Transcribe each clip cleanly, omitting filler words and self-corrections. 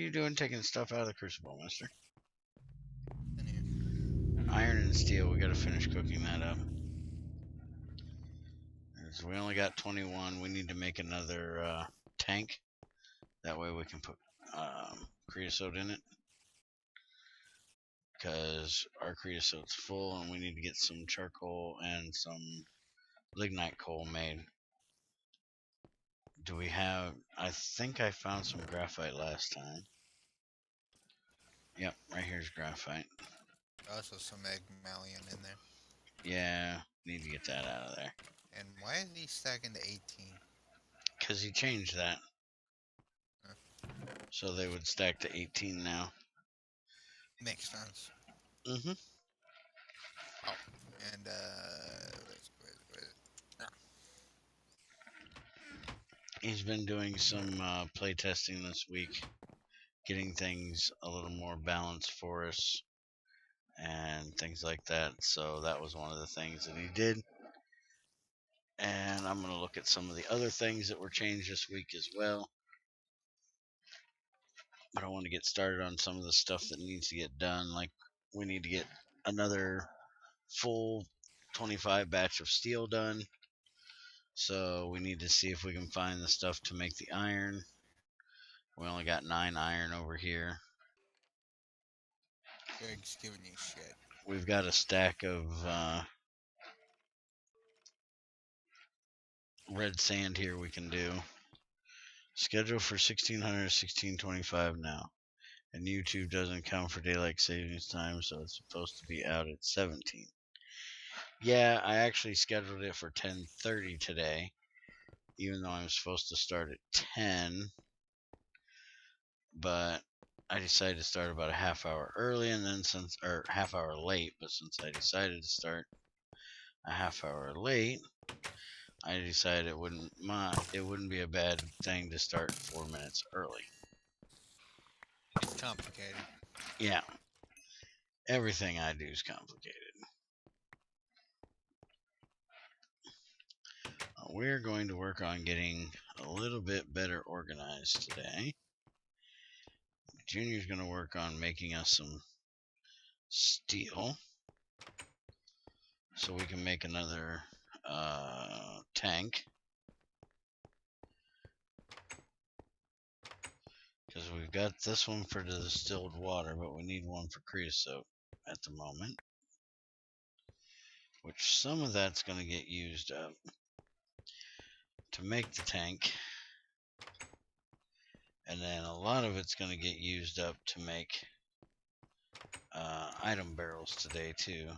you doing taking stuff out of the crucible, mister? In here. Iron and steel, we gotta finish cooking that up. So we only got 21. We need to make another tank. That way we can put creosote in it. Because our creosote's full and we need to get some charcoal and some lignite coal made. Do we have... I think I found some graphite last time. Yep, right here's graphite. Also some Egmalion in there. Yeah, need to get that out of there. And why is he stacking to 18? Because he changed that. Huh. So they would stack to 18 now. Makes sense. Mm-hmm. Oh, and He's been doing some play testing this week, getting things a little more balanced for us and things like that. So that was one of the things that he did. And I'm going to look at some of the other things that were changed this week as well. But I want to get started on some of the stuff that needs to get done. Like we need to get another full 25 batch of steel done. So we need to see if we can find the stuff to make the iron. We only got 9 iron over here. Greg's giving you shit. We've got a stack of red sand here we can do. Schedule for 1600 1625 now. And YouTube doesn't count for daylight savings time, so it's supposed to be out at 17. Yeah, I actually scheduled it for 10:30 today, even though I'm supposed to start at 10. But I decided to start about a half hour early, and then half hour late. But since I decided to start a half hour late, I decided it wouldn't be a bad thing to start 4 minutes early. It's complicated. Yeah, everything I do is complicated. We're going to work on getting a little bit better organized today. Junior's going to work on making us some steel so we can make another tank. Because we've got this one for the distilled water, but we need one for creosote at the moment. Which some of that's going to get used up to make the tank. And then a lot of it's going to get used up to make item barrels today too.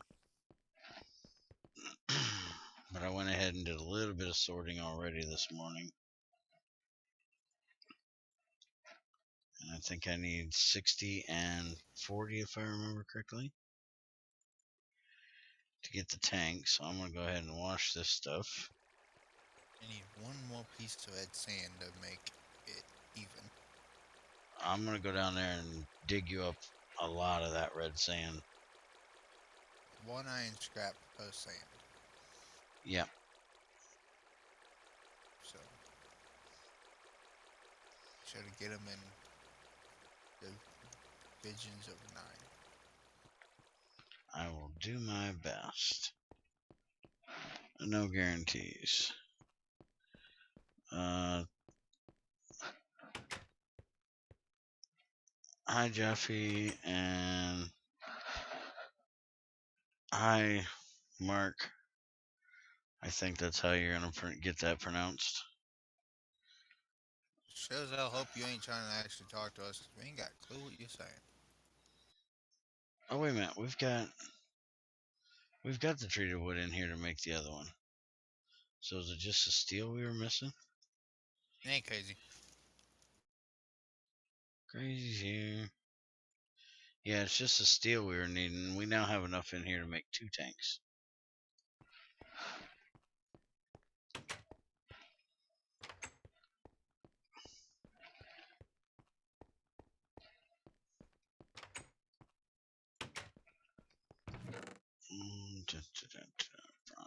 But I went ahead and did a little bit of sorting already this morning. And I think I need 60 and 40 if I remember correctly to get the tank. So I'm going to go ahead and wash this stuff. I need one more piece of red sand to make it even. I'm going to go down there and dig you up a lot of that red sand. 1 iron scrap per sand. Yep. So, try to get them in the visions of 9. I will do my best. No guarantees. Hi, Jeffy, and hi, Mark. I think that's how you're going to get that pronounced. Shows I'll hope you ain't trying to actually talk to us, because we ain't got a clue what you're saying. Oh, wait a minute. We've got the treated wood in here to make the other one. So is it just the steel we were missing? It ain't crazy. Crazy. Yeah, it's just the steel we were needing. We now have enough in here to make 2 tanks.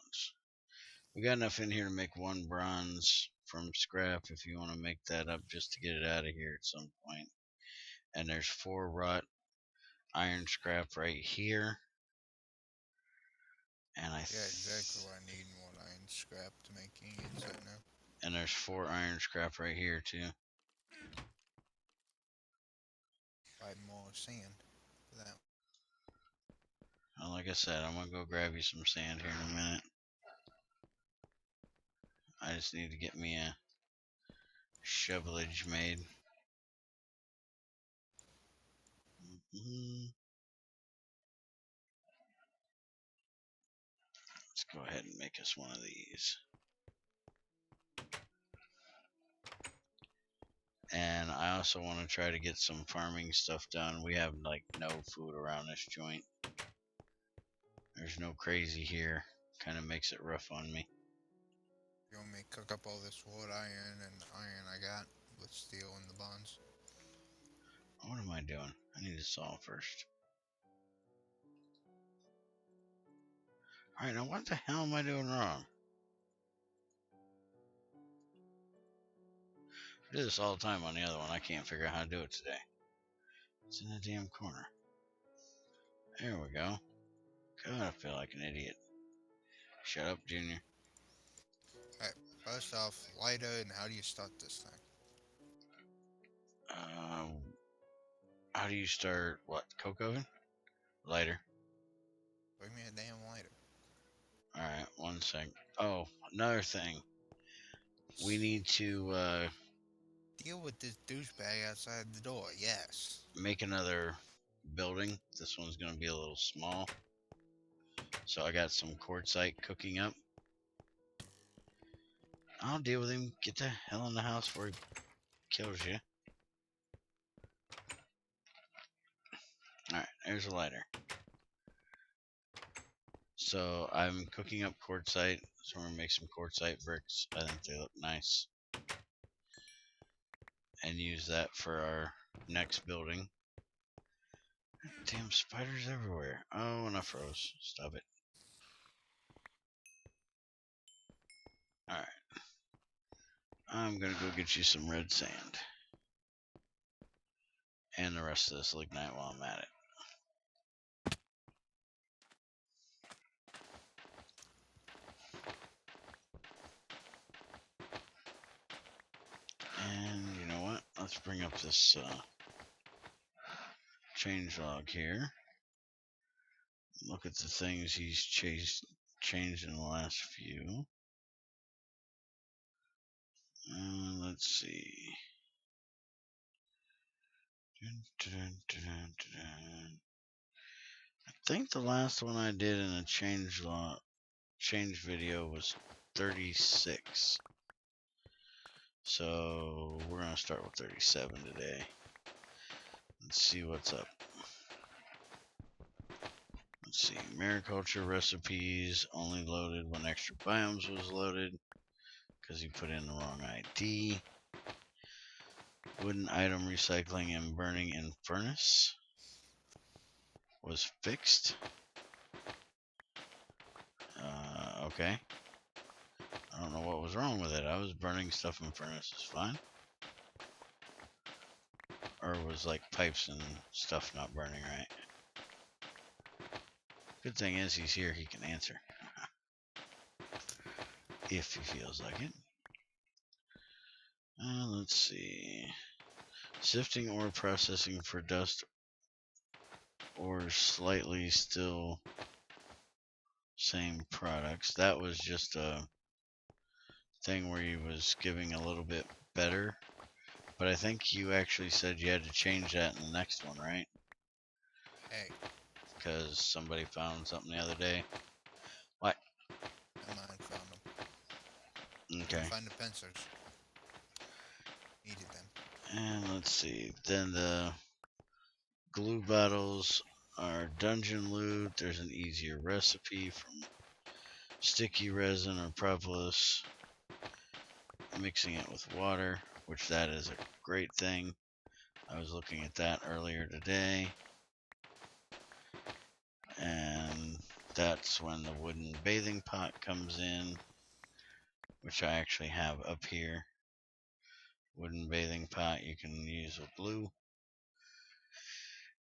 Bronze. We got enough in here to make 1 bronze from scrap if you want to make that up just to get it out of here at some point. and there's 4 wrought iron scrap right here. And Yeah, exactly what I need. More iron scrap to make ingot now. and there's 4 iron scrap right here too. Buy more sand for that. Well, like I said, I'm gonna go grab you some sand here in a minute. I just need to get me a shovelage made. Let's go ahead and make us one of these. And I also want to try to get some farming stuff done. We have like no food around this joint. There's no crazy here. Kind of makes it rough on me. You want me to cook up all this wood iron and iron I got with steel in the bonds? What am I doing? I need to saw first. Alright, now what the hell am I doing wrong? I do this all the time on the other one. I can't figure out how to do it today. It's in the damn corner. There we go. God, I feel like an idiot. Shut up, Junior. Alright, first off, lighter, and how do you start this thing? How do you start what? Coke oven? Lighter. Bring me a damn lighter. Alright, one sec. Oh, another thing. We need to Deal with this douchebag outside the door, yes. make another building. This one's gonna be a little small. So I got some quartzite cooking up. I'll deal with him. Get the hell in the house before he kills you. Alright, there's a lighter. So I'm cooking up quartzite. So we're gonna make some quartzite bricks. I think they look nice. And use that for our next building. Damn spiders everywhere. Oh, and I froze. Stop it. Alright. I'm gonna go get you some red sand. And the rest of this lignite while I'm at it. And you know what? Let's bring up this changelog here. Look at the things he's changed in the last few. Let's see. I think the last one I did in a change video was 36. So we're gonna start with 37 today. Let's see what's up. Let's see. Mariculture recipes only loaded when extra biomes was loaded because he put in the wrong ID. Wooden item recycling and burning in furnace was fixed. Okay. I don't know what was wrong with it. I was burning stuff in furnaces fine. Or was like pipes and stuff not burning right. Good thing is he's here, he can answer. If he feels like it. Let's see. Sifting ore processing for dust or slightly still same products. That was just a thing where he was giving a little bit better. But I think you actually said you had to change that in the next one, right? Hey. Because somebody found something the other day. What? I found them. Okay. Find the pincers. Needed them. And let's see. Then the glue bottles are dungeon loot. There's an easier recipe from sticky resin or propolis. Mixing it with water, which that is a great thing. I was looking at that earlier today. And that's when the wooden bathing pot comes in, which I actually have up here. Wooden bathing pot you can use with glue.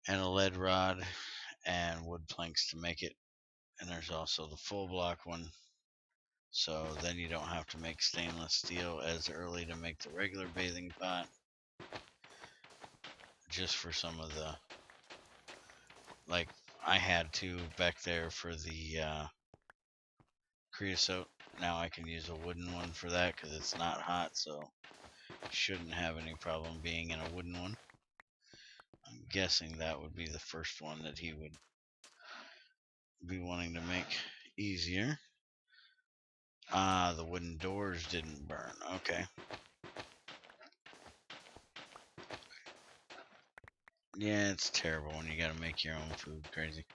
and a lead rod and wood planks to make it. And there's also the full block one. So then you don't have to make stainless steel as early to make the regular bathing pot. Just for some of the, like I had to back there for the creosote. Now I can use a wooden one for that because it's not hot, so shouldn't have any problem being in a wooden one. I'm guessing that would be the first one that he would be wanting to make easier. Ah, the wooden doors didn't burn. Okay. Yeah, it's terrible when you gotta make your own food. Crazy.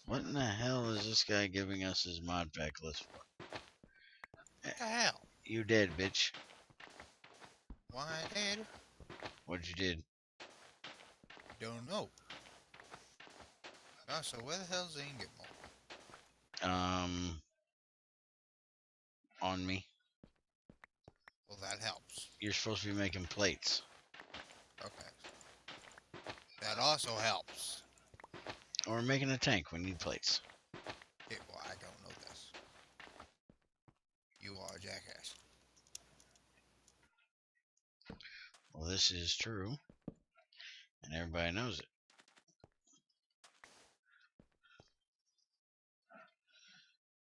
What in the hell is this guy giving us his mod pack list for? What the hell? You dead, bitch. Why did? What you did? Don't know. Oh, so where the hell's the ingot mold? On me. Well, that helps. You're supposed to be making plates. Okay. That also helps. Or making a tank. We need plates. Yeah, well, I don't know this. You are a jackass. Well, this is true. And everybody knows it.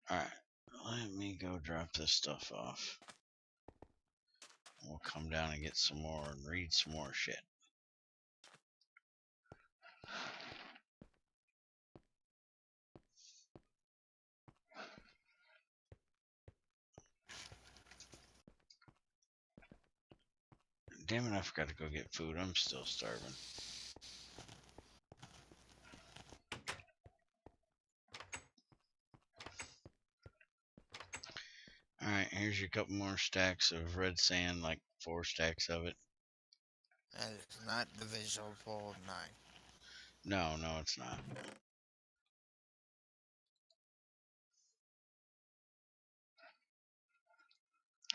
Alright. Let me go drop this stuff off. We'll come down and get some more and read some more shit. Damn it, I forgot to go get food. I'm still starving. Alright, here's your couple more stacks of red sand, like 4 stacks of it. That is not divisible of 9. No, it's not.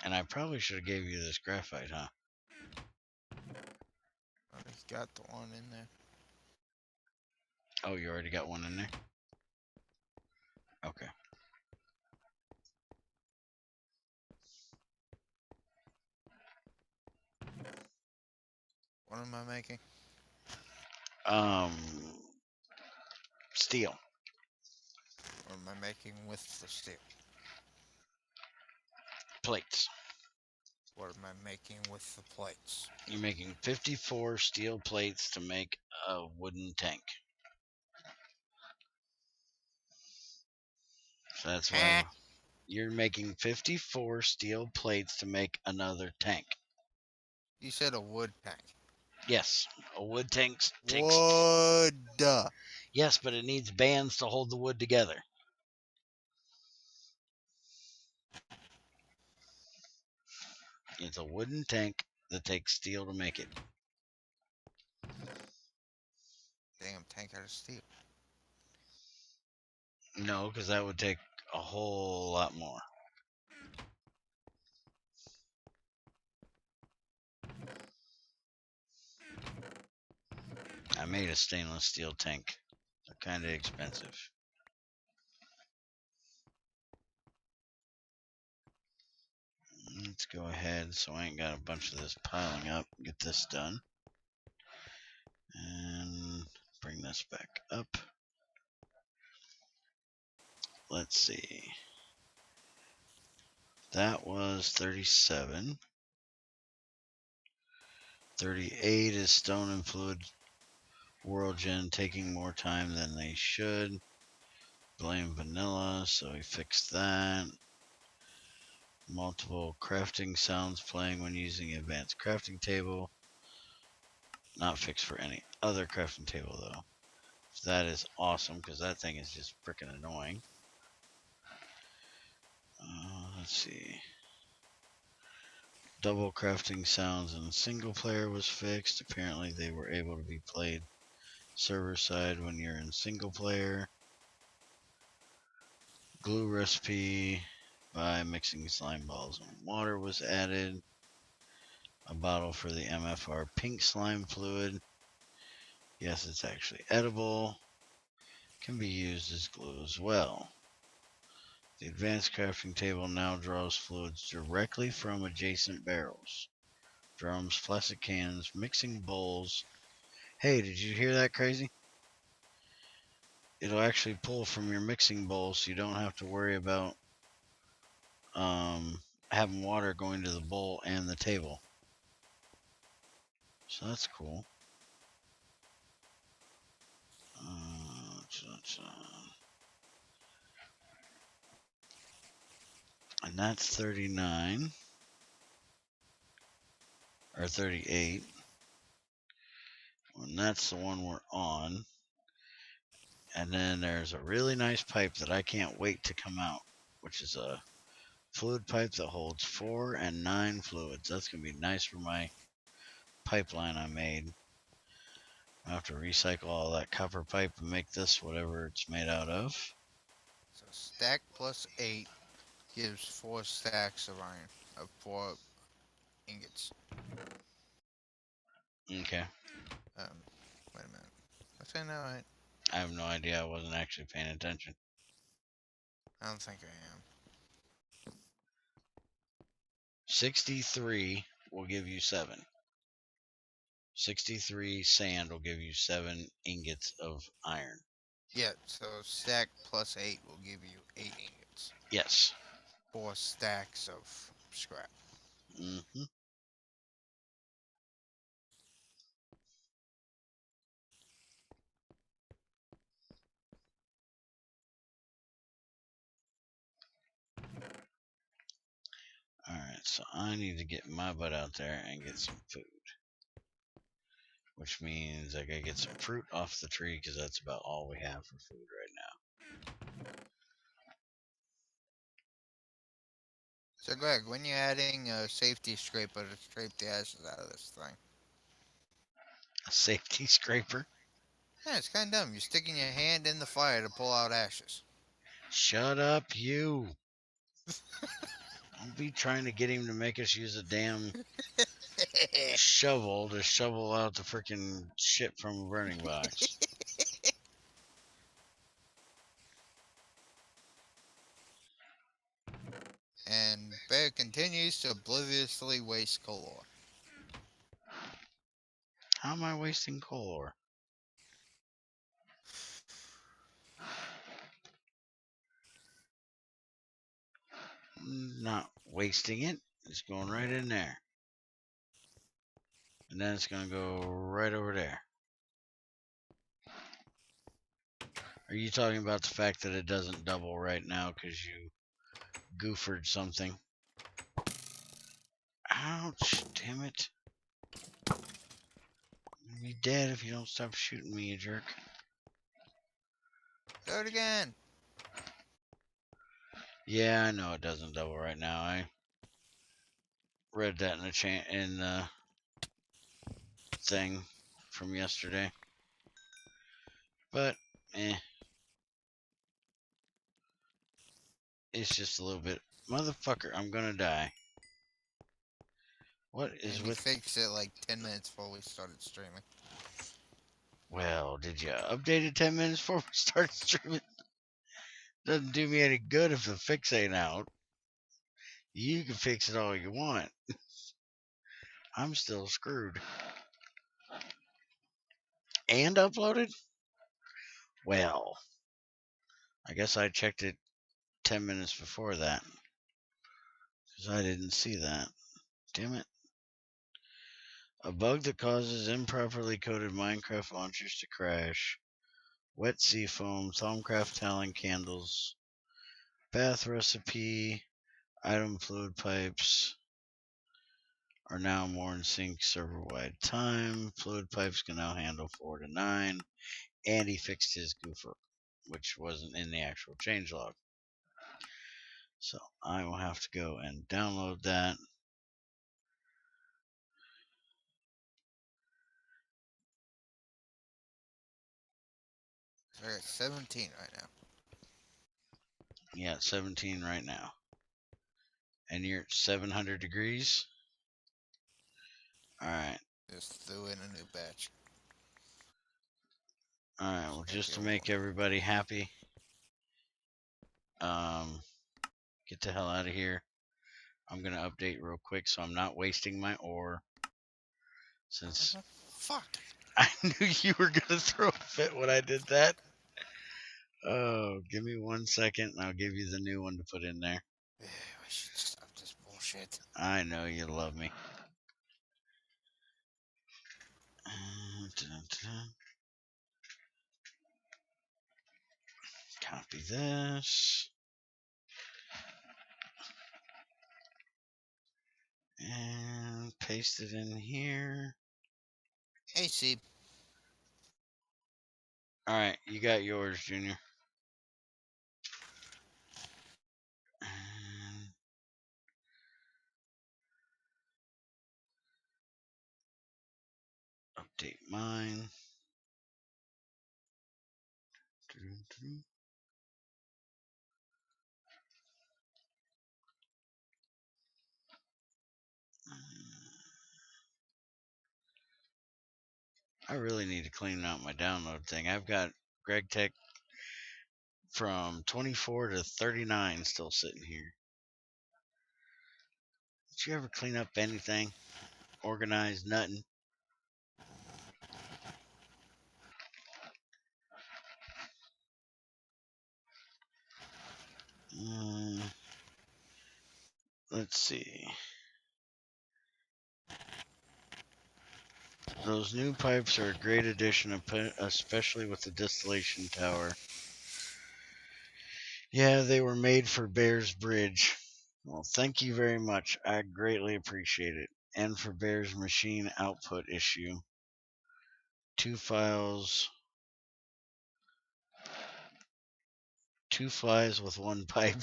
And I probably should have gave you this graphite, huh? I just got the one in there. Oh, you already got one in there? Okay. What am I making? Steel. What am I making with the steel? Plates. What am I making with the plates? You're making 54 steel plates to make a wooden tank. So that's why you're making 54 steel plates to make another tank. You said a wood tank. Yes, a wood tank takes... Wood. Yes, but it needs bands to hold the wood together. It's a wooden tank that takes steel to make it. Damn tank out of steel. No, because that would take a whole lot more. I made a stainless steel tank. They're kind of expensive. Let's go ahead so I ain't got a bunch of this piling up. Get this done. And bring this back up. Let's see. That was 37. 38 is stone and fluid world gen taking more time than they should. Blame vanilla, so we fixed that. Multiple crafting sounds playing when using advanced crafting table. Not fixed for any other crafting table though. So that is awesome because that thing is just freaking annoying. Let's see. Double crafting sounds in single player was fixed. Apparently they were able to be played server side when you're in single player. Glue recipe by mixing slime balls and water was added. A bottle for the MFR pink slime fluid. Yes, it's actually edible. Can be used as glue as well. The advanced crafting table now draws fluids directly from adjacent barrels, drums, plastic cans, mixing bowls. Hey, did you hear that, crazy? It'll actually pull from your mixing bowl, so you don't have to worry about having water going to the bowl and the table. So that's cool. And that's 39 or 38. And that's the one we're on. And then there's a really nice pipe that I can't wait to come out, which is a fluid pipe that holds 4 and 9 fluids. That's going to be nice for my pipeline I made. I have to recycle all that copper pipe and make this whatever it's made out of. So stack plus 8 gives 4 stacks of iron, of 4 ingots. Okay. Wait a minute. Was I not right? I have no idea. I wasn't actually paying attention. I don't think I am. 63 will give you 7. 63 sand will give you 7 ingots of iron. Yeah, so stack plus 8 will give you 8 ingots. Yes. 4 stacks of scrap. Mm-hmm. Alright, so I need to get my butt out there and get some food. Which means I gotta get some fruit off the tree because that's about all we have for food right now. So Greg, when you're adding a safety scraper to scrape the ashes out of this thing? A safety scraper? Yeah, it's kind of dumb. You're sticking your hand in the fire to pull out ashes. Shut up, you. Don't be trying to get him to make us use a damn shovel to shovel out the freaking shit from a burning box. And Bear continues to obliviously waste coal ore. How am I wasting coal ore? Not wasting it. It's going right in there. And then it's going to go right over there. Are you talking about the fact that it doesn't double right now because you goofered something? Ouch, damn it. I'll be dead if you don't stop shooting me, you jerk. Do it again. Yeah, I know it doesn't double right now. I read that in the thing from yesterday. But, it's just a little bit. Motherfucker, I'm gonna die. What is And he with... fixed it like 10 minutes before we started streaming. Well, did you update it 10 minutes before we started streaming? Doesn't do me any good if the fix ain't out. You can fix it all you want. I'm still screwed. And uploaded? Well, I guess I checked it 10 minutes before that. Because I didn't see that. Damn it. A bug that causes improperly coded Minecraft launchers to crash. Wet sea foam, Thaumcraft Talon candles, bath recipe, item fluid pipes are now more in sync server-wide time. Fluid pipes can now handle 4 to 9. And he fixed his goofer, which wasn't in the actual changelog. So I will have to go and download that. We're at 17 right now. Yeah, 17 right now. And you're at 700 degrees? Alright. Just threw in a new batch. Alright, well, Make just to it make more. everybody happy, get the hell out of here. I'm going to update real quick so I'm not wasting my ore. Since Fuck. I knew you were going to throw a fit when I did that. Oh, give me 1 second and I'll give you the new one to put in there. I should stop this bullshit. I know you love me. Dun-dun-dun. Copy this. And paste it in here. Hey, see. Alright, you got yours, Junior. And update mine. Dun-dun-dun. I really need to clean out my download thing. I've got Greg Tech from 24 to 39 still sitting here. Did you ever clean up anything? Organize nothing? Uh, let's see. Those new pipes are a great addition, especially with the distillation tower. Yeah, they were made for Bear's Bridge. Well, thank you very much. I greatly appreciate it. And for Bear's machine output issue. 2 files. 2 flies with 1 pipe.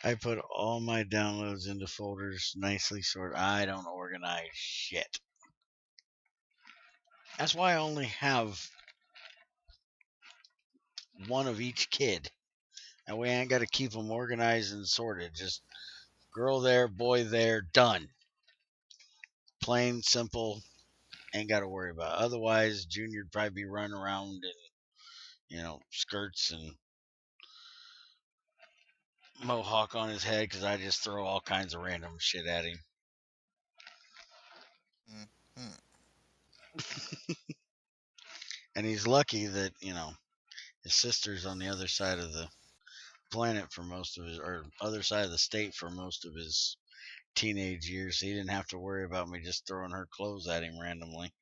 I put all my downloads into folders nicely sorted. I don't organize shit. That's why I only have one of each kid. That way I ain't got to keep them organized and sorted. Just girl there, boy there, done. Plain, simple, ain't got to worry about it. Otherwise, Junior'd probably be running around in, skirts and mohawk on his head because I just throw all kinds of random shit at him. Mm-hmm. And he's lucky that, his sister's on the other side of the planet for most of his, or other side of the state for most of his teenage years. So he didn't have to worry about me just throwing her clothes at him randomly.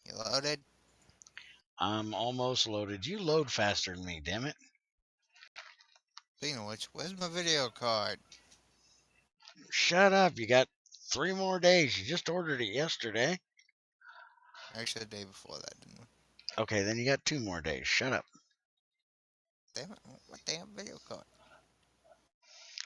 You loaded? I'm almost loaded. You load faster than me, damn it. Speaking of which, where's my video card? Shut up. You got 3 more days. You just ordered it yesterday. Actually, the day before that, didn't we? Okay, then you got 2 more days. Shut up. Damn it, what damn video card?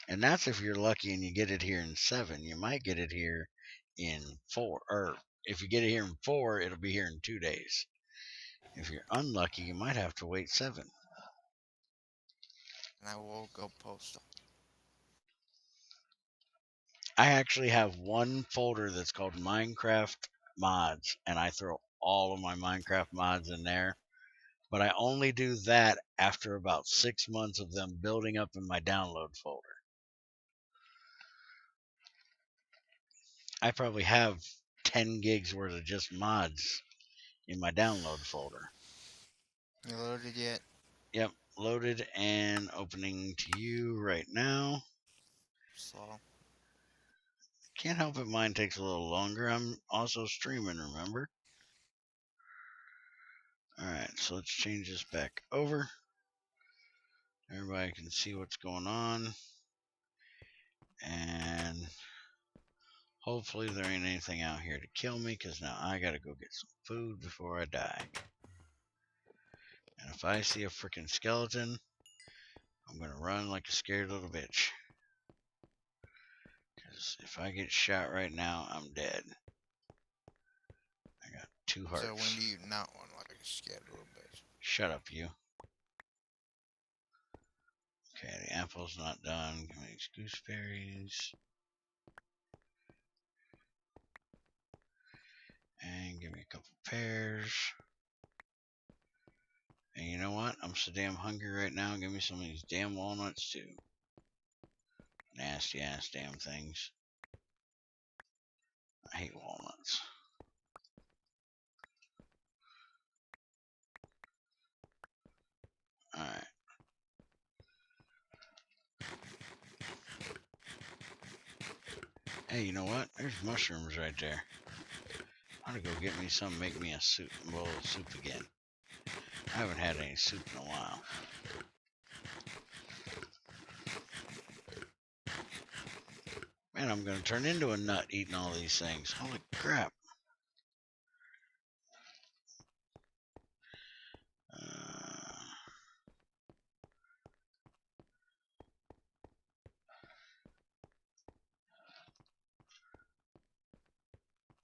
And that's if you're lucky and you get it here in 7. You might get it here in 4. Or if you get it here in 4, it'll be here in 2 days. If you're unlucky, you might have to wait 7. And I will go post them. I actually have one folder that's called Minecraft Mods, and I throw all of my Minecraft mods in there. But I only do that after about 6 months of them building up in my download folder. I probably have 10 gigs worth of just mods in my download folder. You loaded yet? Yep, loaded and opening to you right now. Slow. Can't help it, mine takes a little longer. I'm also streaming, remember? Alright, so let's change this back over. Everybody can see what's going on. And hopefully there ain't anything out here to kill me, because now I gotta go get some food before I die. And if I see a freaking skeleton, I'm gonna run like a scared little bitch. Because if I get shot right now, I'm dead. I got 2 hearts. So when do you not want like a scared little bitch? Shut up, you. Okay, the apple's not done. Give me these gooseberries. And give me a couple pears. And you know what? I'm so damn hungry right now. Give me some of these damn walnuts too. Nasty ass damn things. I hate walnuts. Alright. Hey, you know what? There's mushrooms right there. I'm gonna go get me some, make me a soup, bowl of soup again. I haven't had any soup in a while. Man, I'm gonna turn into a nut eating all these things. Holy crap.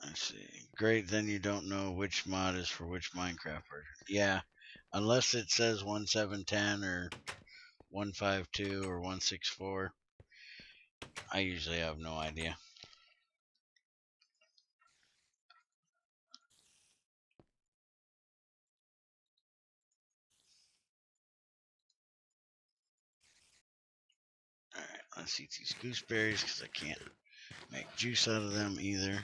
Let's see. Great, then you don't know which mod is for which Minecraft version. Yeah, unless it says 1710 or 152 or 164. I usually have no idea. Alright, let's eat these gooseberries because I can't make juice out of them either.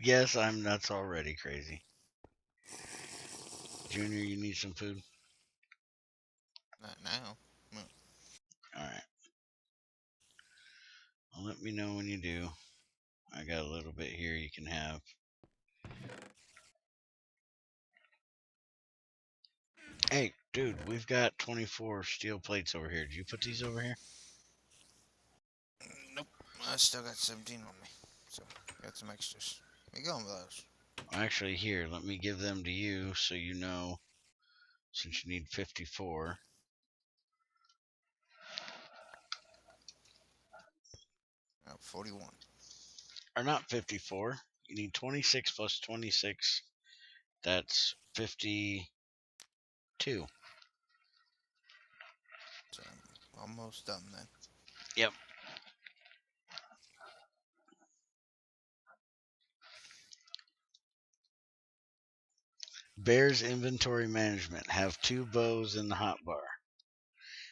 Yes, I'm nuts already, crazy. Junior, you need some food? Not now. No. Alright. Well, let me know when you do. I got a little bit here you can have. Hey, dude, we've got 24 steel plates over here. Did you put these over here? Nope. I still got 17 on me. So, got some extras. Where you going with those? Actually, here, let me give them to you so you know, since you need 54. 41. Or not 54. You need 26 plus 26. That's 52. So, almost done then. Yep. Bear's inventory management. Have 2 bows in the hotbar.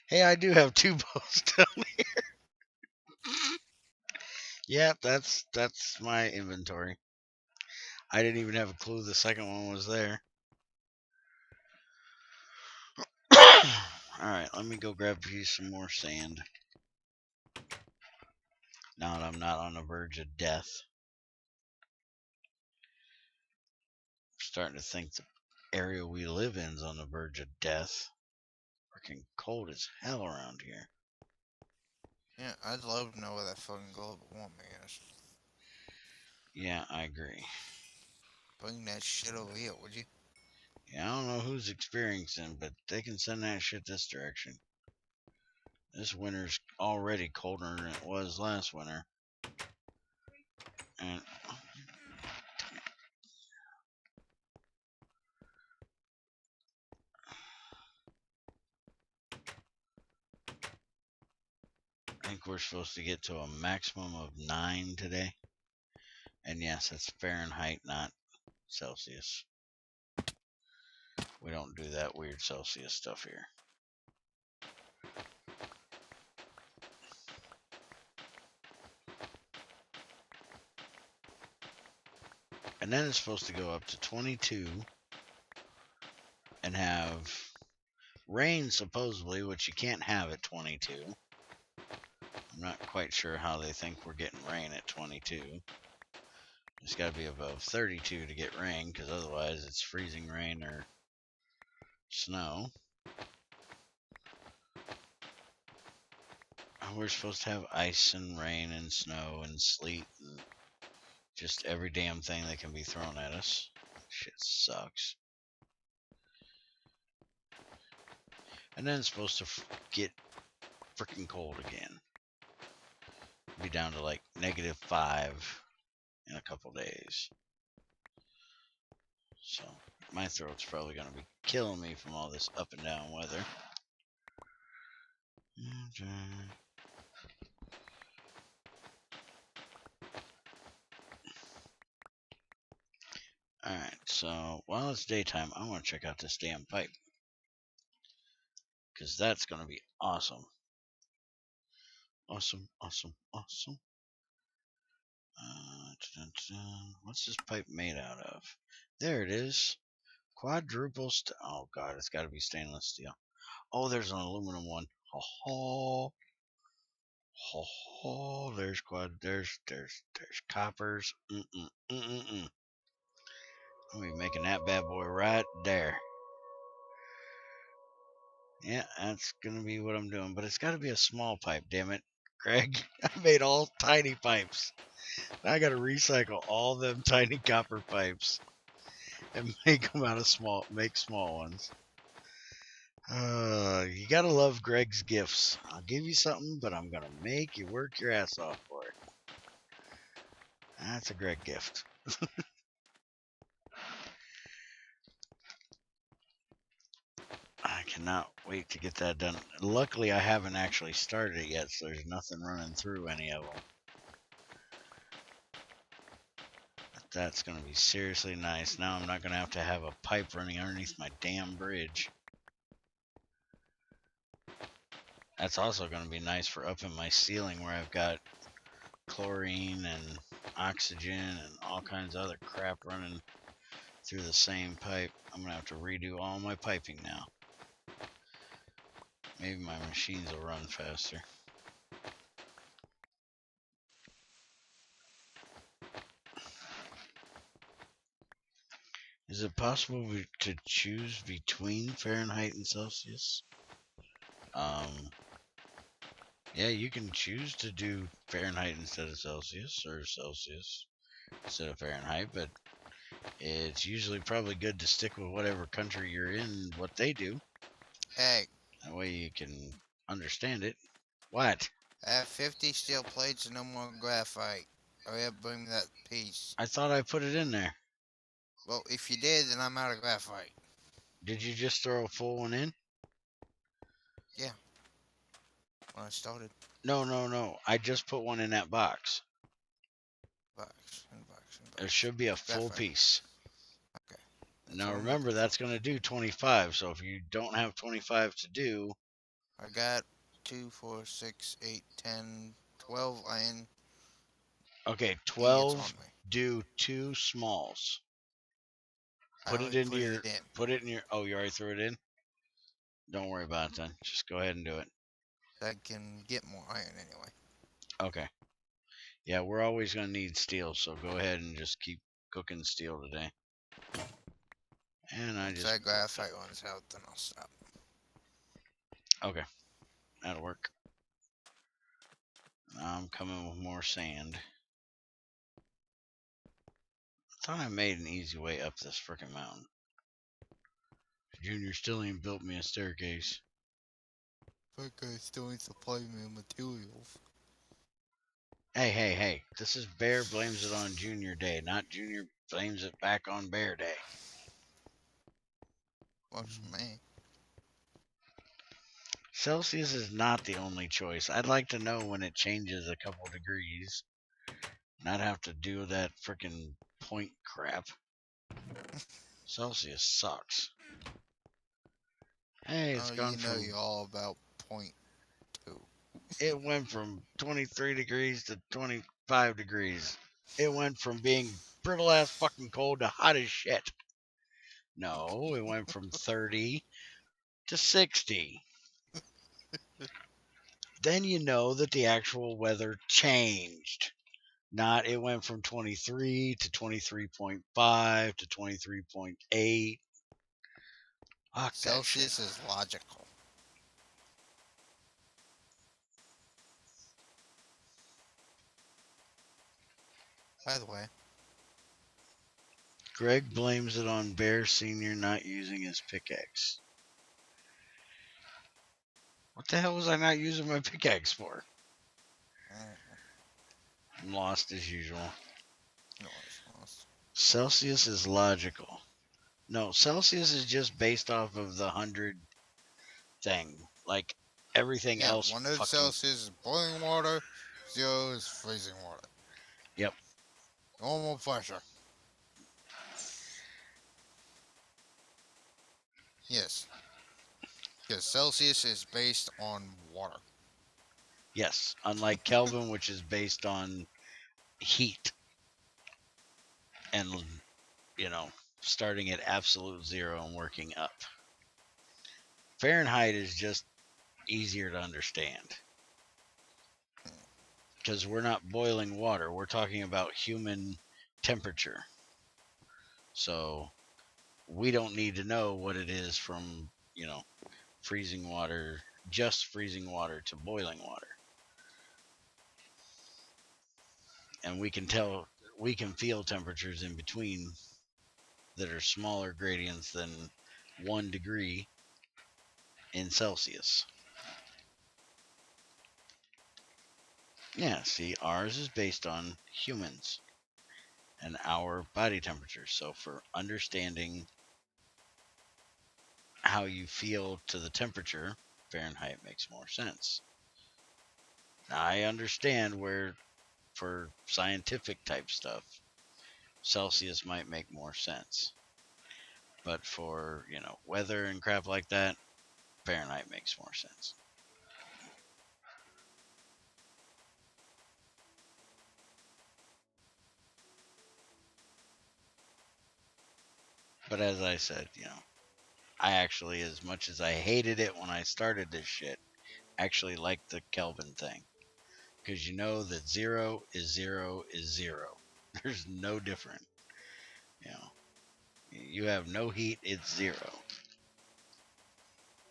Hey, I do have 2 bows down here. Yep, that's my inventory. I didn't even have a clue the second one was there. Alright, let me go grab you some more sand. Now that I'm not on the verge of death. I'm starting to think the area we live in is on the verge of death. Freaking cold as hell around here. Yeah, I'd love to know where that fucking global warming is. Yeah, I agree. Bring that shit over here, would you? Yeah, I don't know who's experiencing, but they can send that shit this direction. This winter's already colder than it was last winter. And I think we're supposed to get to a maximum of 9 today. And yes, that's Fahrenheit, not Celsius. We don't do that weird Celsius stuff here. And then it's supposed to go up to 22 and have rain supposedly, which you can't have at 22. I'm not quite sure how they think we're getting rain at 22. It's got to be above 32 to get rain, because otherwise it's freezing rain or snow. We're supposed to have ice and rain and snow and sleet and just every damn thing that can be thrown at us. Shit sucks. And then it's supposed to get freaking cold again. Be down to like -5 in a couple days. So my throat's probably going to be killing me from all this up and down weather. Alright, so while it's daytime, I want to check out this damn pipe. Because that's going to be awesome. Awesome, awesome, awesome. What's this pipe made out of? There it is. Quadruple oh god, it's got to be stainless steel. Oh, there's an aluminum one. Ho ho. Ho ho. There's coppers. I'm gonna be making that bad boy right there. Yeah, that's gonna be what I'm doing. But it's got to be a small pipe, damn it, Greg. I made all tiny pipes. I gotta recycle all them tiny copper pipes and make them out of small ones. You gotta love Greg's gifts. I'll give you something, but I'm gonna make you work your ass off for it. That's a Greg gift. I cannot wait to get that done. Luckily, I haven't actually started it yet, so there's nothing running through any of them. But that's gonna be seriously nice. Now I'm not gonna have to have a pipe running underneath my damn bridge. That's also going to be nice for up in my ceiling where I've got chlorine and oxygen and all kinds of other crap running through the same pipe. I'm going to have to redo all my piping now. Maybe my machines will run faster. Is it possible to choose between Fahrenheit and Celsius? Yeah, you can choose to do Fahrenheit instead of Celsius, or Celsius instead of Fahrenheit, but it's usually probably good to stick with whatever country you're in, what they do. Hey. That way you can understand it. What? I have 50 steel plates and no more graphite. Hurry up, bring me that piece. I thought I put it in there. Well, if you did, then I'm out of graphite. Did you just throw a full one in? Yeah. When I started. No. I just put one in that box. Box. There should be a full piece. Okay. Now remember, that's going to do 25. So if you don't have 25 to do, I got 2, 4, 6, 8, 10, 12 iron. Okay, 12. Do 2 smalls. Put it in. Oh, you already threw it in? Don't worry about it then. Just go ahead and do it. I can get more iron anyway. Okay. Yeah, we're always going to need steel, so go ahead and just keep cooking steel today. And Once that graphite runs out, then I'll stop. Okay. That'll work. I'm coming with more sand. I thought I made an easy way up this frickin' mountain. Junior still ain't built me a staircase. That guy still ain't supplying me materials. Hey. This is Bear blames it on Junior Day, not Junior blames it back on Bear Day. Works for me. Celsius is not the only choice. I'd like to know when it changes a couple degrees. Not have to do that frickin' point crap. Celsius sucks. Hey, it's gone from... you're all about 0.2. It went from 23 degrees to 25 degrees. It went from being brittle ass fucking cold to hot as shit. No, it went from 30 to 60. Then you know that the actual weather changed. Not it went from 23 to 23.5 to 23.8. Celsius is logical. By the way, Greg blames it on Bear Sr. not using his pickaxe. What the hell was I not using my pickaxe for? I'm lost as usual. No, it's lost. Celsius is logical. No, Celsius is just based off of the 100 thing. Like everything Yeah, else 100 fucking. Celsius is boiling water, 0 is freezing water. Yep. Normal pressure. Yes, because Celsius is based on water. Yes. Unlike Kelvin, which is based on heat and, you know, starting at absolute zero and working up. Fahrenheit is just easier to understand because we're not boiling water. We're talking about human temperature. So we don't need to know what it is from, freezing water, just freezing water to boiling water. And we can feel temperatures in between that are smaller gradients than 1 degree in Celsius. Yeah, see, ours is based on humans and our body temperature. So for understanding how you feel to the temperature, Fahrenheit makes more sense. Now, I understand where for scientific type stuff, Celsius might make more sense. But for, weather and crap like that, Fahrenheit makes more sense. But as I said, I actually, as much as I hated it when I started this shit, actually like the Kelvin thing. Because you know that zero is zero is zero. There's no different. You know, you have no heat, it's zero.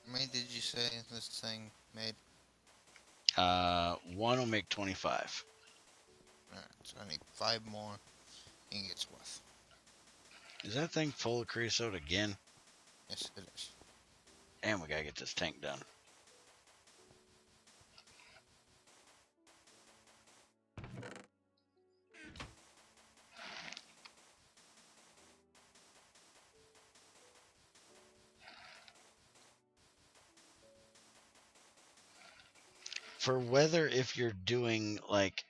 How many did you say this thing made? One will make 25. Alright, so I need 5 more ingots worth. Is that thing full of creosote again? Yes, it is. And we gotta get this tank done. For weather, if you're doing like,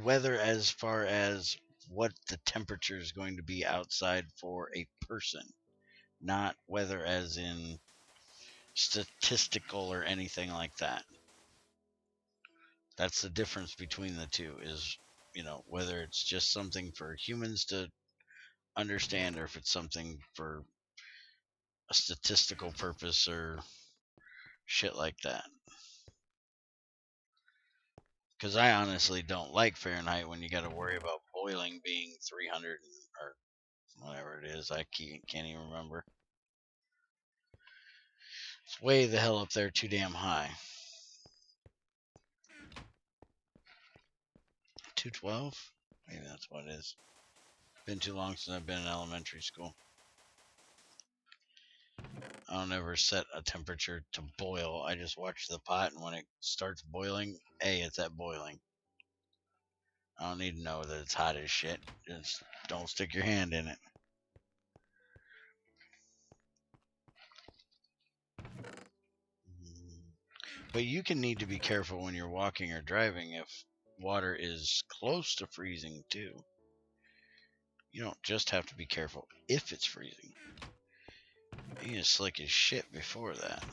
weather as far as what the temperature is going to be outside for a person, not weather as in statistical or anything like that. That's the difference between the two is, whether it's just something for humans to understand or if it's something for a statistical purpose or shit like that. Because I honestly don't like Fahrenheit when you got to worry about boiling being 300 or whatever it is. I can't even remember. It's way the hell up there, too damn high. 212? Maybe that's what it is. Been too long since I've been in elementary school. I don't ever set a temperature to boil. I just watch the pot, and when it starts boiling, hey, it's at boiling. I don't need to know that it's hot as shit. Just don't stick your hand in it. But you can need to be careful when you're walking or driving if water is close to freezing too. You don't just have to be careful if it's freezing. You can slick as shit before that.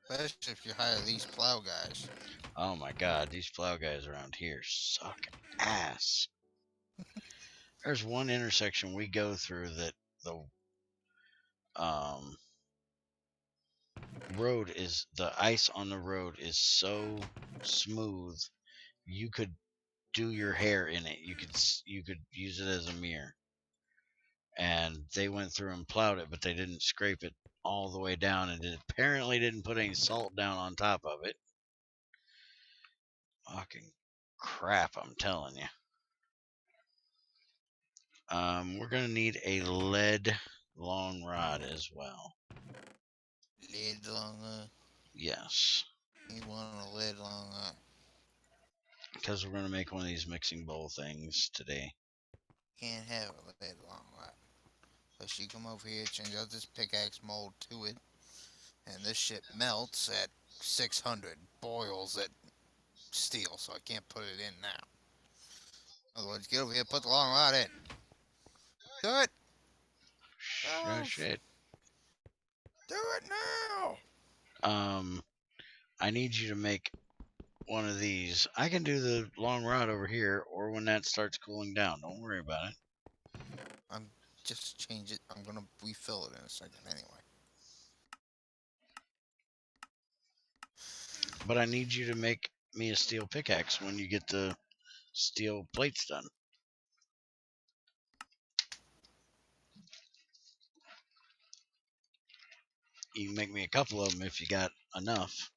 Especially if you hire these plow guys. Oh my god, these plow guys around here suck ass. There's one intersection we go through that the um the ice on the road is so smooth you could do your hair in it. You could use it as a mirror. And they went through and plowed it, but they didn't scrape it all the way down, and it apparently didn't put any salt down on top of it. Fucking crap, I'm telling you. We're gonna need a lead long rod as well. Lead long Yes. You want a lead long Because we're going to make one of these mixing bowl things today. Can't have it later long, right? So she come over here, change out this pickaxe mold to it, and this shit melts at 600, boils at steel, so I can't put it in now. Otherwise, get over here, put the long rod in. Do it! Move! Shit. Do it now! I need you to make one of these. I can do the long rod over here, or when that starts cooling down. Don't worry about it. I'm just change it. I'm gonna refill it in a second anyway. But I need you to make me a steel pickaxe when you get the steel plates done. You can make me a couple of them if you got enough.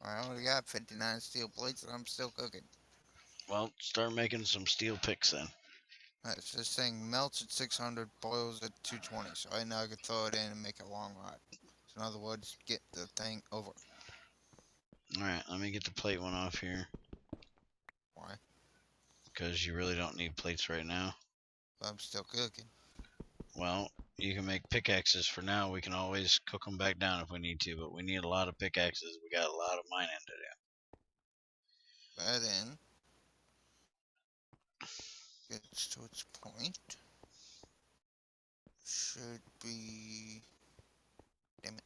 I already got 59 steel plates and I'm still cooking. Well, start making some steel picks then. It's this thing melts at 600, boils at 220. So right now I could throw it in and make a long rod. So in other words, get the thing over. Alright, let me get the plate one off here. Why? Because you really don't need plates right now. But I'm still cooking. Well, you can make pickaxes for now. We can always cook them back down if we need to, but we need a lot of pickaxes. We got a lot of mining to do. That in. Gets to its point. Should be. Damn it.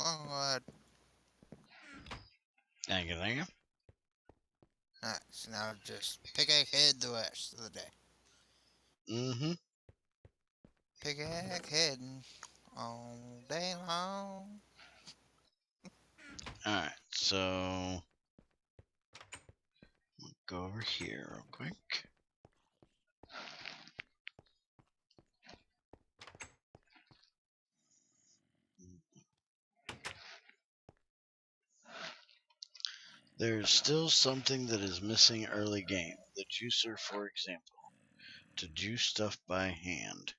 Alright. Thank you, thank you. Alright, so now just pickaxe head the rest of the day. Mm-hmm. Pickaxe heading all day long. Alright, so go over here real quick. There's still something that is missing early game. The juicer, for example. To juice stuff by hand.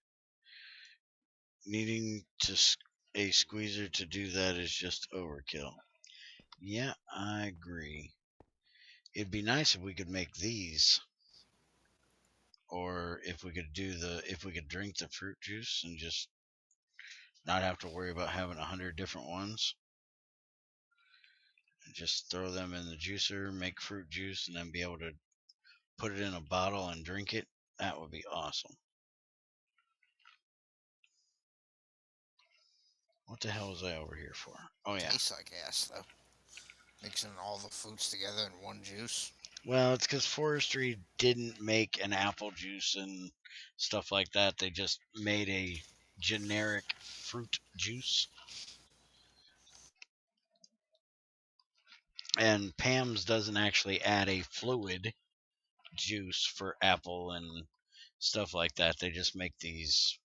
Needing a squeezer to do that is just overkill. Yeah, I agree. It'd be nice if we could make these. Or if we could drink the fruit juice and just not have to worry about having 100 different ones. And just throw them in the juicer, make fruit juice, and then be able to put it in a bottle and drink it. That would be awesome. What the hell was I over here for? Oh yeah. Tastes like ass though. Mixing all the fruits together in one juice. Well, it's because forestry didn't make an apple juice and stuff like that. They just made a generic fruit juice. And Pam's doesn't actually add a fluid juice for apple and stuff like that. They just make these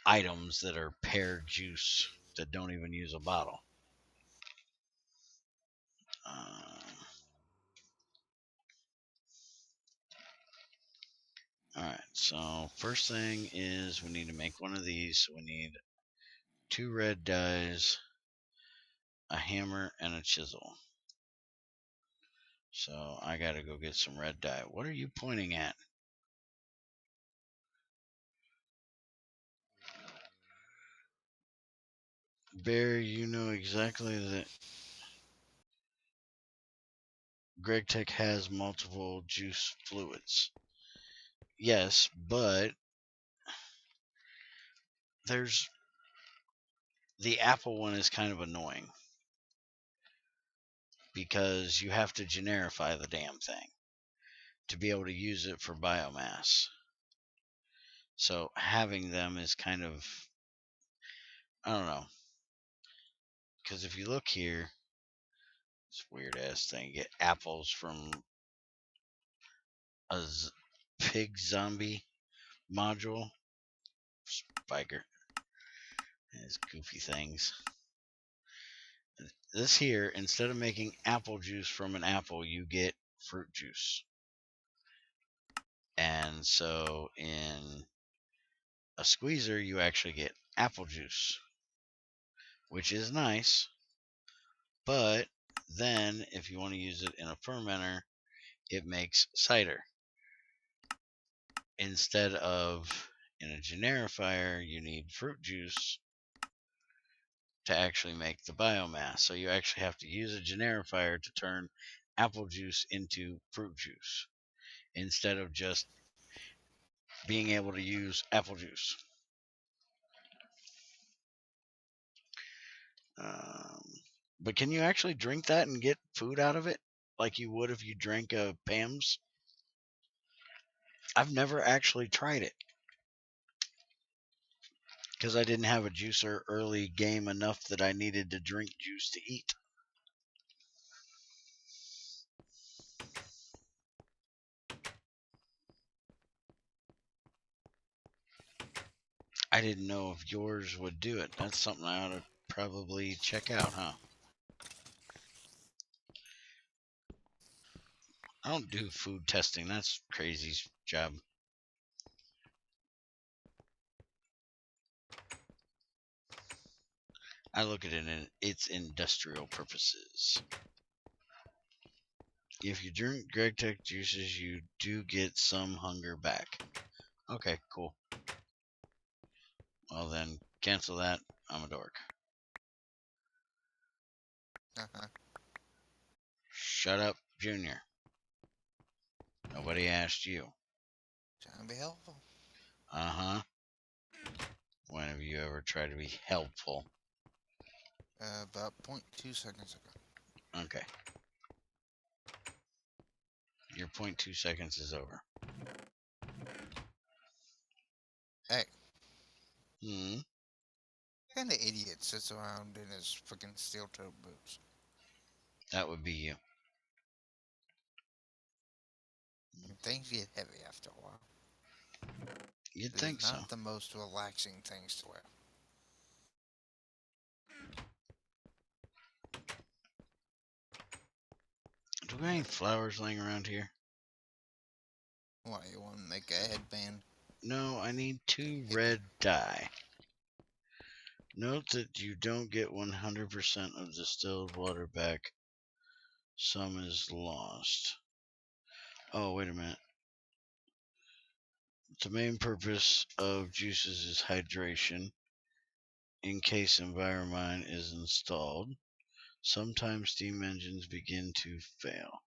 items that are pear juice that don't even use a bottle. Alright, so first thing is we need to make one of these. So we need 2 red dyes, a hammer, and a chisel. So I gotta go get some red dye. What are you pointing at? Bear, you know exactly that Greg Tech has multiple juice fluids. Yes, but there's the apple one is kind of annoying because you have to generify the damn thing to be able to use it for biomass. So having them is kind of, I don't know, because if you look here, this weird ass thing, you get apples from a pig zombie module. Spiker. These goofy things. This here, instead of making apple juice from an apple, you get fruit juice. And so in a squeezer, you actually get apple juice, which is nice. But then if you want to use it in a fermenter, it makes cider. Instead of in a generifier, you need fruit juice to actually make the biomass. So you actually have to use a generifier to turn apple juice into fruit juice instead of just being able to use apple juice. Um, but can you actually drink that and get food out of it like you would if you drank a Pam's? I've never actually tried it because I didn't have a juicer early game enough that I needed to drink juice to eat. I didn't know if yours would do it. That's something I ought to probably check out, huh? I don't do food testing. That's crazy's job. I look at it in its industrial purposes. If you drink Greg Tech juices, you do get some hunger back. Okay, cool. Well then, cancel that. I'm a dork. Shut up, Junior. Nobody asked you. Trying to be helpful. Uh-huh. When have you ever tried to be helpful? About 0.2 seconds ago. Okay. Your 0.2 seconds is over. Hey. Hmm? What kind of idiot sits around in his freaking steel-toed boots? That would be you. Things get heavy after a while. You'd It think is so. not the most relaxing things to wear. Do we have any flowers laying around here? Why, you want to make a headband? No, I need 2 red dye. Note that you don't get 100% of distilled water back. Some is lost. Oh, wait a minute. The main purpose of juices is hydration. In case environment is installed, sometimes steam engines begin to fail.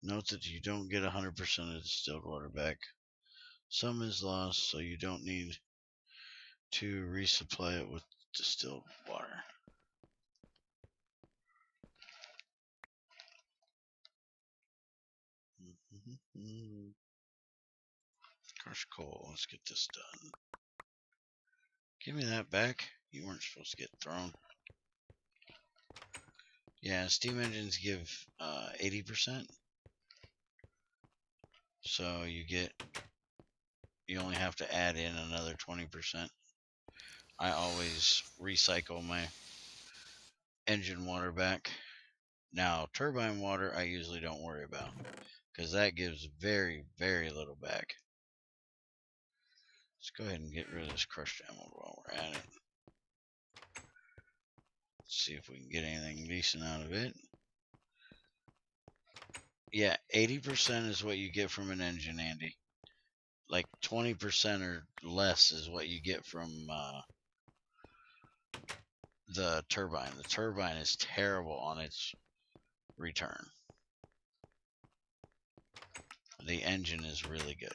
Note that you don't get 100% of distilled water back. Some is lost, so you don't need to resupply it with distilled water. Crush coal. Let's get this done. Give me that back. You weren't supposed to get thrown. Yeah, steam engines give 80%. So you only have to add in another 20%. I always recycle my engine water back. Now, turbine water I usually don't worry about because that gives very, very little back. Let's go ahead and get rid of this crushed emerald while we're at it. Let's see if we can get anything decent out of it. Yeah, 80% is what you get from an engine, Andy. Like 20% or less is what you get from the turbine. The turbine is terrible on its return. The engine is really good.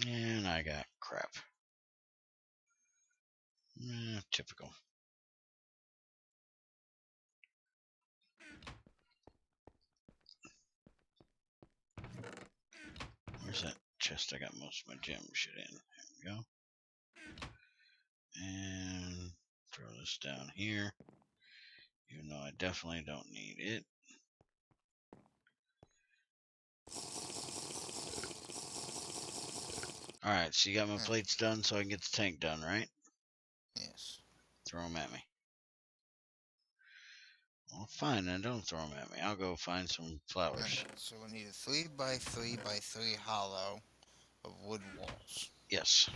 And I got crap. Typical. Where's that chest I got most of my gem shit in? There we go. And throw this down here. Even though I definitely don't need it. Alright, so you got my plates done so I can get the tank done, right? Yes. Throw them at me. Well, fine, then don't throw them at me. I'll go find some flowers. Alright, so we need a 3 by 3 by 3 hollow of wooden walls. Yes.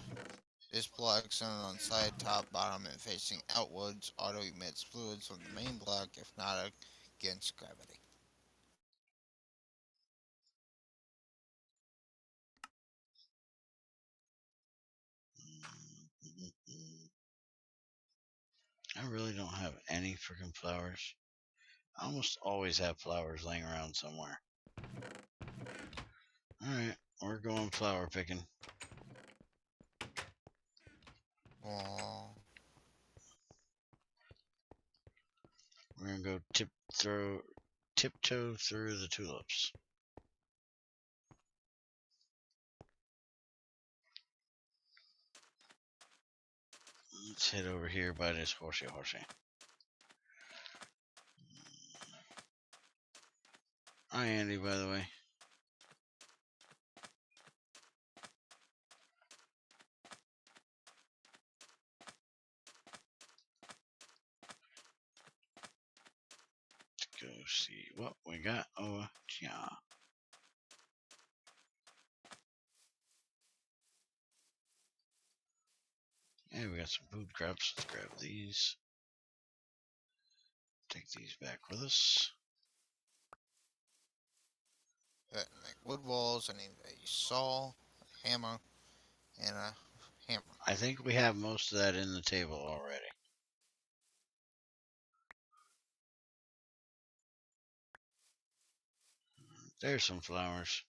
This block centered on side, top, bottom, and facing outwards auto emits fluids from the main block if not against gravity. I really don't have any freaking flowers. I almost always have flowers laying around somewhere. Alright, we're going flower picking. Oh, We're gonna go tiptoe through the tulips. Let's head over here by this horsey. Hi, Andy, by the way. Let's go see what we got. Oh, yeah. Hey, we got some food crops. Let's grab these. Take these back with us. to make wood walls, I need a saw, a hammer, and a hammer. I think we have most of that in the table already. There's some flowers.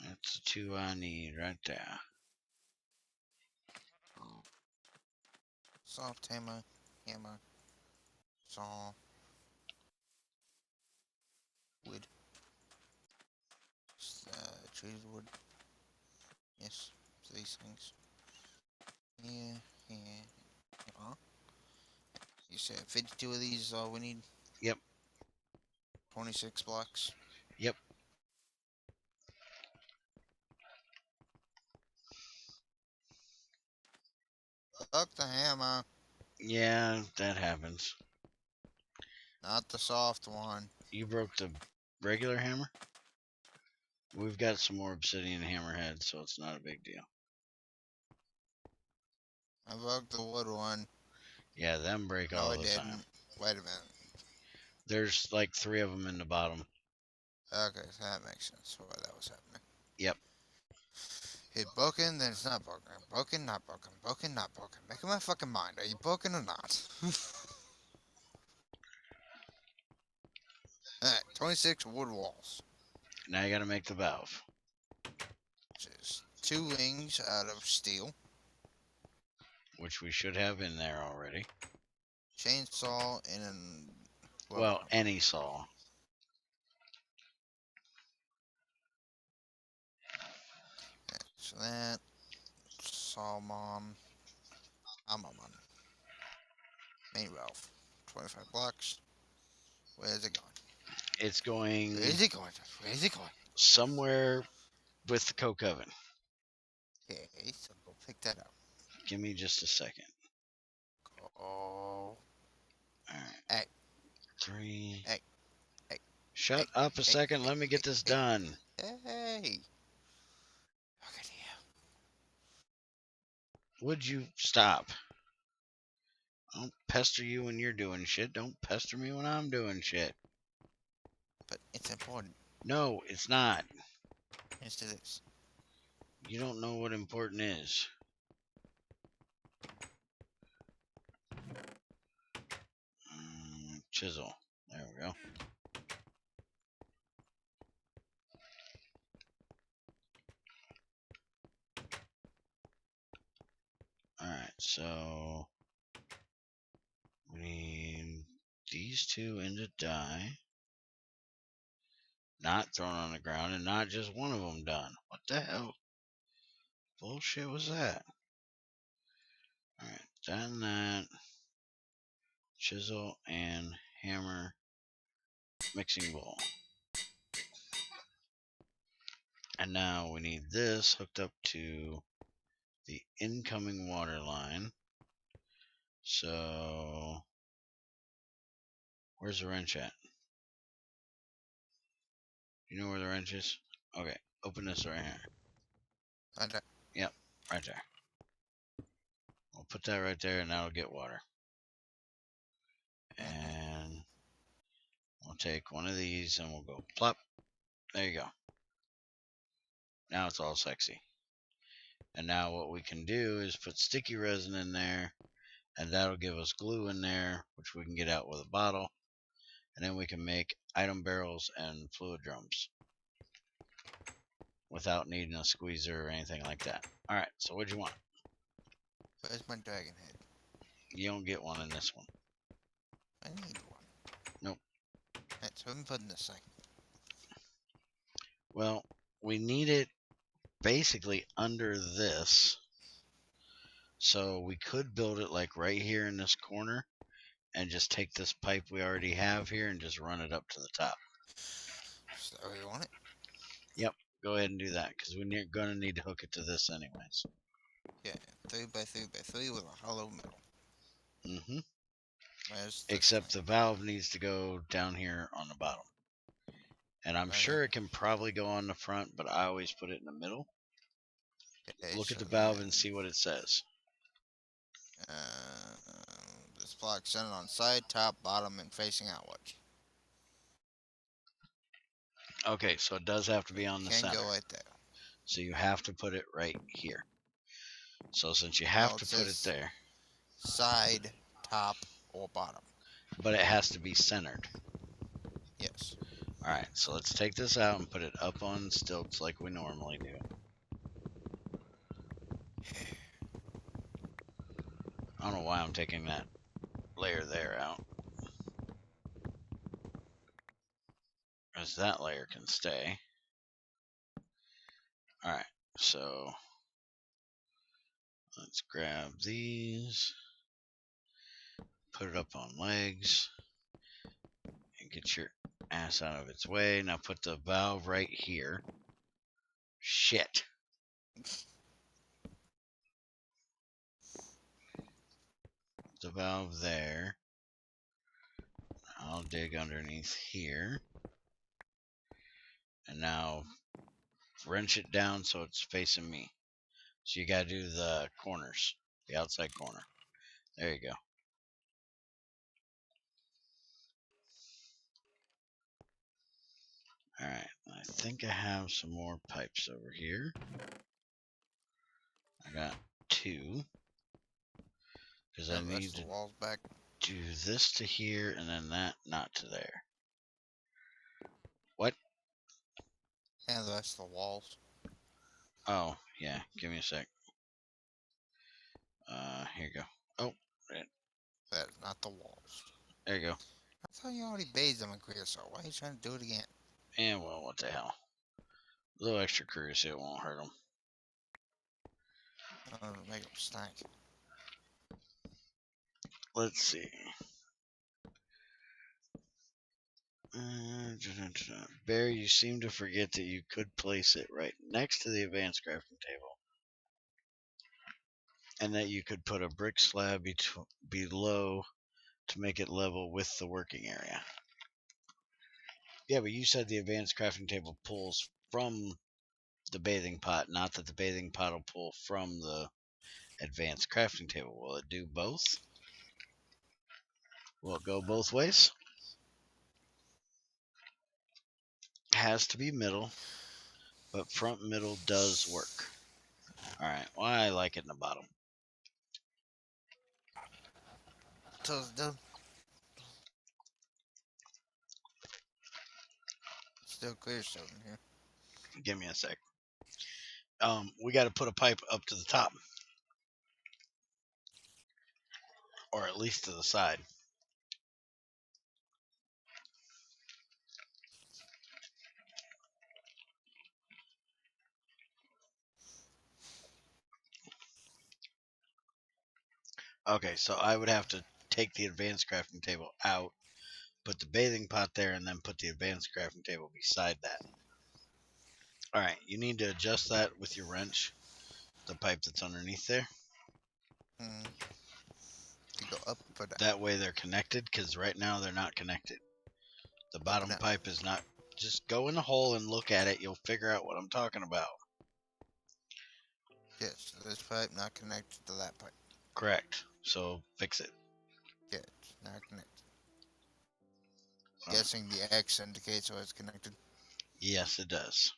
That's the two I need right there. Soft hammer, saw, wood, treated wood. Yes, these things. Yeah, yeah. You said 52 of these is all we need? Yep. 26 blocks? Yep. Fuck the hammer, Yeah, that happens. not the soft one. You broke the regular hammer? We've got some more obsidian hammerheads, so it's not a big deal. I broke the wood one. Yeah, them break No, all I the didn't. time. Wait a minute. There's like 3 of them in the bottom. Okay, so that makes sense why that was happening. Yep. It's broken, then it's not broken. Broken, not broken. Broken, not broken. Make up my fucking mind. Are you broken or not? Alright, 26 wood walls. Now you gotta make the valve, Which is 2 rings out of steel. which we should have in there already. Chainsaw and an... Well, any saw. So that... Sawmon... Amamon. Main valve. 25 blocks. Where's it going? It's going Where is it going? Where is it going? somewhere with the coke oven. Okay, so go pick that up. Give me just a second. Oh. Alright. Hey. 3. Hey. Hey. Shut Hey. up a second. Let me get this done. Hey. Look at you. Would you stop? I don't pester you when you're doing shit. Don't pester me when I'm doing shit. But it's important. No, it's not. Yes, it is. You don't know what important is. Chisel. There we go. Alright, so we need these 2 into dye. Not thrown on the ground, and not just one of them done. What the hell? Bullshit was that? Alright, done that. Chisel and hammer mixing bowl. And now we need this hooked up to the incoming water line. So where's the wrench at? You know where the wrench is? Okay, open this right here. Okay. Yep, right there. We'll put that right there and that'll get water. And we'll take one of these and we'll go plop. There you go. Now it's all sexy. And now what we can do is put sticky resin in there, and that'll give us glue in there, which we can get out with a bottle. And then we can make item barrels and fluid drums without needing a squeezer or anything like that. All right, so what'd you want? Where's my dragon head? You don't get one in this one. I need one. Nope. Alright, so I'm putting this thing. Well, we need it basically under this. So we could build it like right here in this corner and just take this pipe we already have here and just run it up to the top. So you want it? Yep, go ahead and do that because we're going to need to hook it to this anyways. Yeah, 3x3x3 with a hollow middle. Mm-hmm. Where's this Except thing? the valve needs to go down here on the bottom. And I'm Right sure here. it can probably go on the front, but I always put it in the middle. Okay, Look so at the valve then, and see what it says. this block centered on side, top, bottom, and facing outwards. Okay, so it does have to be on the Can center. go right there. So you have to put it right here. So since you No, have it to put it says there, side, top, or bottom. but it has to be centered. Yes. Alright, so let's take this out and put it up on stilts like we normally do. I don't know why I'm taking that layer there out. Because that layer can stay. Alright, so let's grab these, put it up on legs, and get your ass out of its way. Now put the valve right here. Shit. The valve there. I'll dig underneath here. And now wrench it down so it's facing me. So you gotta do the corners, the outside corner. There you go. Alright, I think I have some more pipes over here. I got 2. Because I need the to walls back. do this to here and then that not to there. What? And the rest of the walls. Oh, yeah, give me a sec. Here you go. Oh, That is not the walls. there you go. I thought you already bathed them in creosote. Why are you trying to do it again? And well, what the hell? A little extra curiosity, it won't hurt them. Make them stink. Let's see. Barry, you seem to forget that you could place it right next to the advanced crafting table. And that you could put a brick slab below to make it level with the working area. Yeah, but you said the advanced crafting table pulls from the bathing pot, not that the bathing pot will pull from the advanced crafting table. Will it do both? Will it go both ways? Has to be middle, but front middle does work. Alright, well, I like it in the bottom. Till it's done. Still creosote in here. Give me a sec. We got to put a pipe up to the top, or at least to the side. Okay, so I would have to take the advanced crafting table out, put the bathing pot there, and then put the advanced crafting table beside that. All right, you need to adjust that with your wrench, the pipe that's underneath there. To go up or down? That way they're connected, because right now they're not connected. The Up or bottom down? pipe is not. Just go in the hole and look at it. You'll figure out what I'm talking about. Yes, this pipe not connected to that pipe. Correct. So fix it. Yeah, it's not connected. All right. Guessing the X indicates where it's connected. Yes, it does.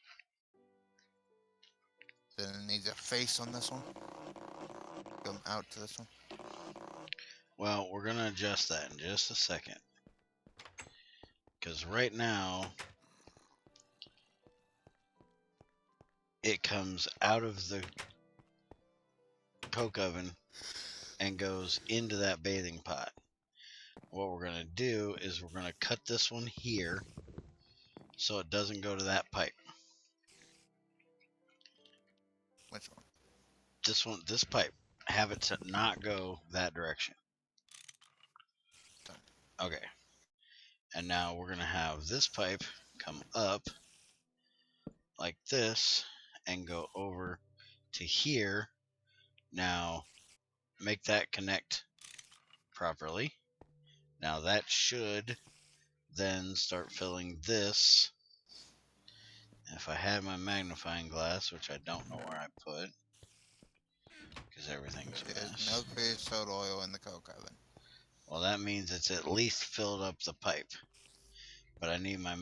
Then it needs a face on this one. Come out to this one. Well, we're going to adjust that in just a second. Because right now, it comes out of the coke oven and goes into that bathing pot. What we're going to do is we're going to cut this one here so it doesn't go to that pipe. Which one? This pipe. Have it to not go that direction. Done. Okay. And now we're going to have this pipe come up like this and go over to here. Now make that connect properly. Now that should then start filling this. If I had my magnifying glass, which I don't know where I put, because everything's a There's mess. no creosote oil in the coke oven. Well, that means it's at least filled up the pipe. But I need my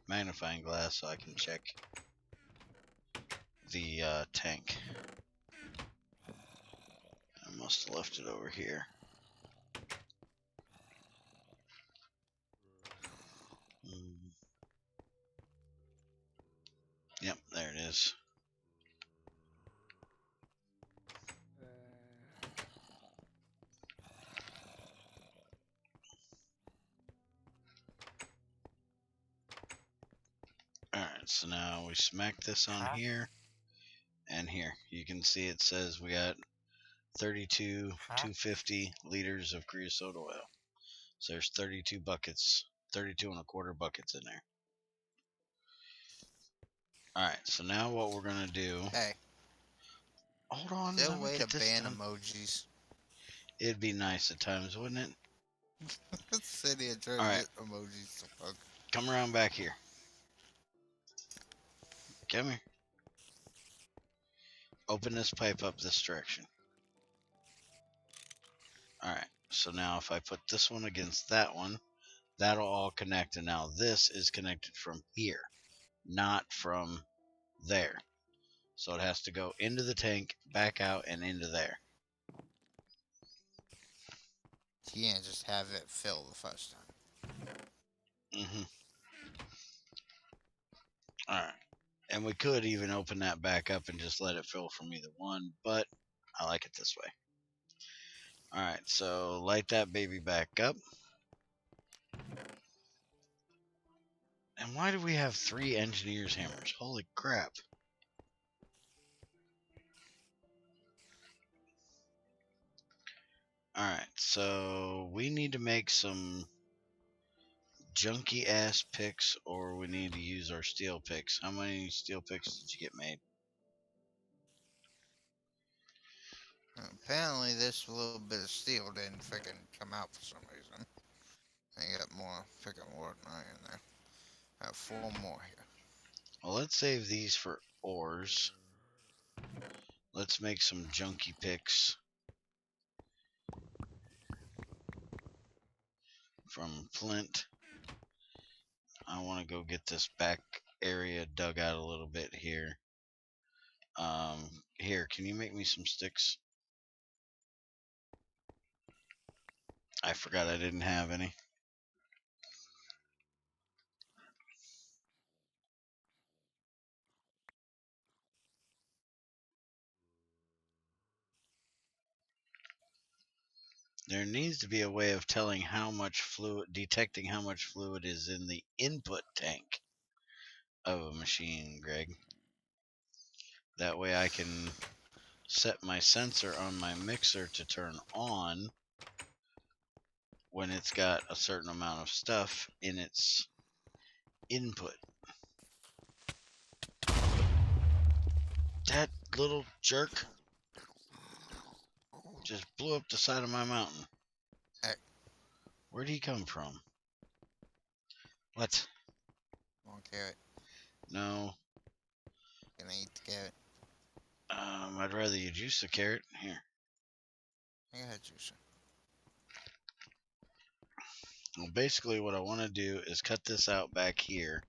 magnifying glass so I can check the tank. I must have left it over here. Yep, there it is. Alright, so now we smack this on here and here. You can see it says we got 250 liters of creosote oil. So there's 32 buckets, 32 and a quarter buckets in there. Alright, so now what we're going to do... Hey. Hold on, Is there let a me way get to this ban done. emojis? It'd be nice at times, wouldn't it? City of trying All to right. get emojis to fuck. Come around back here. Come here. Open this pipe up this direction. Alright, so now if I put this one against that one, that'll all connect. And now this is connected from here, not from there. So it has to go into the tank, back out, and into there. You can't just have it fill the first time. Alright. And we could even open that back up and just let it fill from either one, but I like it this way. Alright, so light that baby back up. And why do we have 3 engineer's hammers? Holy crap. Alright, so we need to make some junky ass picks, or we need to use our steel picks. How many steel picks did you get made? Apparently this little bit of steel didn't freaking come out for some reason. I got more freaking wood and iron there. I have 4 more here. Well, let's save these for ores. Let's make some junky picks from flint. I want to go get this back area dug out a little bit here. Here, can you make me some sticks? I forgot I didn't have any. There needs to be a way of telling how much fluid, detecting how much fluid is in the input tank of a machine, Greg. That way I can set my sensor on my mixer to turn on when it's got a certain amount of stuff in its input. That little jerk just blew up the side of my mountain. Hey. Where'd he come from? What? One carrot. No. Can I eat the carrot? I'd rather you juice the carrot. Here. I got a juicer. Well, basically what I want to do is cut this out back here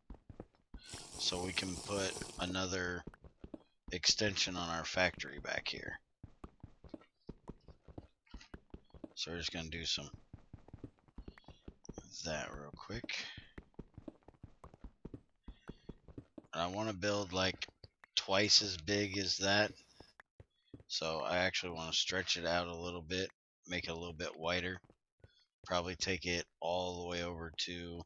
so we can put another extension on our factory back here. So we're just going to do some of that real quick. And I want to build like twice as big as that. So I actually want to stretch it out a little bit, make it a little bit wider. Probably take it all the way over to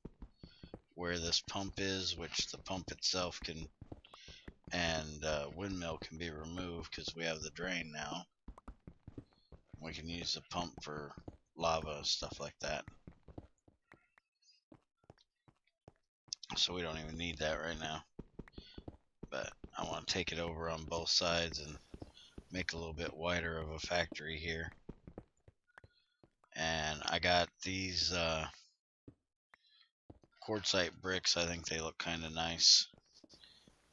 where this pump is, which the pump itself can, and windmill can be removed because we have the drain now. We can use the pump for lava, stuff like that. So we don't even need that right now. But I want to take it over on both sides and make a little bit wider of a factory here. And I got these quartzite bricks. I think they look kind of nice.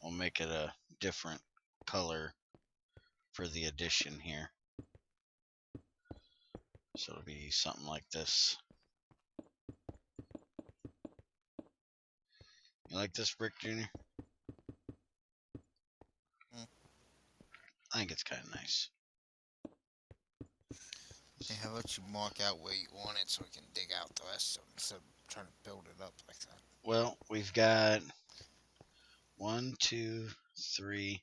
We'll make it a different color for the addition here. So it'll be something like this. You like this brick, Junior? I think it's kind of nice. Hey, how about you mark out where you want it so we can dig out the rest of it instead of trying to build it up like that? Well, we've got 1, 2, 3,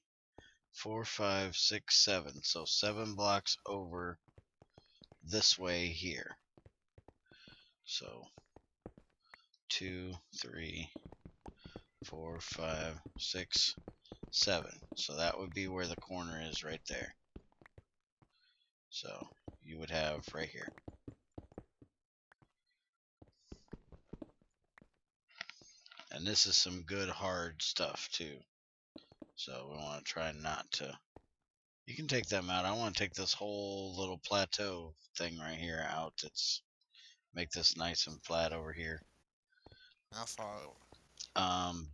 4, 5, 6, 7. So 7 blocks over this way here. So 2, 3, 4, 5, 6, 7. So that would be where the corner is right there. So you would have right here. And this is some good hard stuff too. So we want to try not to. You can take them out. I want to take this whole little plateau thing right here out. It's make this nice and flat over here. How far over?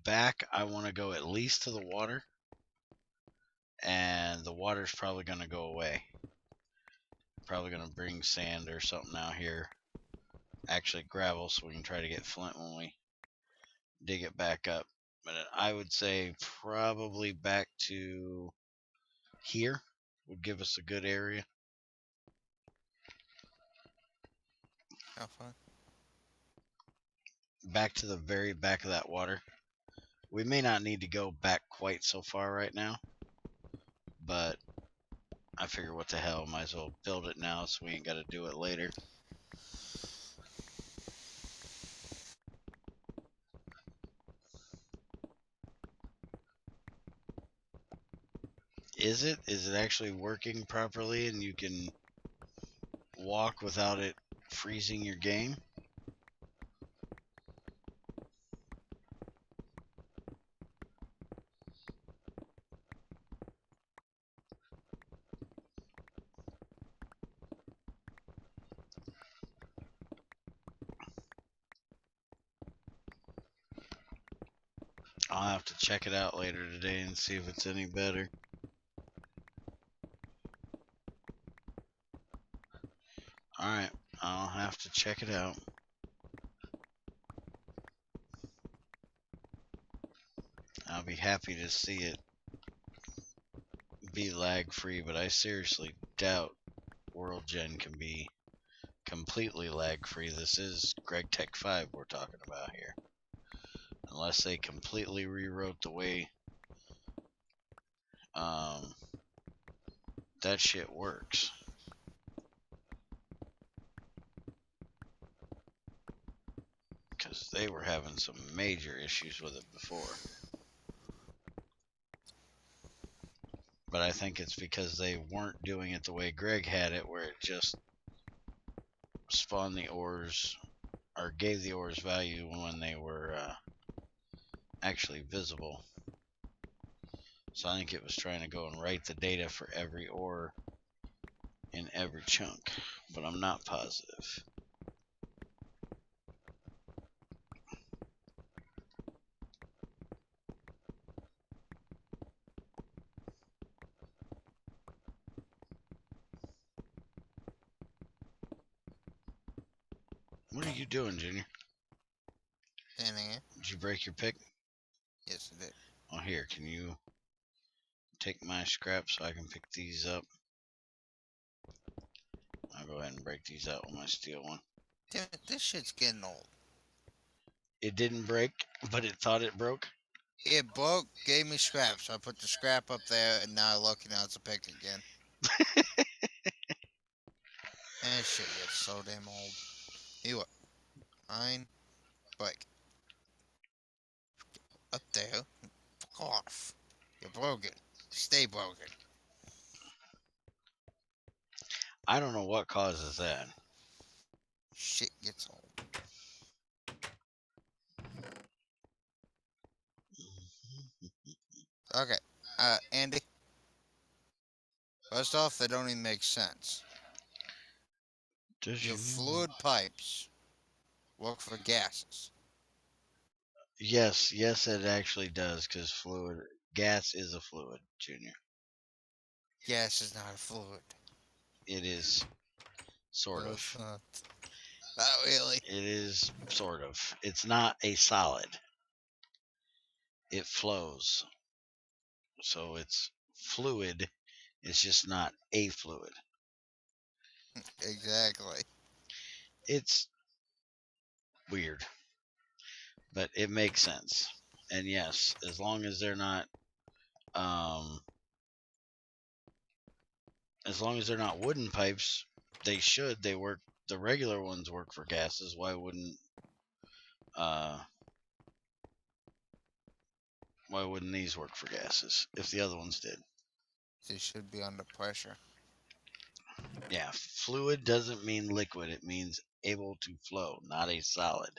Back I want to go at least to the water, and the water's probably going to go away. Probably going to bring sand or something out here. Actually gravel, so we can try to get flint when we dig it back up. But I would say probably back to here would give us a good area. How far? Back to the very back of that water. We may not need to go back quite so far right now, but I figure what the hell, might as well build it now so we ain't got to do it later. Is it? Is it actually working properly and you can walk without it freezing your game? I'll have to check it out later today and see if it's any better. Alright, I'll have to check it out. I'll be happy to see it be lag free, but I seriously doubt World Gen can be completely lag free. This is Greg Tech 5 we're talking about here. Unless they completely rewrote the way that shit works. Because they were having some major issues with it before. But I think it's because they weren't doing it the way Greg had it, where it just spawned the ores, or gave the ores value when they were actually visible. So I think it was trying to go and write the data for every ore in every chunk, but I'm not positive. What are you doing, Junior? Standing here. Did you break your pick? Yes, it did. Oh, here, can you take my scrap so I can pick these up? I'll go ahead and break these out with my steel one. Damn it, this shit's getting old. It didn't break, but it thought it broke. It broke, gave me scrap, so I put the scrap up there, and now I look, and now it's a pick again. And shit gets so damn old. You what? Mine, break. Up there, fuck off. You're broken. Stay broken. I don't know what causes that. Shit gets old. Okay, Andy. First off, they don't even make sense. Does Your you? fluid pipes work for gases. Yes, it actually does, because gas is a fluid, Junior. Gas is not a fluid. It is, sort No, of. it's not. Not really. It is, sort of. It's not a solid. It flows. So it's fluid. It's just not a fluid. Exactly. It's weird, but it makes sense. And yes, as long as they're not, as long as they're not wooden pipes, they work. The regular ones work for gases. Uh, why wouldn't these work for gases if the other ones did? They should be under pressure. Yeah, fluid doesn't mean liquid. It means able to flow, not a solid.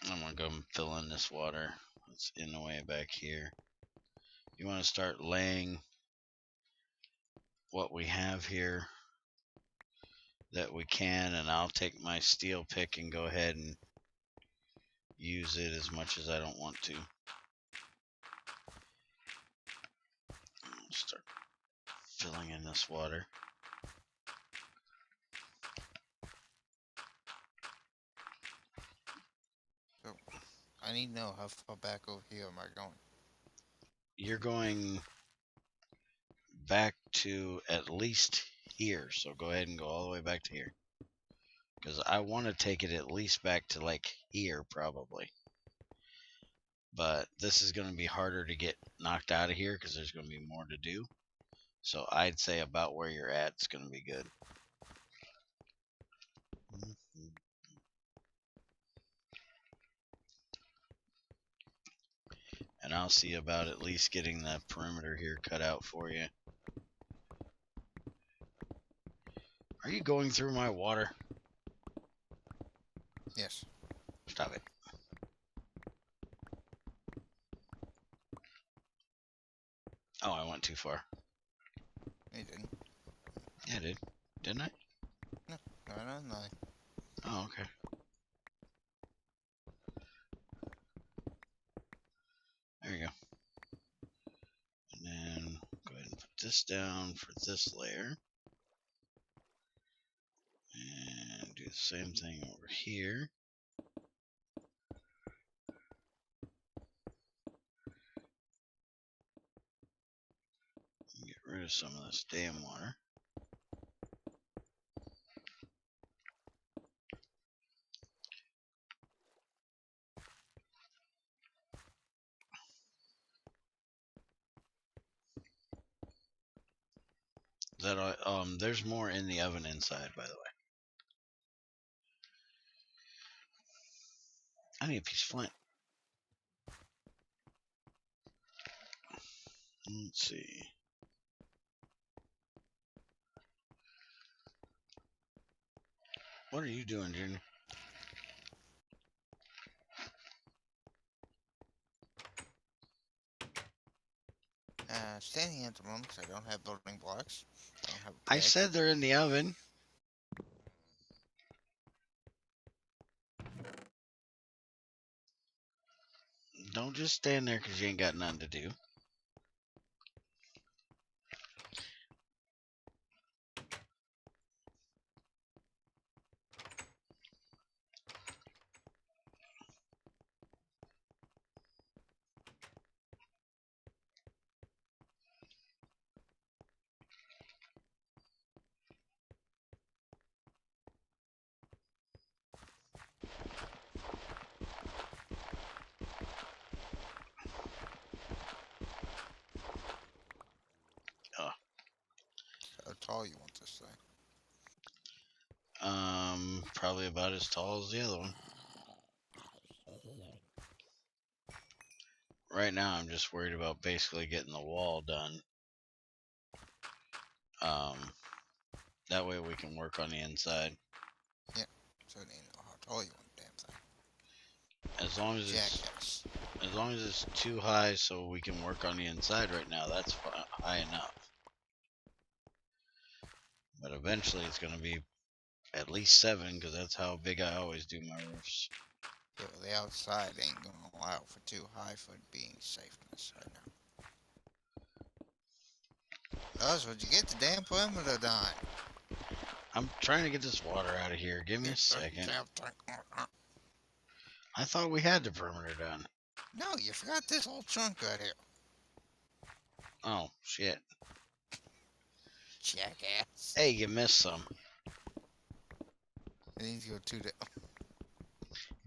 I'm going to go and fill in this water. It's in the way back here. You want to start laying what we have here that we can, and I'll take my steel pick and go ahead and use it as much as I don't want to. Start filling in this water. So, I need to know how far back over here am I going? You're going back to at least here, so go ahead and go all the way back to here. Because I want to take it at least back to like here, probably. But this is going to be harder to get knocked out of here because there's going to be more to do. So I'd say about where you're at is going to be good. And I'll see about at least getting the perimeter here cut out for you. Are you going through my water? Yes. Stop it. Oh, I went too far. You didn't. Yeah, I did. Didn't I? No, no. Oh, okay. There you go. And then go ahead and put this down for this layer. And do the same thing over here. Get rid of some of this damn water. Is that all? There's more in the oven inside, by the way. I need a piece of flint. Let's see. What are you doing, Junior? Standing at the moment 'cause I don't have building blocks. Don't have a I pick. said they're in the oven. Don't just stand there because you ain't got nothing to do. Oh. How tall you want this thing? Probably about as tall as the other one. Right now, I'm just worried about basically getting the wall done. That way we can work on the inside. Yeah. So I need to know how tall you want the damn thing. As long as it's too high so we can work on the inside right now, that's high enough. But eventually it's going to be at least 7 because that's how big I always do my roofs. Yeah, well, the outside ain't gonna allow for too high for it being safeness right now. That's what you get the damn perimeter done. I'm trying to get this water out of here. Give me a second. I thought we had the perimeter done. No, you forgot this whole chunk right here. Oh, shit. Jackass. Hey, you missed some. It needs to go two down.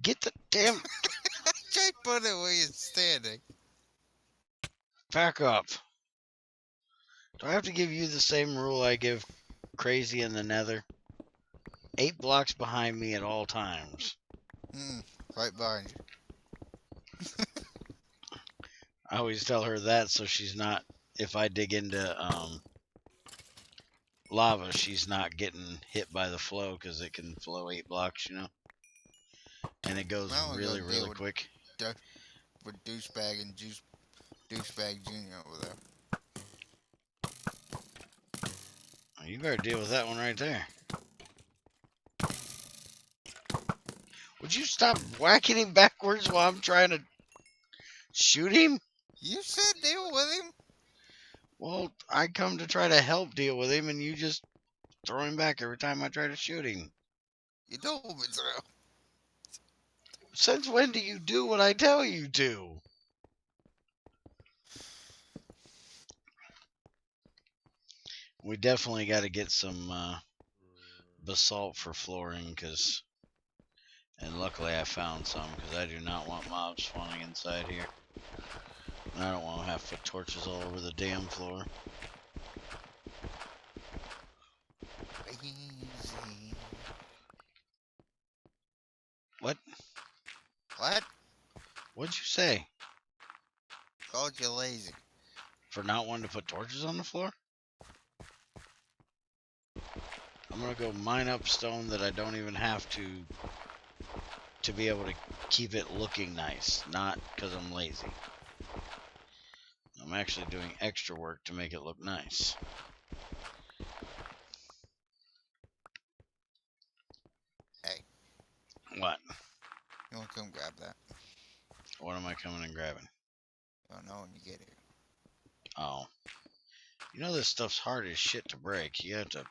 Get the damn... Can't put it where you're standing. Back up. Do I have to give you the same rule I give Crazy in the Nether? 8 blocks behind me at all times. Right behind you. I always tell her that so she's not... If I dig into lava, she's not getting hit by the flow because it can flow 8 blocks, you know? And it goes really, really quick. With douchebag and douchebag Junior over there. You better deal with that one right there. Would you stop whacking him backwards while I'm trying to shoot him? You said deal with him. Well, I come to try to help deal with him, and you just throw him back every time I try to shoot him. You told me so. Since when do you do what I tell you to? We definitely got to get some basalt for flooring, and luckily I found some, because I do not want mobs spawning inside here. And I don't want to have to put torches all over the damn floor. Easy. What? What? What'd you say? Called you lazy. For not wanting to put torches on the floor? I'm gonna go mine up stone that I don't even have to be able to keep it looking nice, not because I'm lazy. I'm actually doing extra work to make it look nice. Hey. What? You want to come grab that? What am I coming and grabbing? You don't know when you get here. Oh. You know this stuff's hard as shit to break. You have to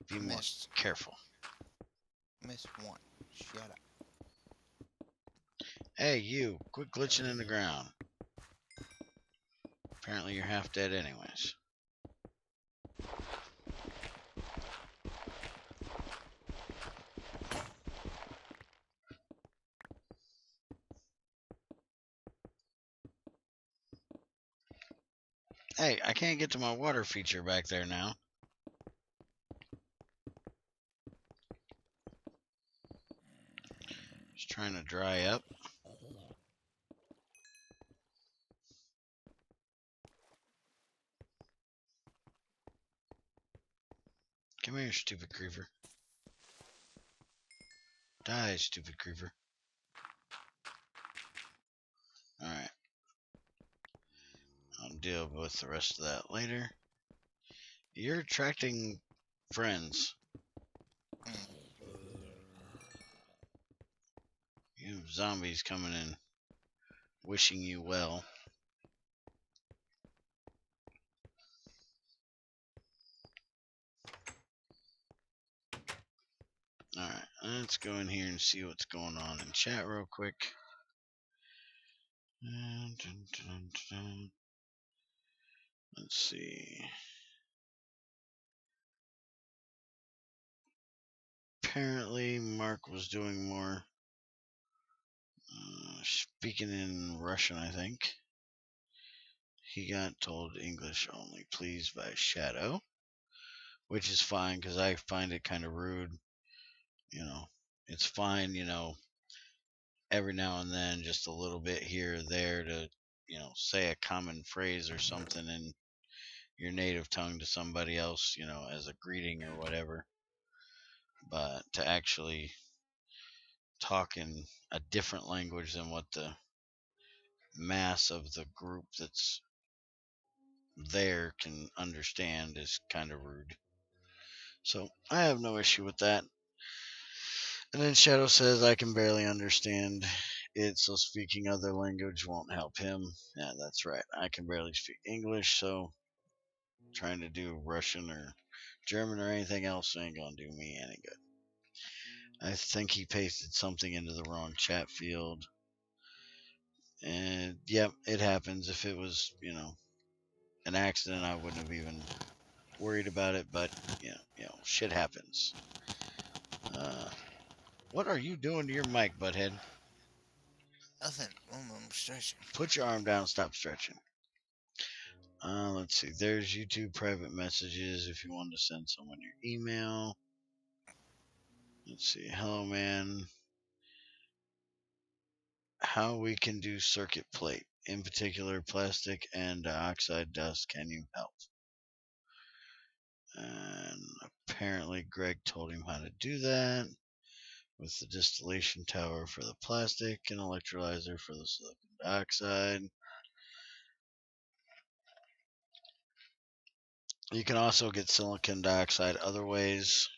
be more careful. Missed one. Shut up. Hey, you. Quit glitching in the ground. Apparently you're half dead anyways. Hey, I can't get to my water feature back there now. Just trying to dry up. Come here, stupid creeper. Die, stupid creeper. Alright. I'll deal with the rest of that later. You're attracting friends. You have zombies coming in wishing you well. Alright, let's go in here and see what's going on in chat real quick. Let's see. Apparently, Mark was doing more speaking in Russian, I think. He got told English only, please, by Shadow, which is fine because I find it kind of rude. You know, it's fine, every now and then, just a little bit here or there to, say a common phrase or something in your native tongue to somebody else, as a greeting or whatever. But to actually talk in a different language than what the mass of the group that's there can understand is kind of rude. So I have no issue with that. And then Shadow says I can barely understand it, so speaking other language won't help him. Yeah, that's right. I can barely speak English, so trying to do Russian or German or anything else ain't gonna do me any good. I think he pasted something into the wrong chat field. And yep, it happens. If it was, an accident, I wouldn't have even worried about it, but shit happens. What are you doing to your mic, butthead? Nothing. I'm stretching. Put your arm down, stop stretching. Let's see. There's YouTube private messages if you want to send someone your email. Let's see. Hello, man. How we can do circuit plate, in particular plastic and dioxide dust. Can you help? And apparently Greg told him how to do that with the distillation tower for the plastic and electrolyzer for the silicon dioxide. You can also get silicon dioxide other ways,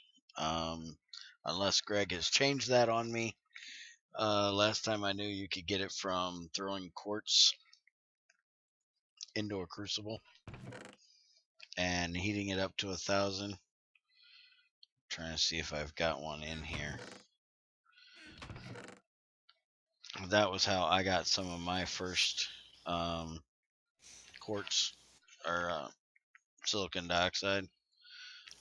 unless Greg has changed that on me. Last time I knew you could get it from throwing quartz into a crucible and heating it up to 1,000. Trying to see if I've got one in here. That was how I got some of my first quartz or silicon dioxide.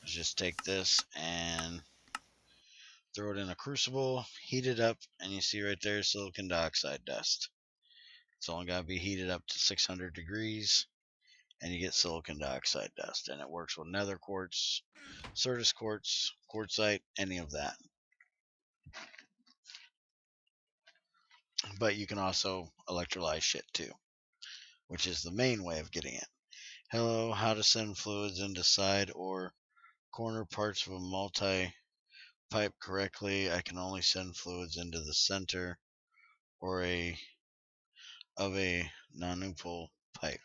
Just take this and throw it in a crucible, heat it up, and you see right there silicon dioxide dust. It's only got to be heated up to 600 degrees, and you get silicon dioxide dust. And it works with nether quartz, Certus quartz, quartzite, any of that. But you can also electrolyze shit too, which is the main way of getting it. Hello, how to send fluids into side or corner parts of a multi-pipe correctly. I can only send fluids into the center or of a non-nupal pipe.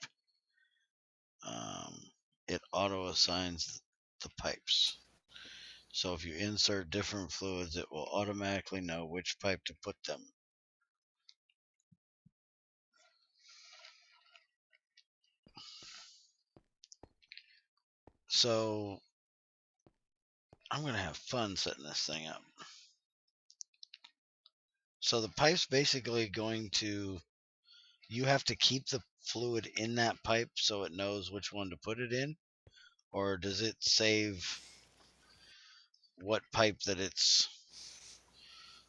It auto assigns the pipes. So if you insert different fluids, it will automatically know which pipe to put them. So I'm going to have fun setting this thing up. So the pipe's basically going to, you have to keep the fluid in that pipe so it knows which one to put it in? Or does it save what pipe that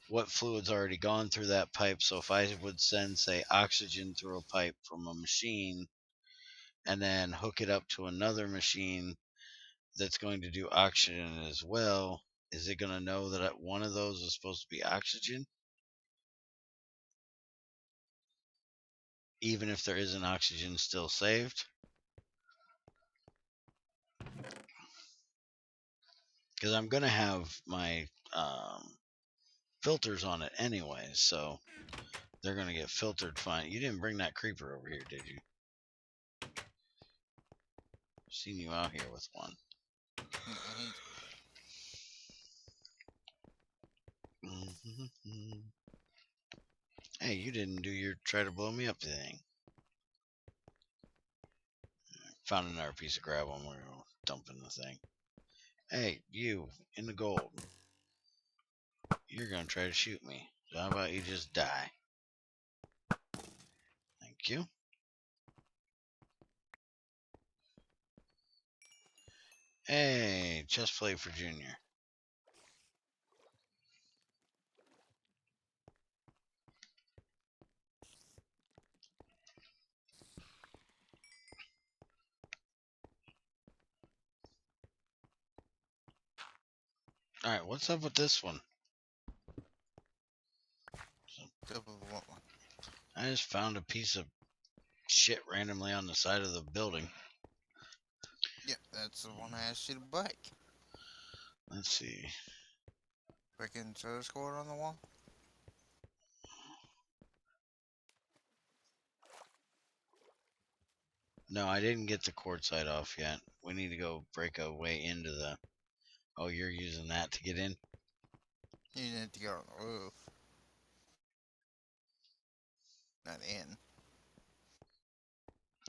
what fluid's already gone through that pipe? So if I would send, say, oxygen through a pipe from a machine and then hook it up to another machine that's going to do oxygen as well, is it going to know that one of those is supposed to be oxygen? Even if there isn't oxygen still saved? Because I'm going to have my filters on it anyway, so they're gonna get filtered fine. You didn't bring that creeper over here, did you? Seen you out here with one. Hey, you didn't do your try to blow me up thing. Found another piece of gravel and we're dumping the thing. Hey, you in the gold. You're gonna try to shoot me. So how about you just die? Thank you. Hey, chest plate for Junior. Alright, what's up with this one? I just found a piece of shit randomly on the side of the building. Yeah, that's the one I asked you to break. Let's see. Breaking source code on the wall? No, I didn't get the quartzite off yet. We need to go break a way into the... Oh, you're using that to get in? You need to get on the roof. Not in.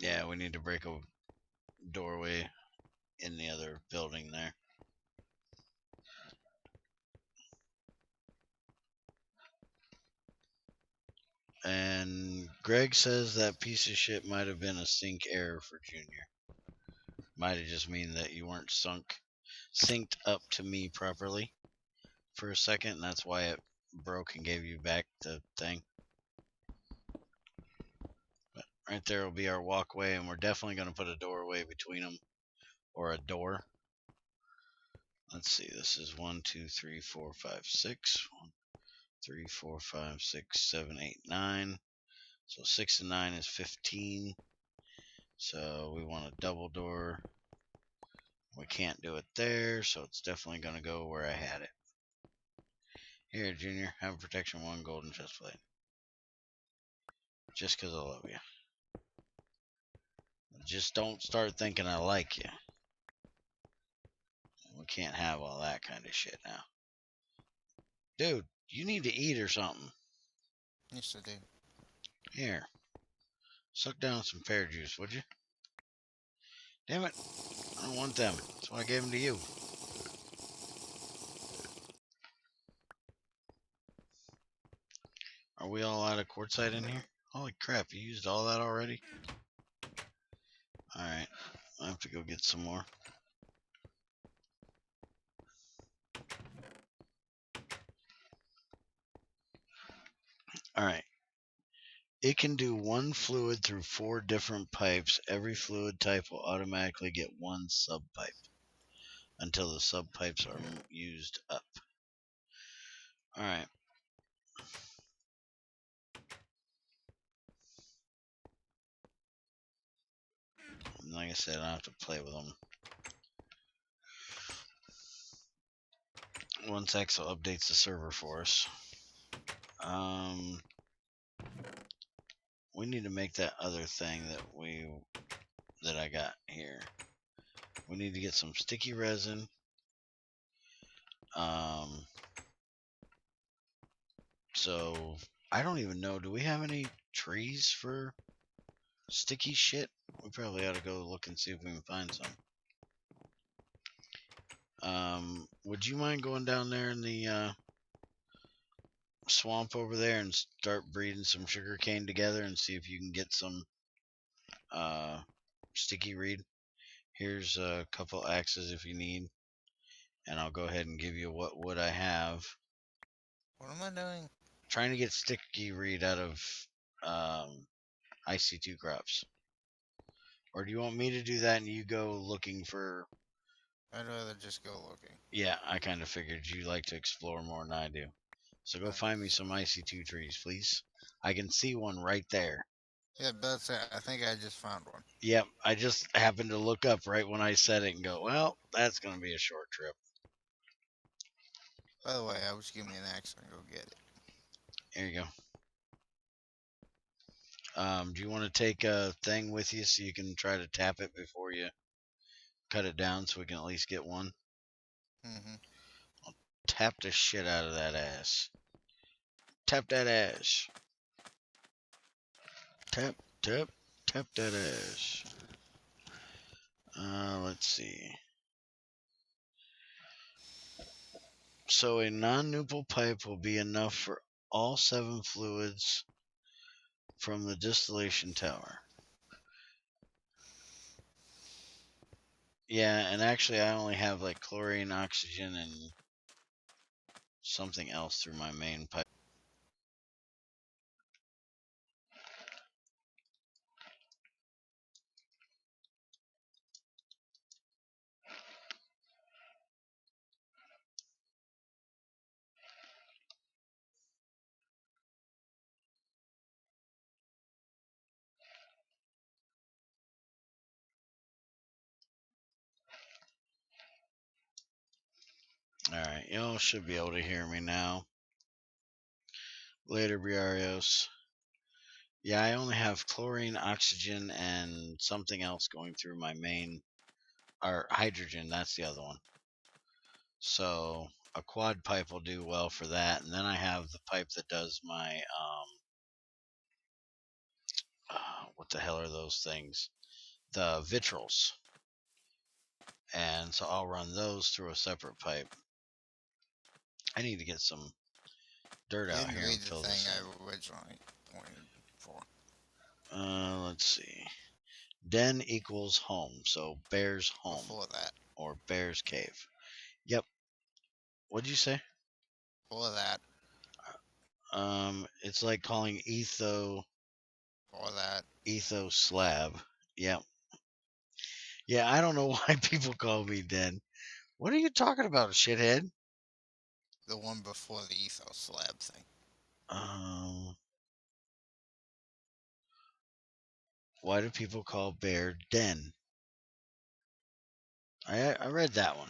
Yeah, we need to break a doorway in the other building there. And Greg says that piece of shit might have been a sync error for Junior. Might have just mean that you weren't synced up to me properly for a second, and that's why it broke and gave you back the thing. But right there will be our walkway, and we're definitely going to put a doorway between them, or a door. Let's see, this is 1, 2, 3, 4, 5, 6. 1, 3, 4, 5, 6, 7, 8, 9. So 6 and 9 is 15. So we want a double door. We can't do it there, so it's definitely going to go where I had it. Here, Junior, have a protection 1 golden chest plate. Just because I love you. Just don't start thinking I like you. We can't have all that kind of shit now. Dude, you need to eat or something. Yes, I do. Here. Suck down some pear juice, would you? Damn it. I don't want them. That's why I gave them to you. Are we all out of quartzite in here? Holy crap, you used all that already? Alright. I have to go get some more. Alright. It can do 1 fluid through 4 different pipes. Every fluid type will automatically get 1 subpipe until the subpipes are used up. Alright. Like I said, I have to play with them. Once Axel updates the server for us. We need to make that other thing that I got here. We need to get some sticky resin. So I don't even know. Do we have any trees for sticky shit? We probably ought to go look and see if we can find some. Would you mind going down there in the swamp over there and start breeding some sugar cane together and see if you can get some sticky reed? Here's a couple axes if you need, and I'll go ahead and give you what wood I have. What am I doing? Trying to get sticky reed out of IC2 crops. Or do you want me to do that and you go looking for... I'd rather just go looking. Yeah, I kind of figured you like to explore more than I do. So go find me some IC2 trees, please. I can see one right there. Yeah, that's it. I think I just found one. Yep, I just happened to look up right when I said it and go, well, that's going to be a short trip. By the way, I was giving me an axe. I can go get it. There you go. Do you want to take a thing with you so you can try to tap it before you cut it down so we can at least get one? Mm-hmm. Tap the shit out of that ass. Tap that ass. Tap, tap, tap that ass. Let's see. So a non-nupal pipe will be enough for all 7 fluids from the distillation tower. Yeah, and actually I only have like chlorine, oxygen, and something else through my main pipe. Alright, y'all should be able to hear me now. Later, Briarios. Yeah, I only have chlorine, oxygen, and something else going through my main, or hydrogen, that's the other one. So a quad pipe will do well for that. And then I have the pipe that does my, what the hell are those things? The vitrals. And so I'll run those through a separate pipe. I need to get some dirt You out didn't here read and the fill thing this I originally pointed for. Let's see. Den equals home, so Bear's home Before that. or Bear's cave. Yep. What'd you say? Before that. It's like calling Before that. etho slab. Yep. Yeah, I don't know why people call me Den. What are you talking about, shithead? The one before the ethos slab thing. Um, why do people call Bear Den? I read that one.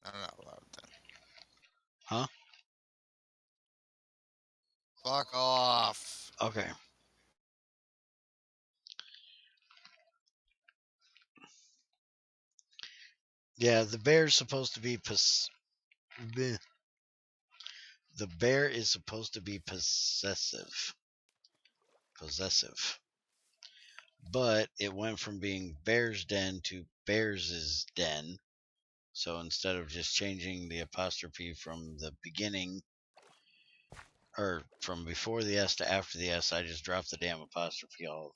I'm not allowed then. Huh? Fuck off. Okay. Yeah, the bear's supposed to be bleh. The bear is supposed to be possessive. Possessive. But it went from being Bear's Den to Bears' Den. So instead of just changing the apostrophe from the beginning, or from before the S to after the S, I just dropped the damn apostrophe all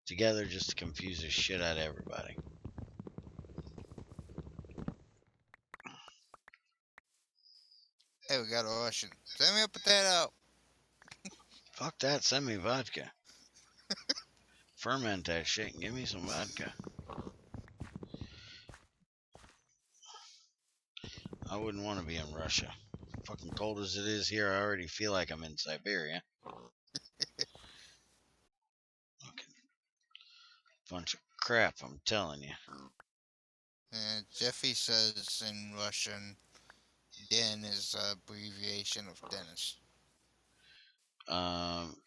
together just to confuse the shit out of everybody. Hey, we got a Russian. Send me a potato. Fuck that, send me vodka. Ferment that shit and give me some vodka. I wouldn't want to be in Russia. Fucking cold as it is here, I already feel like I'm in Siberia. Fucking bunch of crap, I'm telling you. And Jeffy says in Russian, Den is an abbreviation of Dennis.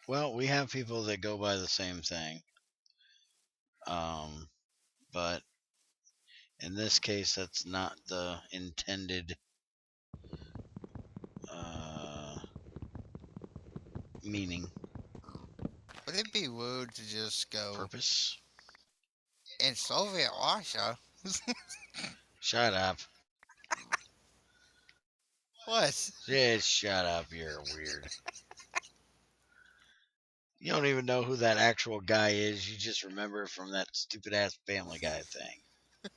Well, we have people that go by the same thing. But in this case, that's not the intended meaning. Would it be rude to just go Purpose? in Soviet Russia? Shut up. What? Just shut up, you're weird. You don't even know who that actual guy is. You just remember from that stupid ass Family Guy thing.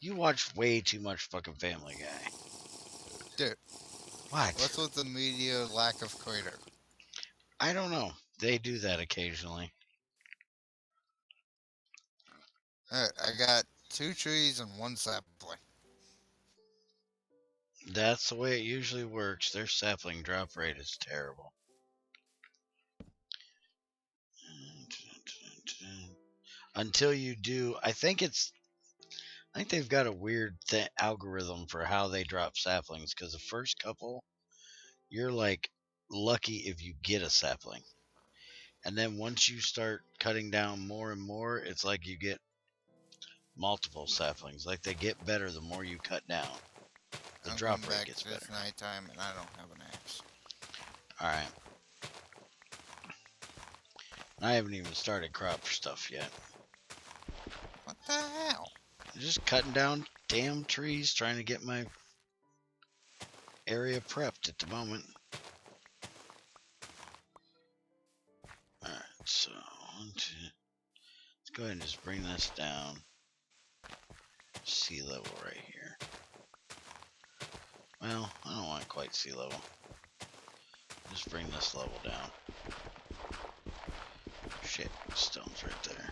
You watch way too much fucking Family Guy. Dude, What? what's with the media lack of creator? I don't know. They do that occasionally. Alright, I got 2 trees and 1 sapling. That's the way it usually works. Their sapling drop rate is terrible. Until you do, I think it's I think they've got a weird algorithm for how they drop saplings because the first couple, you're like lucky if you get a sapling. And then once you start cutting down more and more, it's like you get multiple saplings. Like they get better the more you cut down. The I'm drop coming rate back gets to better. this nighttime and I don't have an axe. All right. I haven't even started crop stuff yet. What the hell? Just cutting down damn trees, trying to get my area prepped at the moment. Alright, so let's go ahead and just bring this down. Sea level right here. Well, I don't want quite sea level. Just bring this level down. Shit, stone's right there.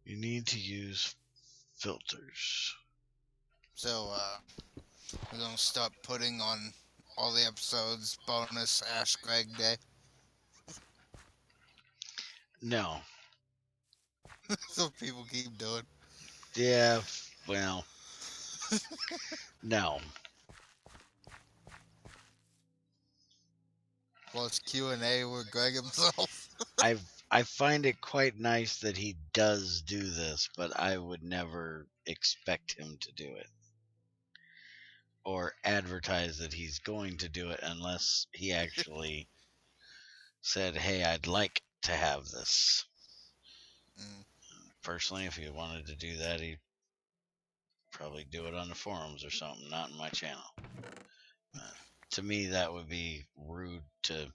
You need to use filters. So, we're gonna start putting on all the episodes bonus Ask Greg Day. No. That's what people keep doing. Yeah, well, no. Plus Q&A with Greg himself. I find it quite nice that he does do this, but I would never expect him to do it or advertise that he's going to do it unless he actually said, "Hey, I'd like to have this." Mm, Personally, if he wanted to do that, he'd probably do it on the forums or something, not in my channel. To me, that would be rude to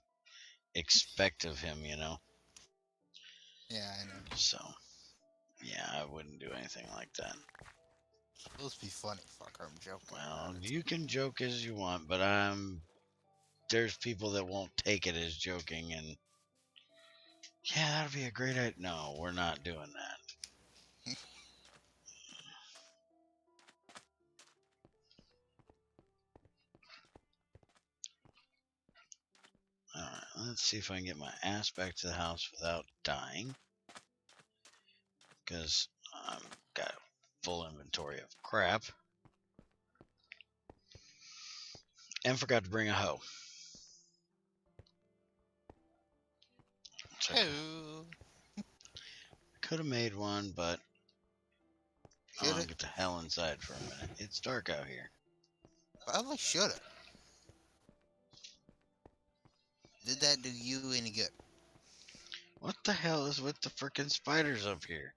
expect of him, you know? yeah, I know. So, yeah, I wouldn't do anything like that. It's supposed to be funny, fucker. I'm joking Well, about it. you can joke as you want, but there's people that won't take it as joking and yeah, that'd be a great idea. No, we're not doing that. Alright, let's see if I can get my ass back to the house without dying. Because I've got a full inventory of crap. And forgot to bring a hoe. Oh, Could have made one, but I want shoulda. to get the hell inside for a minute. It's dark out here. Probably shoulda. Did that do you any good? What the hell is with the frickin' spiders up here?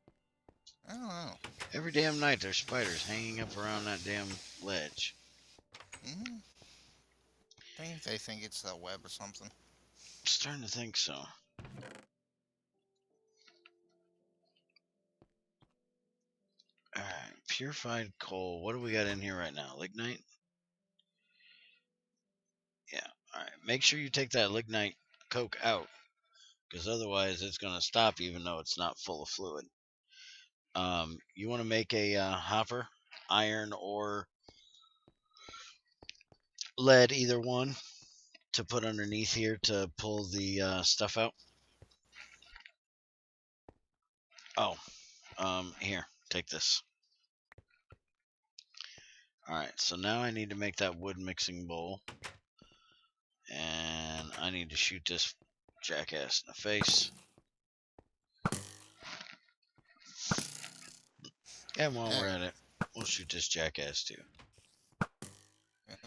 I don't know. Every damn night there's spiders hanging up around that damn ledge. I think they think it's the web or something. I'm starting to think so. Alright, purified coal. What do we got in here right now? Lignite? Yeah, alright. Make sure you take that lignite coke out, because otherwise it's going to stop even though it's not full of fluid. You want to make a hopper, iron or lead, either one, to put underneath here to pull the stuff out. Oh, here, take this. Alright, so now I need to make that wood mixing bowl. And I need to shoot this jackass in the face. And while we're at it, we'll shoot this jackass too.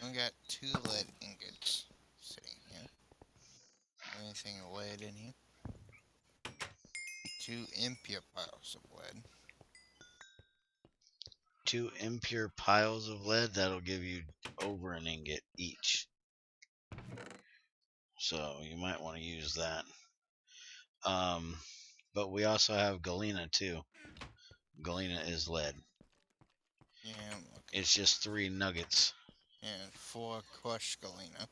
We got 2 lead ingots sitting here. Anything lead in here? 2 impure piles of lead. 2 impure piles of lead, that'll give you over an ingot each. So you might want to use that. But we also have galena too. Galena is lead. Yeah, It's just 3 nuggets. and 4 crushed galena.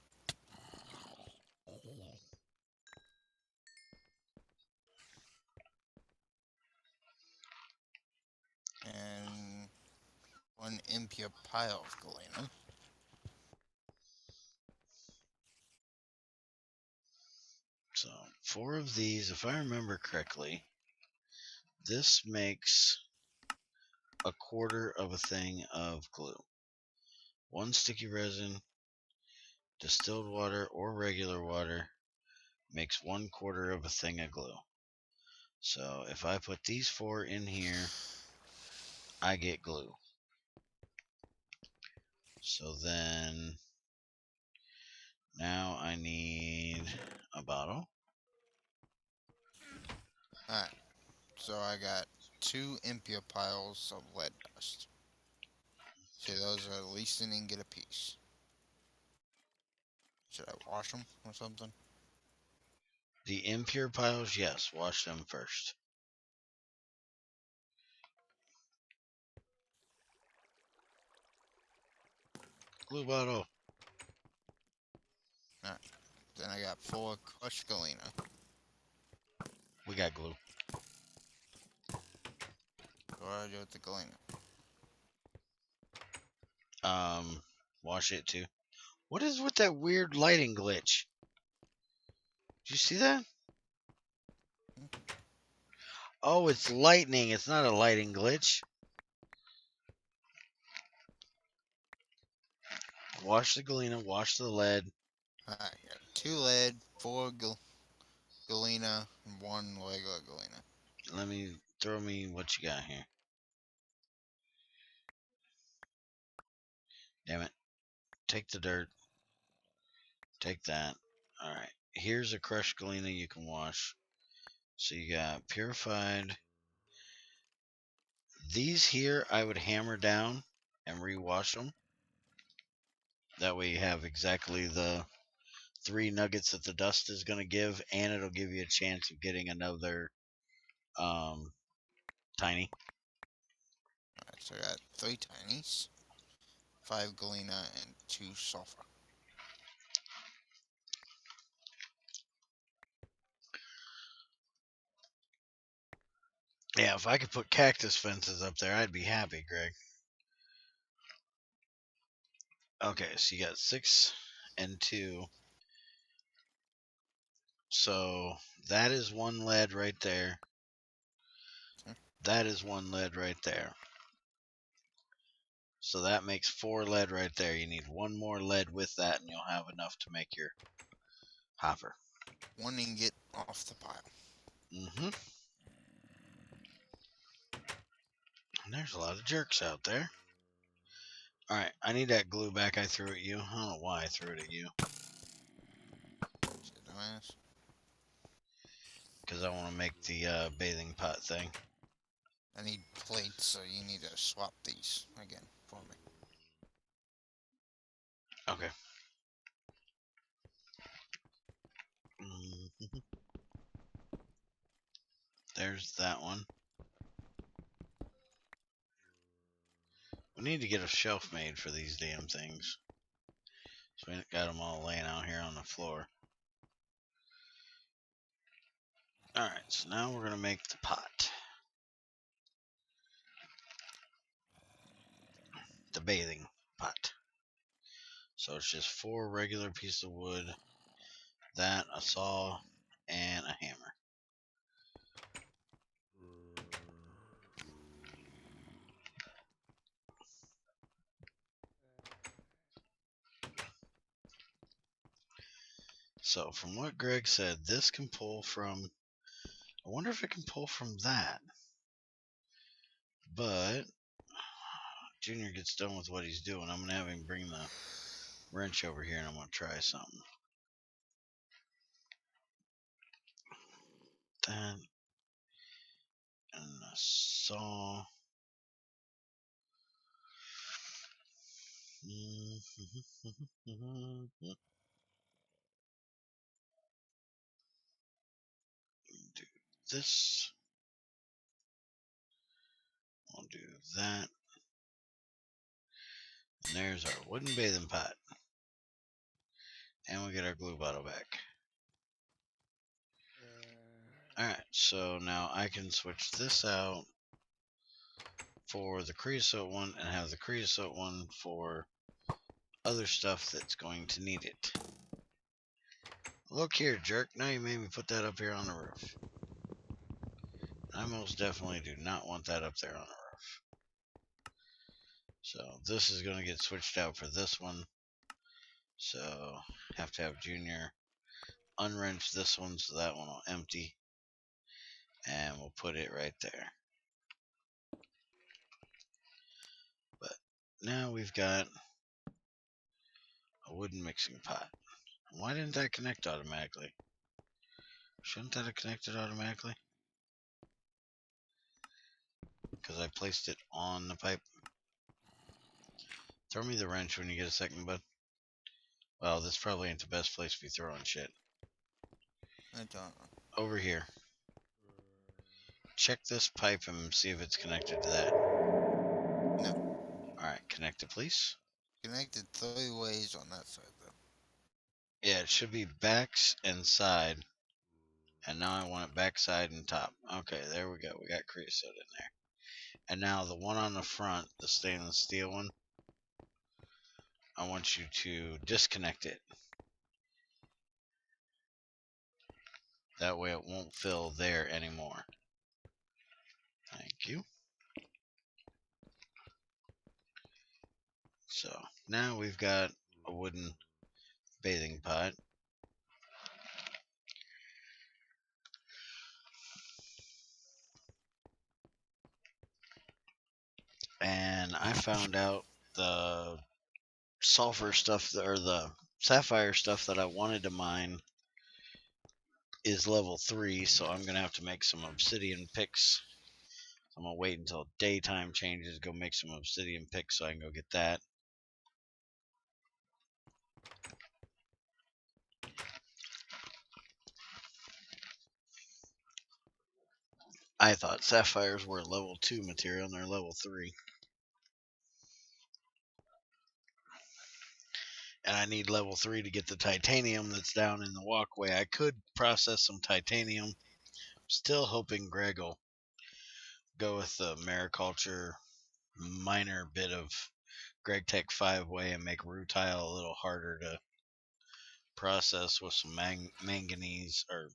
one impure pile of galena. So 4 of these, if I remember correctly, this makes a quarter of a thing of glue. 1 sticky resin, distilled water or regular water makes 1/4 of a thing of glue. So if I put these 4 in here, I get glue. So then now I need a bottle. Alright, so I got 2 impure piles of lead dust. See, those are at least an ingot a piece. Should I wash them or something? The impure piles, yes, wash them first. Glue bottle. Alright, then I got 4 crushed galena. We got glue. What do I do with the galena? Wash it too. What is with that weird lighting glitch? Did you see that? Oh, it's lightning. It's not a lighting glitch. Wash the galena, wash the lead. Alright, got 2 lead, 4 galena, and 1 regular galena. Let me throw me what you got here. Damn it. Take the dirt. Take that. Alright. Here's a crushed galena you can wash. So you got purified. These here I would hammer down and rewash them. That way you have exactly the 3 nuggets that the dust is going to give, and it'll give you a chance of getting another tiny. Alright, so I got 3 tinies, 5 galena, and 2 sulfur. Yeah, if I could put cactus fences up there, I'd be happy, Greg. Okay, so you got 6 and 2. So that is 1 lead right there. That is 1 lead right there. So that makes 4 lead right there. You need 1 more lead with that, and you'll have enough to make your hopper. 1 ingot off the pile. And there's a lot of jerks out there. Alright, I need that glue back I threw at you. I don't know why I threw it at you. Shit, dumbass. Because I want to make the bathing pot thing. I need plates, so you need to swap these again for me. Okay. Mhm. There's that one. We need to get a shelf made for these damn things. So we got them all laying out here on the floor. Alright, so now we're going to make the pot. The bathing pot. So it's just 4 regular pieces of wood, that, a saw, and a hammer. So from what Greg said, this can pull from, I wonder if it can pull from that. But Junior gets done with what he's doing, I'm going to have him bring the wrench over here and I'm going to try something. That and a saw. Do this. I'll do that. And there's our wooden bathing pot. And we get our glue bottle back. Alright, so now I can switch this out for the creosote one and have the creosote one for other stuff that's going to need it. Look here, jerk. Now you made me put that up here on the roof. I most definitely do not want that up there on the roof. So this is going to get switched out for this one. So have to have Junior unwrench this one so that one will empty. And we'll put it right there. But now we've got a wooden mixing pot. Why didn't that connect automatically? Shouldn't that have connected automatically? Because I placed it on the pipe. Throw me the wrench when you get a second, bud. Well, this probably ain't the best place to be throwing shit. I don't know. Over here. Check this pipe and see if it's connected to that. No. Alright, connect it, please. Connected 3 ways on that side, though. Yeah, it should be backs and side. And now I want it backside and top. Okay, there we go. We got creosote in there. And now the one on the front, the stainless steel one, I want you to disconnect it. That way it won't fill there anymore. Thank you. So now we've got a wooden bathing pot. And I found out the sulfur stuff, or the sapphire stuff that I wanted to mine is level 3, so I'm going to have to make some obsidian picks. I'm going to wait until daytime changes, go make some obsidian picks so I can go get that. I thought sapphires were level 2 material and they're level 3. And I need level 3 to get the titanium that's down in the walkway. I could process some titanium. Still hoping Greg will go with the mariculture minor bit of Greg Tech 5-way and make rutile a little harder to process with some manganese, or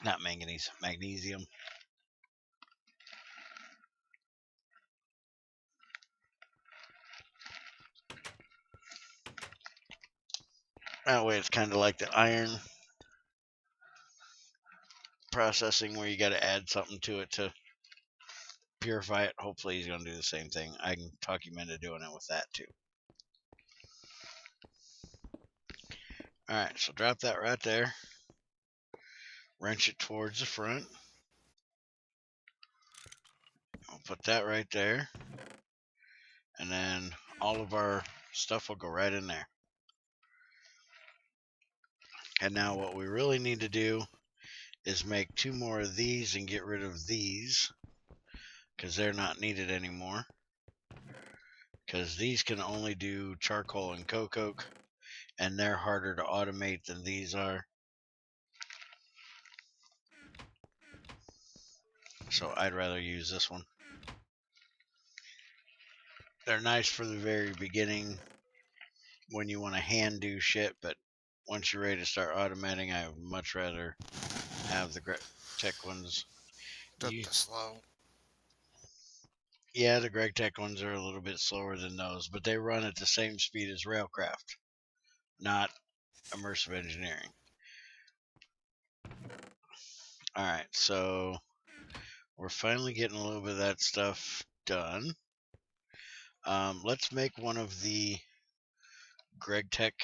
not manganese, magnesium. That way it's kind of like the iron processing where you got to add something to it to purify it. Hopefully he's going to do the same thing. I can talk him into doing it with that too. Alright, so drop that right there. Wrench it towards the front. I'll put that right there. And then all of our stuff will go right in there. And now what we really need to do is make 2 more of these and get rid of these, because they're not needed anymore. Because these can only do charcoal and coke, and they're harder to automate than these are. So I'd rather use this one. They're nice for the very beginning when you want to hand do shit, but once you're ready to start automating, I would much rather have the Tech ones. The slow. Yeah, the Greg Tech ones are a little bit slower than those, but they run at the same speed as Railcraft, not Immersive Engineering. Alright, so we're finally getting a little bit of that stuff done. Let's make one of the Greg Tech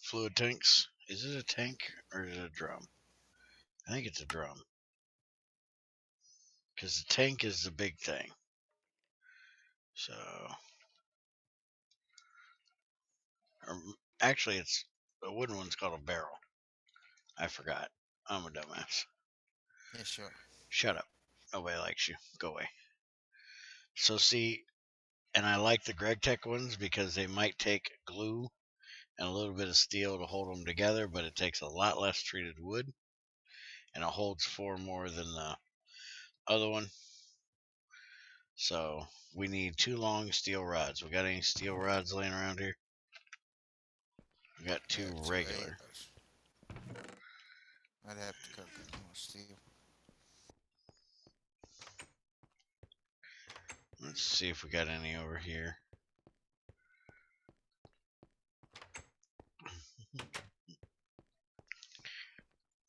fluid tanks. Is it a tank or is it a drum? I think it's a drum. Because the tank is the big thing. So, actually, it's a wooden one's called a barrel. I forgot. I'm a dumbass. Yeah, sure. Shut up. Nobody likes you. Go away. So see, and I like the Greg Tech ones because they might take glue and a little bit of steel to hold them together, but it takes a lot less treated wood. and it holds 4 more than the other one. So we need 2 long steel rods. We got any steel rods laying around here? We got 2 Yeah, two regular. regulars. I'd have to go get more steel. Let's see if we got any over here.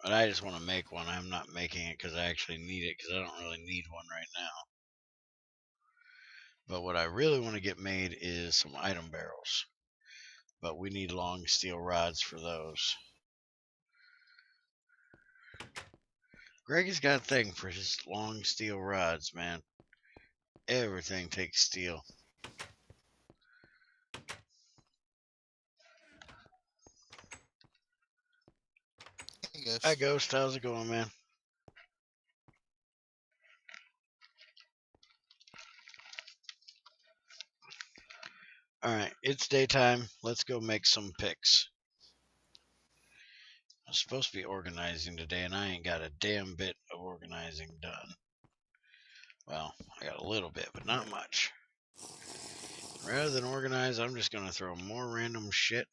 But I just want to make one. I'm not making it because I actually need it, because I don't really need one right now. But what I really want to get made is some item barrels. But we need long steel rods for those. Greg has got a thing for his long steel rods, man. Everything takes steel. Hey, Ghost. Hi, Ghost. How's it going, man? Alright, it's daytime. Let's go make some picks. I'm supposed to be organizing today, and I ain't got a damn bit of organizing done. Well, I got a little bit, but not much. Rather than organize, I'm just going to throw more random shit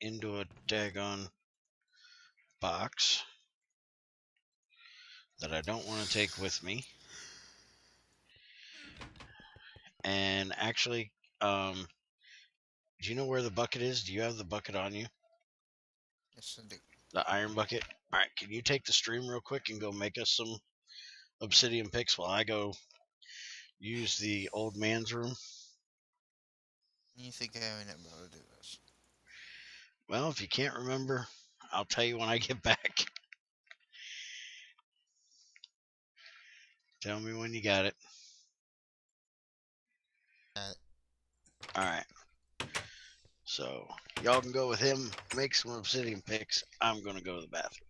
into a daggone box that I don't want to take with me. And actually, do you know where the bucket is? Do you have the bucket on you? Yes, I do. The iron bucket? Alright, can you take the stream real quick and go make us some obsidian picks while I go use the old man's room? You think I ain't able to do this? Well, if you can't remember, I'll tell you when I get back. Tell me when you got it. Alright. So, y'all can go with him, make some obsidian picks. I'm going to go to the bathroom.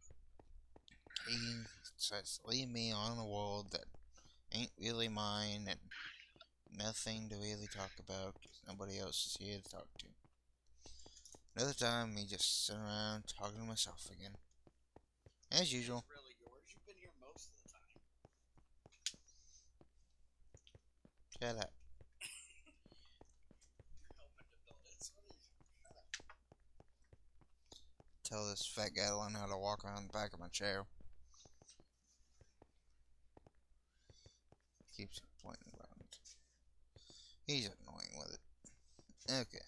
He says, leave me on a world that ain't really mine and nothing to really talk about because nobody else is here to talk to. Another time, me just sit around talking to myself again. As usual. It's really yours. You've been here most of the time. Shut up. You're helping to build it, so shut up. Tell this fat guy to learn how to walk around the back of my chair. Keeps pointing around. He's annoying with it. Okay.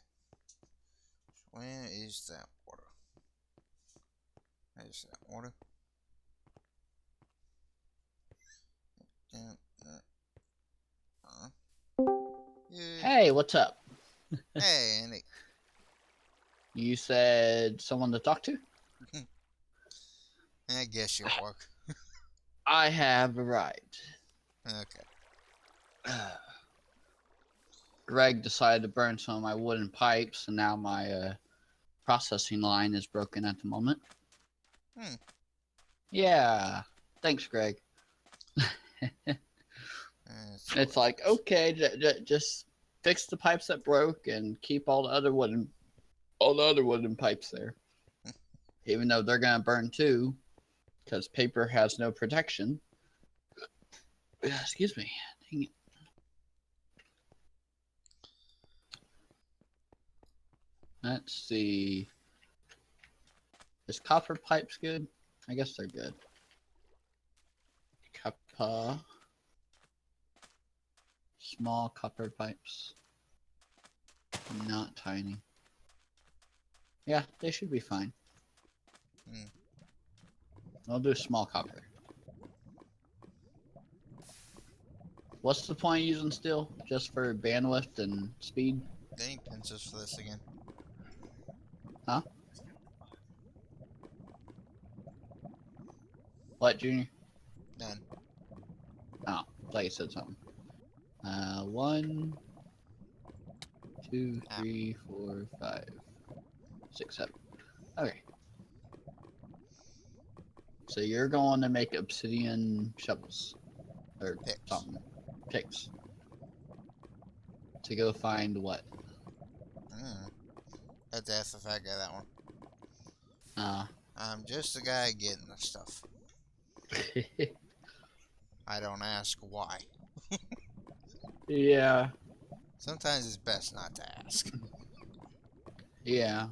Where is that water? There's that water. Yeah. Hey, what's up? Hey, Andy. You said someone to talk to? I guess you'll work. I have arrived. Okay. Greg decided to burn some of my wooden pipes, and now my processing line is broken at the moment. Yeah. Thanks, Greg. It's like, okay, just fix the pipes that broke and keep all the other wooden pipes there. Even though they're gonna burn too, because paper has no protection. Excuse me. Dang it. Let's see. Is copper pipes good? I guess they're good. Copper. Small copper pipes. Not tiny. Yeah, they should be fine. I'll do small copper. What's the point of using steel? Just for bandwidth and speed? They need pencils for this again. Huh? What, Junior? None. Oh, I thought you said something. 1, 2, 3, 4, 5, 6, 7. Okay. So you're going to make obsidian shovels. Or Picks. something. Picks. To go find what? Had to ask the fat guy that one. I'm just the guy getting the stuff. I don't ask why. Yeah. Sometimes it's best not to ask. Yeah.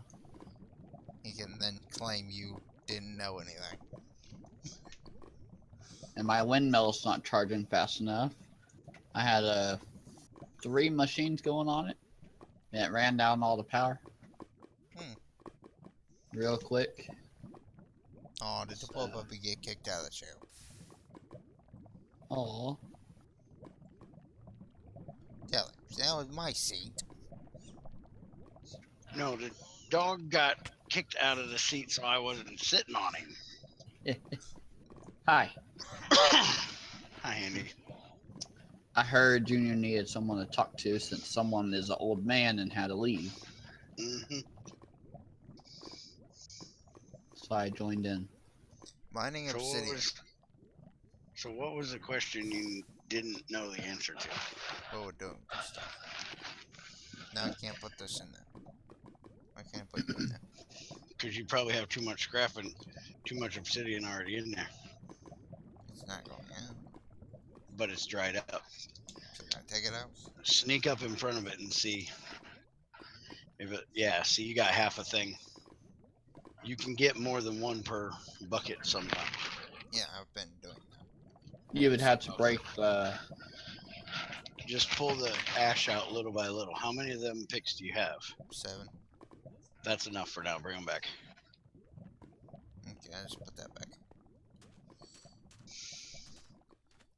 He can then claim you didn't know anything. And my windmill's not charging fast enough. I had 3 machines going on it, and it ran down all the power Hmm. real quick. Oh, did the poor So, puppy get kicked out of the channel? oh, Tell him. That was my seat. No, the dog got kicked out of the seat, so I wasn't sitting on him. hi. Hi, Andy. I heard Junior needed someone to talk to since someone is an old man and had to leave, Mm-hmm. so I joined in. Mining So what obsidian. was what was the question you didn't know the answer to? What we're doing with this stuff. Now I can't put this in there. Why can't I put you in there? Because you probably have too much scrap and too much obsidian already in there, It's not going in. but it's dried up. So can I take it out? Sneak up in front of it and see if it. Yeah, see, you got half a thing. You can get more than one per bucket sometimes. Yeah, I've been doing that. You would have to break the. Just pull the ash out little by little. How many of them picks do you have? 7. That's enough for now. Bring them back. Okay, I just put that back.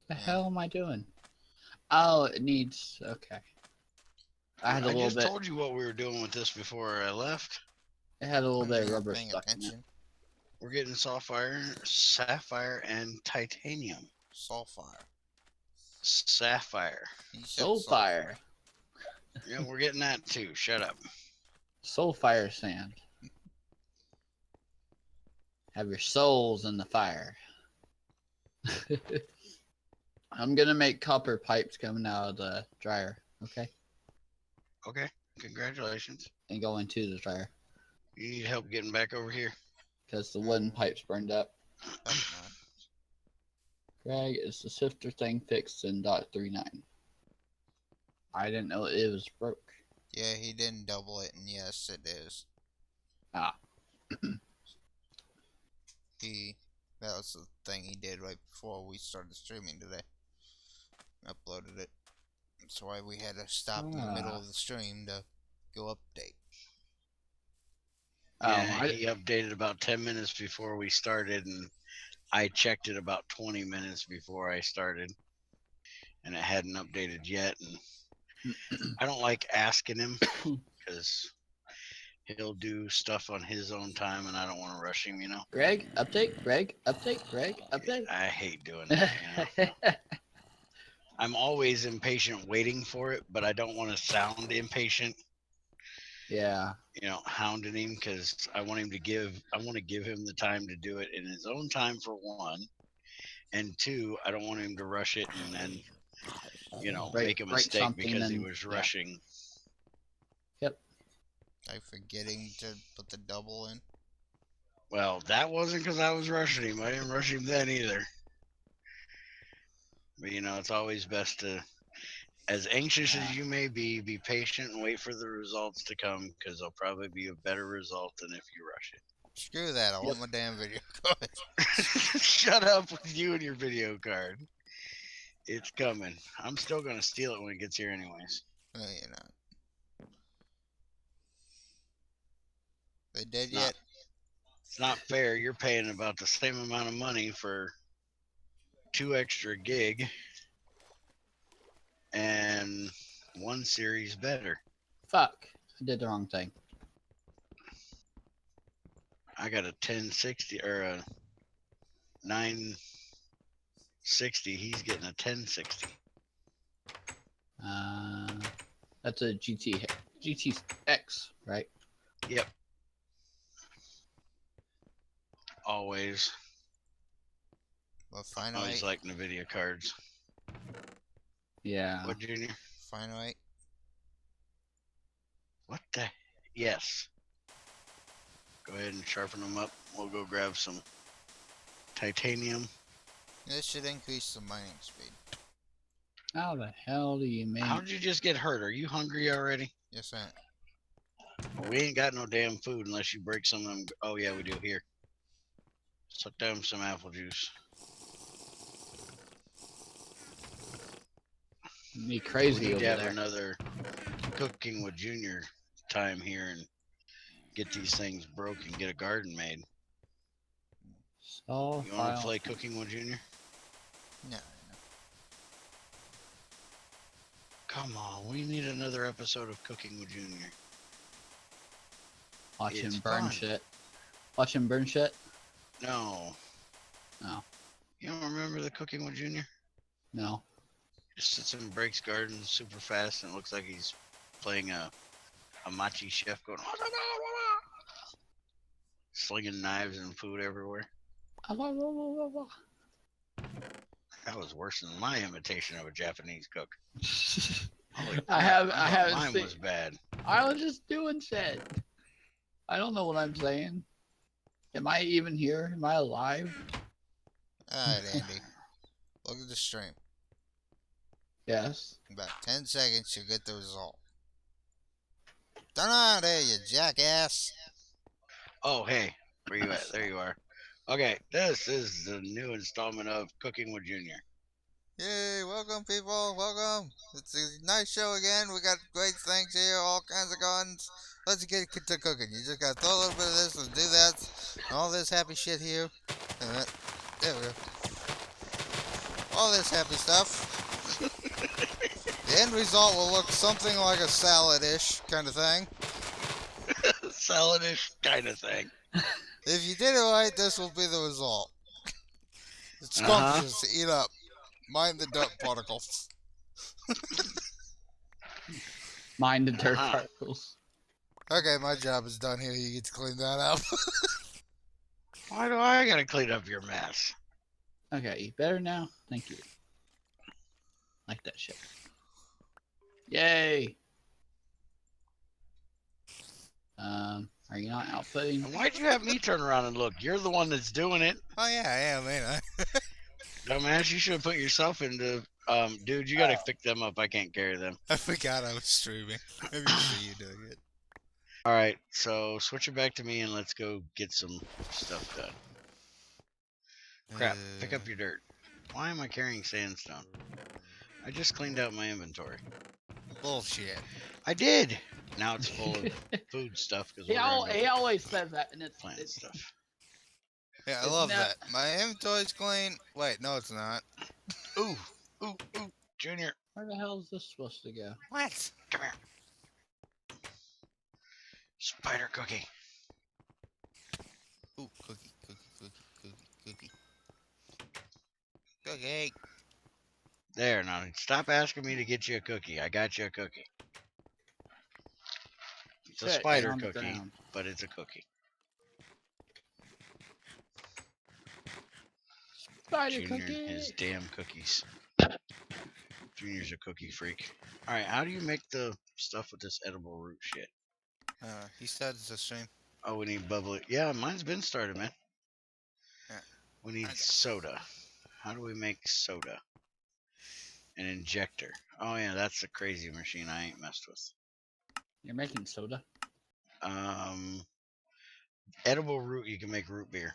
The Yeah. hell am I doing? Oh, it needs. Okay. I had a I little just bit. told you what we were doing with this before I left. It had a little bit of You're not rubber paying stuck in it. attention. We're getting sapphire, and titanium. Sulfire. Sapphire. You said Soulfire. Yeah, we're getting that too. Shut up. Soulfire sand. Have your souls in the fire. I'm gonna make copper pipes coming out of the dryer, okay? Okay. Congratulations. And go into the dryer. You need help getting back over here? Because the wooden pipes burned up. Hope not. Greg, is the sifter thing fixed in .39? I didn't know it was broke. Yeah, he didn't double it, and yes, it is. Ah. That was the thing he did right before we started streaming today. Uploaded it. That's why we had to stop in the middle of the stream to go update. Yeah, he updated about 10 minutes before we started, and I checked it about 20 minutes before I started, and it hadn't updated yet. And I don't like asking him because he'll do stuff on his own time, and I don't want to rush him, you know? Greg, update. Greg, update. Greg, update. I hate doing that, you know? I'm always impatient waiting for it, but I don't want to sound impatient. Yeah. You know, hounding him because I want to give him the time to do it in his own time, for one, and two, I don't want him to rush it and then, you know, make a mistake because he was rushing. Yep. I'm forgetting to put the double in. Well, that wasn't because I was rushing him. I didn't rush him then either. But you know, it's always best to, as anxious as you may be patient and wait for the results to come, because they'll probably be a better result than if you rush it. Screw that, I want my damn video card. Shut up with you and your video card. It's coming. I'm still going to steal it when it gets here anyways. No, you're not. They dead yet? It's not fair. You're paying about the same amount of money for 2 extra gig and 1 series better. Fuck. I did the wrong thing. I got a 1060 or a 960. He's getting a 1060. That's a GTX, right? Yep. Always. Well, finally. Always like NVIDIA cards. Yeah. What, Junior? Finally. What the? Yes. Go ahead and sharpen them up. We'll go grab some titanium. This should increase the mining speed. How the hell do you make? How did you just get hurt? Are you hungry already? Yes, I am. Well, we ain't got no damn food unless you break some of them. Oh, yeah, we do. Here. Suck down some apple juice. Me We crazy need over to have there. another cooking with Junior time here and get these things broke and get a garden made. So You want to play cooking with Junior? No. Come on, we need another episode of Cooking with Junior. Watch It's him burn fun. shit. Watch him burn shit. No. No. You don't remember the Cooking with Junior? No. Just sits and breaks gardens super fast and it looks like he's playing a machi chef going slinging knives and food everywhere. That was worse than my imitation of a Japanese cook. Holy I crap, haven't thought mine seen. was bad. I was just doing shit. I don't know what I'm saying. Am I even here? Am I alive? Alright, Andy. Look at the stream. Yes. In about 10 seconds, you'll get the result. Turn on there, you jackass. Oh, hey, where you at? There you are. Okay, this is the new installment of Cooking with Junior. Yay, welcome people, welcome. It's a nice show again. We got great things here, all kinds of guns. Let's get to cooking. You just gotta throw a little bit of this and do that. And all this happy shit here. There we go. All this happy stuff. The end result will look something like a salad-ish kind of thing. Salad-ish kind of thing. If you did it right, this will be the result. It's scrumptious to eat up. Mind the dirt particles. Mind the dirt particles. Okay, my job is done here. You get to clean that up. Why do I gotta clean up your mess? Okay, you better now? Thank you. Like that shit. Yay! Are you not outputting? And why'd you have me turn around and look? You're the one that's doing it. Oh yeah, I am, ain't I? Dumbass, you should have put yourself into... dude, you gotta pick them up. I can't carry them. I forgot I was streaming. Maybe see you doing it. Alright, so switch it back to me and let's go get some stuff done. Crap, pick up your dirt. Why am I carrying sandstone? I just cleaned out my inventory. Bullshit. I did! Now it's full of food stuff because He always says that, and it's plant stuff. Yeah, I It's love not- that. My inventory's clean. Wait, no, it's not. Ooh, ooh, ooh, Junior, Where the hell is this supposed to go? What? come here. Spider cookie. Ooh, cookie, cookie, cookie, cookie, cookie. Cookie. There, now stop asking me to get you a cookie. I got you a cookie. It's a Shit, spider on the cookie, ground. but it's a cookie. Spider Junior cookie. and his damn cookies. Junior's a cookie freak. Alright, how do you make the stuff with this edible root shit? He started the stream. Oh, we need bubbly. Yeah, mine's been started, man. Yeah. We need Okay. soda. How do we make soda? An injector. Oh yeah, that's the crazy machine I ain't messed with. You're making soda? Edible root, you can make root beer.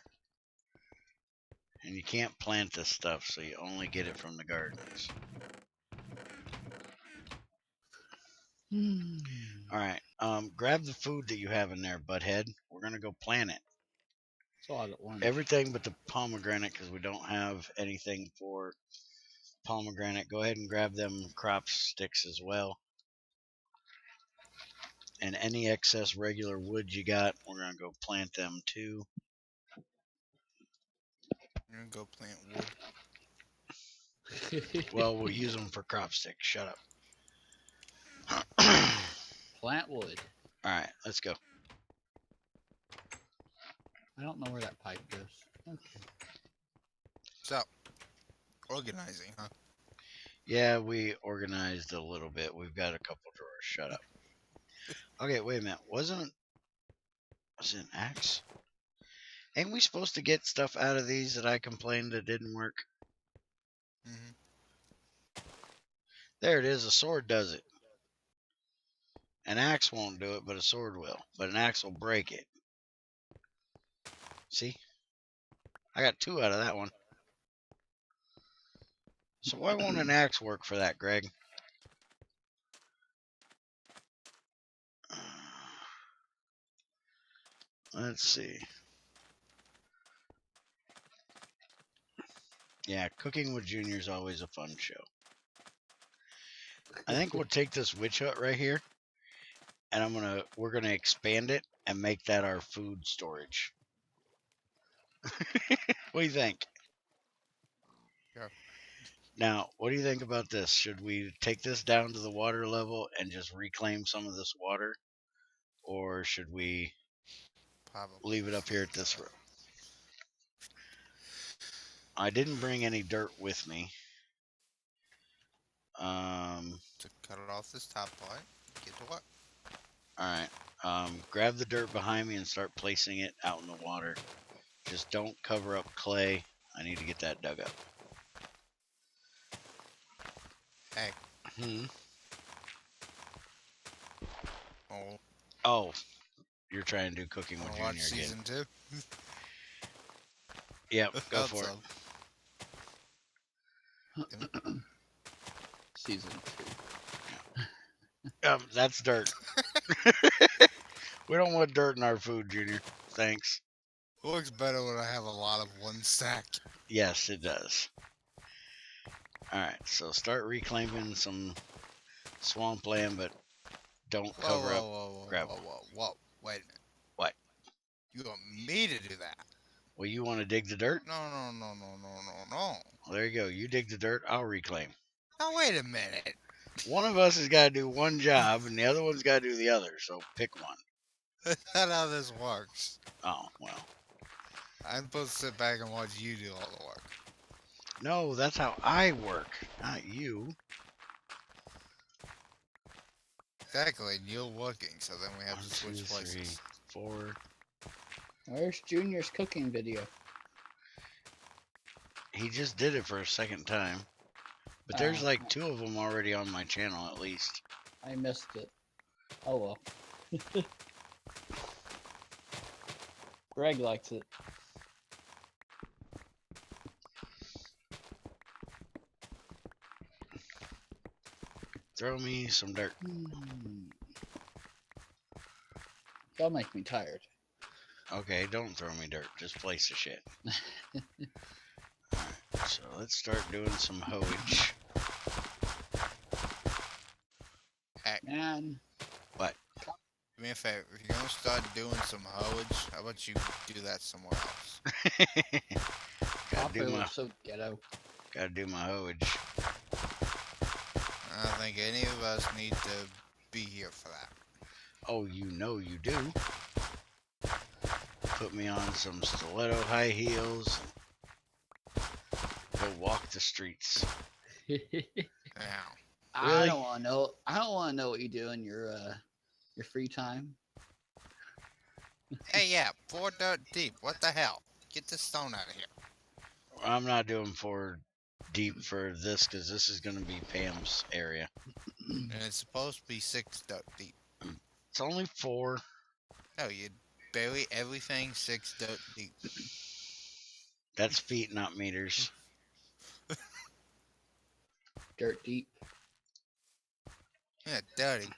And you can't plant this stuff, so you only get it from the gardens. Alright, grab the food that you have in there, butthead. We're gonna go plant it. It's a lot of orange. Everything but the pomegranate, because we don't have anything for pomegranate. Go ahead and grab them crop sticks as well. And any excess regular wood you got, we're gonna go plant them too. I'm gonna go plant wood. Well, we'll use them for crop sticks. Shut up. Plant wood. Alright, let's go. I don't know where that pipe goes. Okay. So, organizing, huh? Yeah, we organized a little bit. We've got a couple drawers. Shut up. Okay, wait a minute. Is it an axe? Ain't we supposed to get stuff out of these that I complained that didn't work? There it is. A sword does it. An axe won't do it, but a sword will. But an axe will break it. See? I got 2 out of that one. So why won't an axe work for that, Greg? Let's see. Yeah, cooking with Junior is always a fun show. I think we'll take this witch hut right here, and we're gonna expand it and make that our food storage. What do you think? Yeah. Now, what do you think about this? Should we take this down to the water level and just reclaim some of this water, or should we Probably. leave it up here at this room? I didn't bring any dirt with me. To cut it off this top part, get to work. All right. Grab the dirt behind me and start placing it out in the water. Just don't cover up clay. I need to get that dug up. Hey. Hmm. Oh. Oh, you're trying to do cooking with Watch Junior again. season 2. Yep, go for it. Season 2. That's dirt. We don't want dirt in our food, Junior. Thanks. It looks better when I have a lot of one stack. Yes, it does. Alright, so start reclaiming some swampland, but don't cover up gravel. Whoa. Wait a minute. What? You want me to do that? Well, you want to dig the dirt? No. Well, there you go. You dig the dirt, I'll reclaim. Now, wait a minute. One of us has got to do one job, and the other one's got to do the other, so pick one. That's not how this works. Oh, well. I'm supposed to sit back and watch you do all the work. No, that's how I work, not you. Exactly, and you're working, so then we have 1, to switch 2, 3, places. 4. Where's Junior's cooking video? He just did it for a second time. But there's like 2 of them already on my channel, at least. I missed it. Oh well. Greg likes it. Throw me some dirt. That'll make me tired. Okay, don't throw me dirt. Just place the shit. Alright, so let's start doing some hoeage. Hey. Man. What? Do me a favor, if you're gonna start doing some hoeage, how about you do that somewhere else? So ghetto. Gotta do my hoeage. I don't think any of us need to be here for that. Oh, you know you do. Put me on some stiletto high heels. Go walk the streets. Now. Really? I don't want to know. I don't want to know what you do in your free time. Hey, yeah, 4 dirt deep. What the hell? Get this stone out of here. I'm not doing 4 deep for this because this is going to be Pam's area. And it's supposed to be 6 dirt deep. It's only 4. No, you bury everything 6 dirt deep. That's feet, not meters. Dirt deep. Yeah, dirty.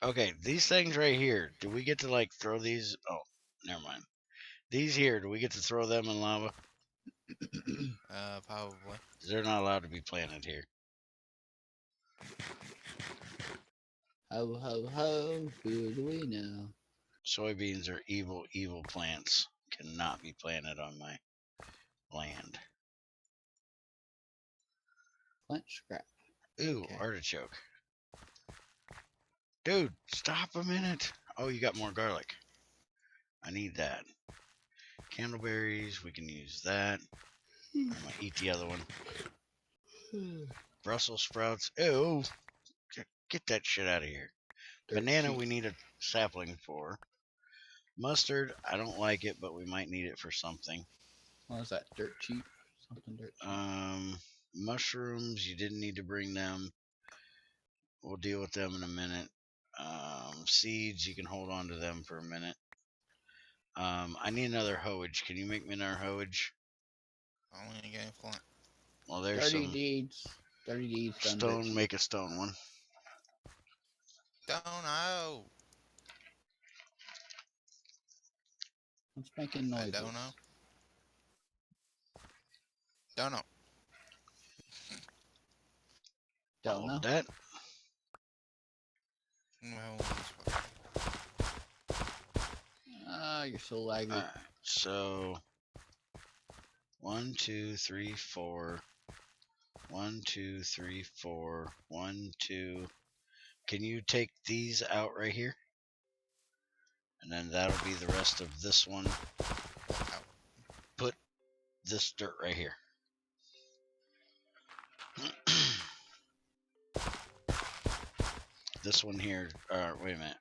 Okay, these things right here, do we get to like throw these? Oh, never mind. These here, do we get to throw them in lava? Probably. They're not allowed to be planted here. Ho ho ho, who do we know? Soybeans are evil, evil plants. Cannot be planted on my land. Flint scrap. Ooh, Okay. artichoke. Dude, stop a minute. Oh, you got more garlic. I need that. Candleberries, we can use that. I'm gonna eat the other one. Brussels sprouts. Ew. Get that shit out of here. Banana, cheap. we need a sapling for. Mustard, I don't like it, but we might need it for something. What was that? Dirt cheap? Something dirt cheap. Mushrooms, you didn't need to bring them. We'll deal with them in a minute. Seeds, you can hold on to them for a minute. I need another hoage. Can you make me another hoage? Only game flint. Well, there's 30 some deeds. 30 deeds done dirt stone. cheap. Make a stone one. Don't know. What's making I noises? don't know. Don't know. Don't All know. of that. Well, You're so laggy. Alright, so 1, 2, 3, 4. 1, 2, 3, 4. 1, 2. Can you take these out right here? And then that'll be the rest of this one. wow. Put this dirt right here. This one here. Wait a minute.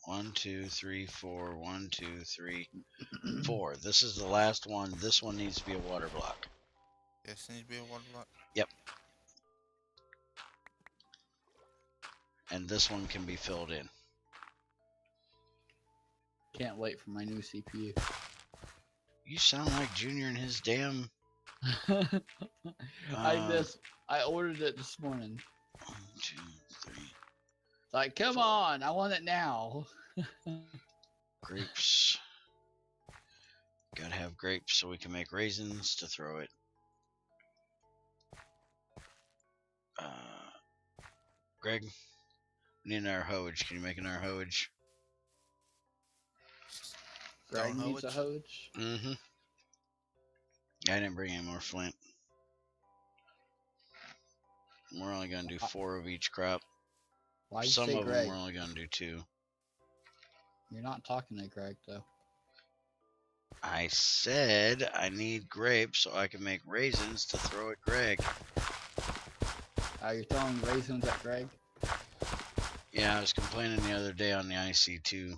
1, 2, 3, 4. 1, 2, 3, 4. This is the last one. This one needs to be a water block. This needs to be a water block. Yep. And this one can be filled in. Can't wait for my new CPU. You sound like Junior and his damn. I ordered it this morning. 1, 2, 3. It's like, come 4. on, I want it now. Grapes. Gotta have grapes so we can make raisins to throw it. Greg, we need another hoage. Can you make another hoage? Greg Stone needs a hoage? hoage. Mm-hmm. I didn't bring any more flint. We're only gonna do 4 of each crop. Why you Some say of them Greg? we're only gonna do 2. You're not talking to Greg though. I said I need grapes so I can make raisins to throw at Greg. You're throwing raisins at Greg? Yeah, I was complaining the other day on the IC2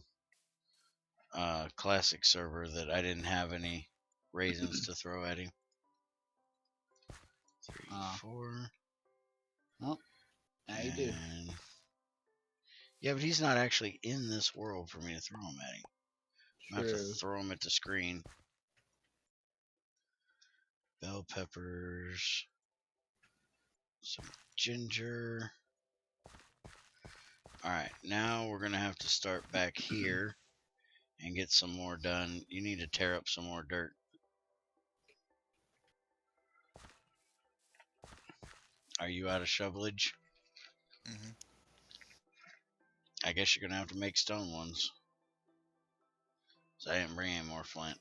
classic server that I didn't have any raisins to throw at him. 3, 4. Well, now you do. And yeah, but he's not actually in this world for me to throw him at him. I have to True. throw him at the screen. Bell peppers. Some ginger. Alright, now we're going to have to start back here and get some more done. You need to tear up some more dirt. Are you out of shovelage? Mm-hmm. I guess you're going to have to make stone ones. So I didn't bring any more flint.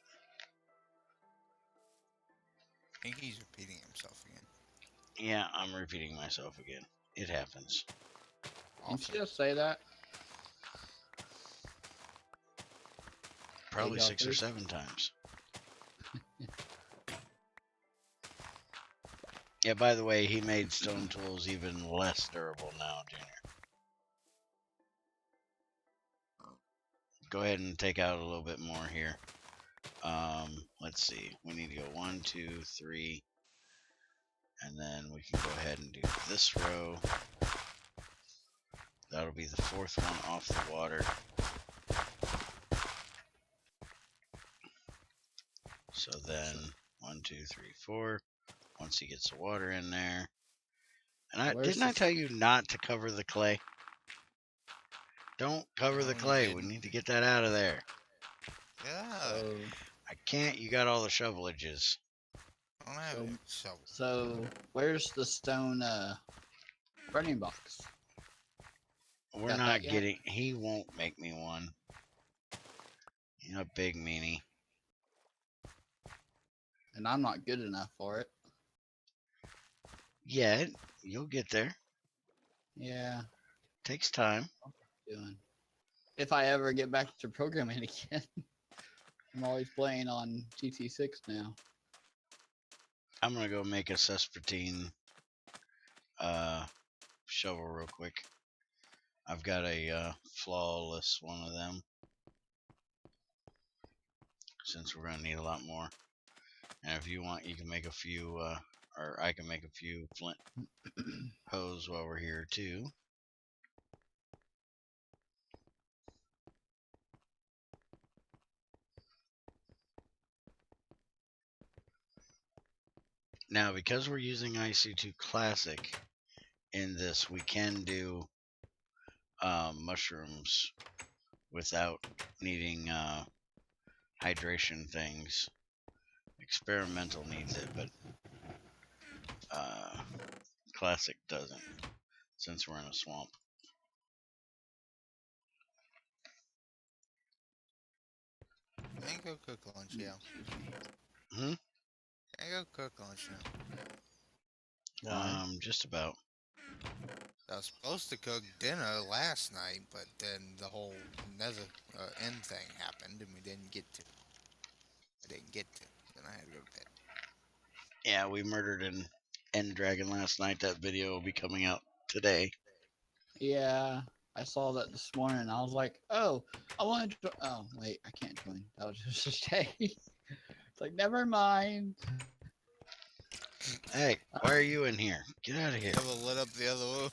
I think he's repeating himself again. Yeah, I'm repeating myself again. It happens. Didn't you just say that? Probably Hey, 6 or Godfrey. 7 times. Yeah, by the way, he made stone tools even less durable now, Junior. Go ahead and take out a little bit more here. Let's see. We need to go 1, 2, 3. And then we can go ahead and do this row. That'll be the 4th one off the water. So then 1, 2, 3, 4. Once he gets the water in there. And didn't I tell you not to cover the clay? Don't cover the No, you clay. We didn't. need to get that out of there. Yeah. I can't. You got all the shovelages. I don't have a shovel. So where's the stone burning box? We're Got not that yet? getting. He won't make me one. You're a big meanie. And I'm not good enough for it. Yet you'll get there. Yeah, Takes time. doing. If I ever get back to programming again. I'm always playing on GT6 now. I'm gonna go make a Cespertine shovel real quick. I've got a flawless one of them, since we're gonna need a lot more. And if you want, you can make a few, or I can make a few flint hose while we're here too. Now, because we're using IC2 Classic in this, we can do mushrooms without needing hydration things. Experimental needs it, but Classic doesn't, since we're in a swamp. I ain't go cook lunch, yeah. Hmm? I ain't go cook lunch now. Just about. I was supposed to cook dinner last night, but then the whole nether end thing happened, and we didn't get to. I didn't get to. Then I had to go to bed. Yeah, we murdered an end dragon last night. That video will be coming out today. Yeah, I saw that this morning. And I was like, oh, I want to. Oh, wait, I can't join. That was just a stay. It's like, never mind. Hey, why are you in here? Get out of here. You ever lit up the other room?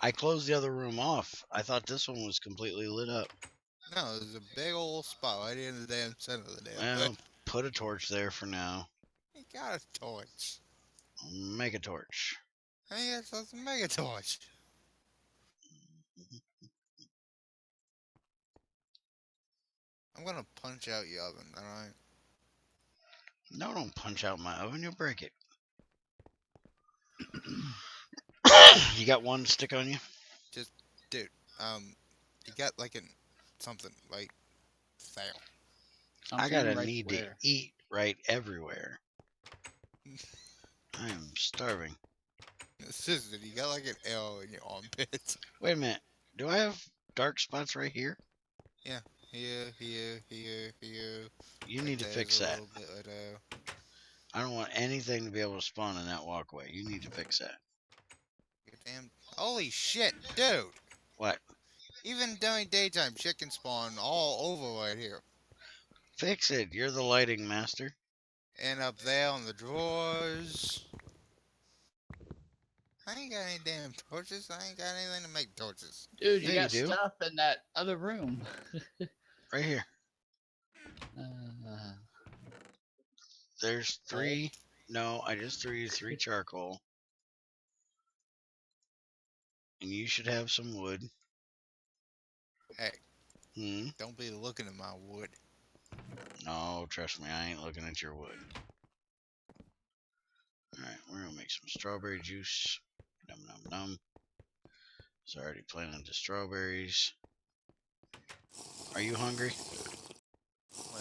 I closed the other room off. I thought this one was completely lit up. No, there's a big old spot right in the damn center of the damn Well, thing. put a torch there for now. You got a torch. Make a torch. I ain't got supposed to make a torch. I'm gonna punch out your oven, alright? No, don't punch out my oven. You'll break it. You got one stick on you? Just, dude, you got like something right there. I got a right need where? to eat right everywhere. I am starving. Sister, you got like an L in your armpit. Wait a minute. Do I have dark spots right here? Yeah, here. You Right need to there's fix a that. little bit right there. I don't want anything to be able to spawn in that walkway. You need to fix that. Damn. Holy shit, dude! What? Even during daytime, shit can spawn all over right here. Fix it. You're the lighting master. And up there on the drawers. I ain't got any damn torches. I ain't got anything to make torches. Dude, Yeah, you you got do. stuff in that other room. Right here. Uh, There's 3. No, I just threw you 3 charcoal. And you should have some wood. Hey, don't be looking at my wood. No, trust me, I ain't looking at your wood. Alright, we're gonna make some strawberry juice. Num num num. It's already planted the strawberries. Are you hungry?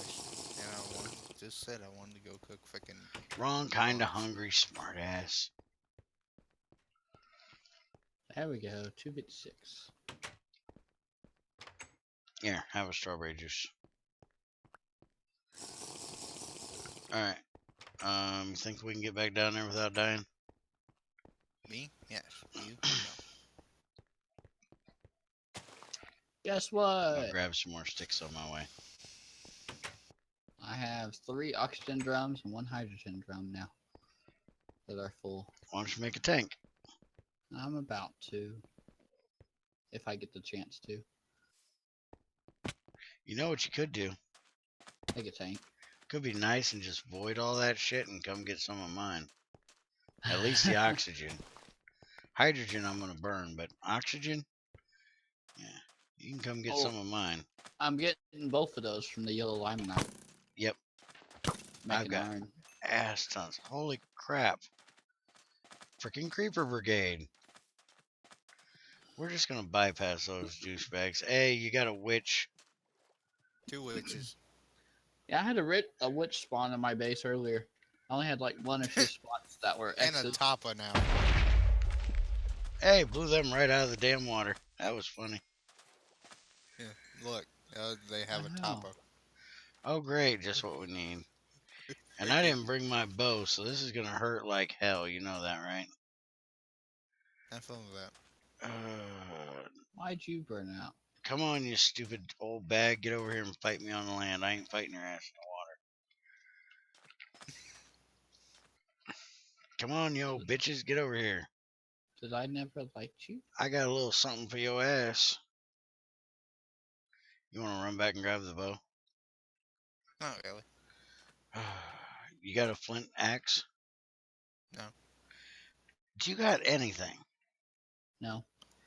And just said I wanted to go cook frickin' Wrong kind of lunch. hungry, smartass. there we go. 256. Here, have a strawberry juice. Alright. Think we can get back down there without dying? Me? Yes. You? No. Guess I'll what? grab some more sticks on my way. I have 3 oxygen drums and 1 hydrogen drum now that are full. Why don't you make a tank? I'm about to, if I get the chance to. You know what you could do? Take a tank. Could be nice and just void all that shit and come get some of mine. At least the oxygen. Hydrogen I'm gonna burn, but oxygen? Yeah. You can come get some of mine. I'm getting both of those from the yellow limonite. Yep. Making got iron. ass tons. Holy crap. Freaking creeper brigade. We're just gonna bypass those juice bags. Hey, you got a witch. 2 witches. Yeah, I had a witch spawn in my base earlier. I only had like 1 or 2 spots that were And a X's. topper now. Hey, blew them right out of the damn water. That was funny. Yeah, look. They have I a know. topper. Oh great, just what we need. And I didn't bring my bow, so this is gonna hurt like hell. You know that, right? Have fun with that. Why'd you burn out? Come on, you stupid old bag. Get over here and fight me on the land. I ain't fighting your ass in the water. Come on, yo, bitches. Get over here. Did I never like you? I got a little something for your ass. You want to run back and grab the bow? Not really. You got a flint axe? No. Do you got anything? No.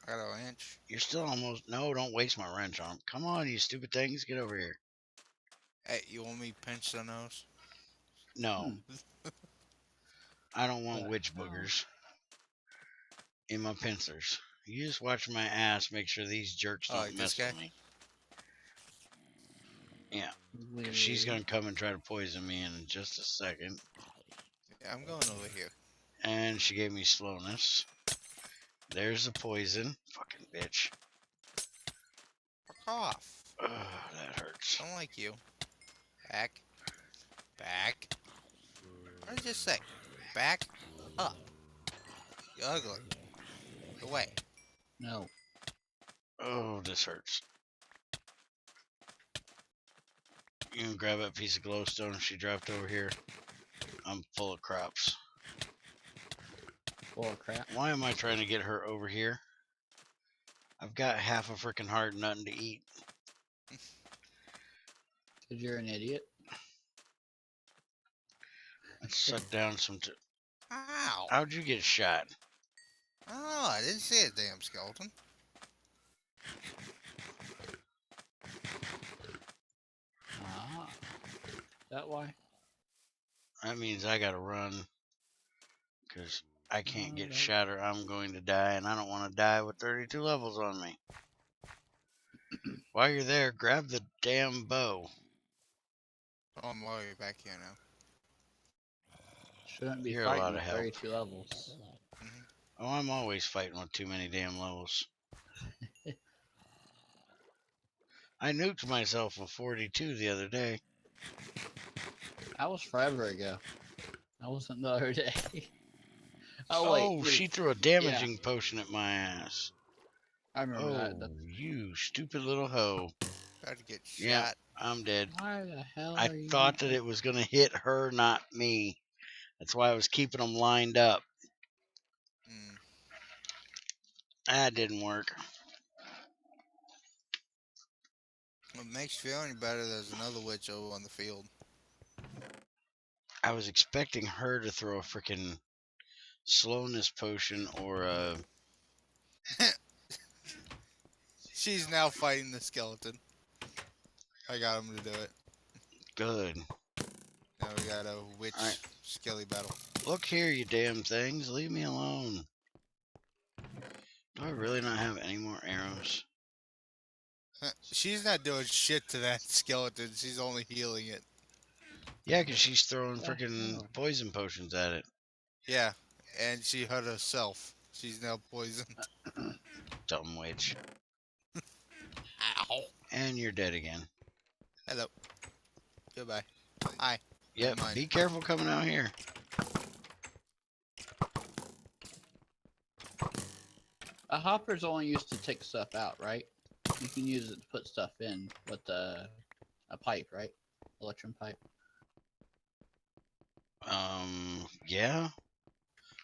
I got a wrench. You're still almost... No, don't waste my wrench on 'em. Come on, you stupid things. Get over here. Hey, you want me to pinch the nose? No, I don't want The witch hell? boogers in my pincers. You just watch my ass, make sure these jerks Oh, don't like this mess guy? with me. Yeah, Weird. 'cause she's going to come and try to poison me in just a second. Yeah, I'm going over here. And she gave me slowness. There's the poison. Fucking bitch. Fuck off. Ugh, that hurts. Don't like you. Back. Back. What did I just say? Back up. You ugly. Away. No. Oh, this hurts. You can grab that piece of glowstone she dropped over here. I'm full of crops. Full of crap. Why am I trying to get her over here? I've got half a freaking heart and nothing to eat. Because you're an idiot. Let's suck down some... Ow. How'd you get shot? Oh, I didn't see a damn skeleton. Ah. That why? That means I gotta run. Because I can't get Alright. shot or I'm going to die. And I don't want to die with 32 levels on me. While you're there, grab the damn bow. Oh, I'm way back here now. Shouldn't be You're a fighting lot of with help. 32 levels. Oh, I'm always fighting with too many damn levels. I nuked myself with 42 the other day. That was forever ago. That wasn't the other day. Oh, wait. she threw a damaging potion at my ass. I remember Oh, that. you stupid little hoe. About to get shot. Yeah, I'm dead. Why the hell I are you thought that it was going to hit her, not me. That's why I was keeping them lined up. Mm. That didn't work. What makes you feel any better, there's another witch over on the field. I was expecting her to throw a freaking slowness potion or a... She's now fighting the skeleton. I got him to do it. Good. Now we got a witch Alright. skelly battle. Look here, you damn things. Leave me alone. Do I really not have any more arrows? She's not doing shit to that skeleton. She's only healing it. Yeah, because she's throwing The freaking hell? poison potions at it. Yeah, and she hurt herself. She's now poisoned. Dumb witch. Ow. And you're dead again. Hello. Goodbye. Hi. Yep, Never mind. be careful coming out here. A hopper's only used to take stuff out, right? You can use it to put stuff in with a pipe, right? Electron pipe. Yeah?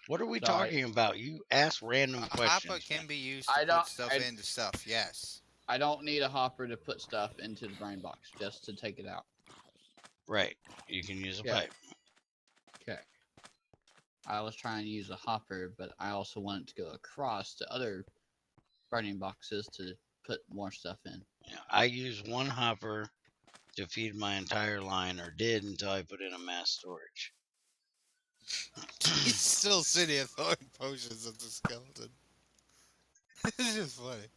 What are we So talking about? You ask random A questions. hopper can be used I to don't- put stuff into stuff, yes. I don't need a hopper to put stuff into the brain box, just to take it out. Right. You can use a Yeah. pipe. Okay. I was trying to use a hopper, but I also wanted to go across to other burning boxes to put more stuff in. Yeah, I use one hopper to feed my entire line, or did until I put in a mass storage. He's still sitting here throwing potions at the skeleton. It's just funny.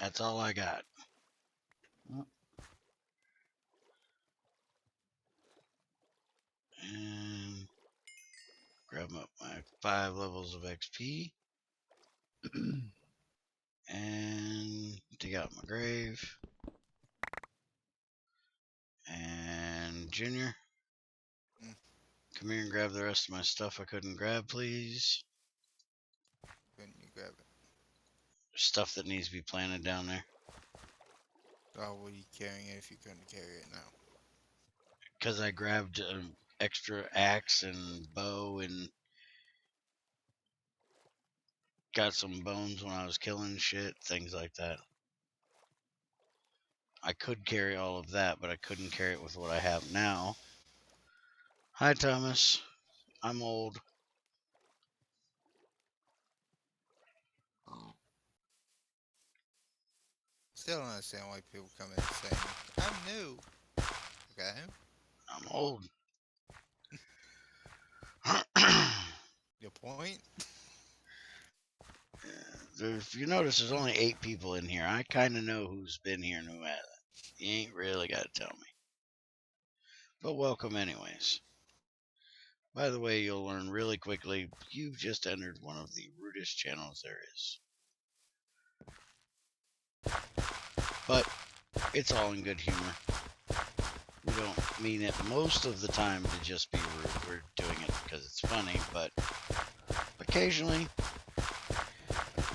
That's all I got. Oh. And grab up my 5 levels of XP. And dig out my grave. And Junior, Mm. come here and grab the rest of my stuff I couldn't grab, please. Couldn't you grab it? Stuff that needs to be planted down there. Oh, what are you carrying it if you couldn't carry it now? Because I grabbed an extra axe and bow and got some bones when I was killing shit, things like that. I could carry all of that, but I couldn't carry it with what I have now. Hi, Thomas. I'm old. Still don't understand why people come in saying, I'm new. Okay. I'm old. Your point? If you notice, there's only 8 people in here. I kind of know who's been here and who hasn't. You ain't really got to tell me. But welcome anyways. By the way, you'll learn really quickly, you've just entered one of the rudest channels there is. But it's all in good humor. We don't mean it most of the time to just be rude. We're doing it because it's funny, but occasionally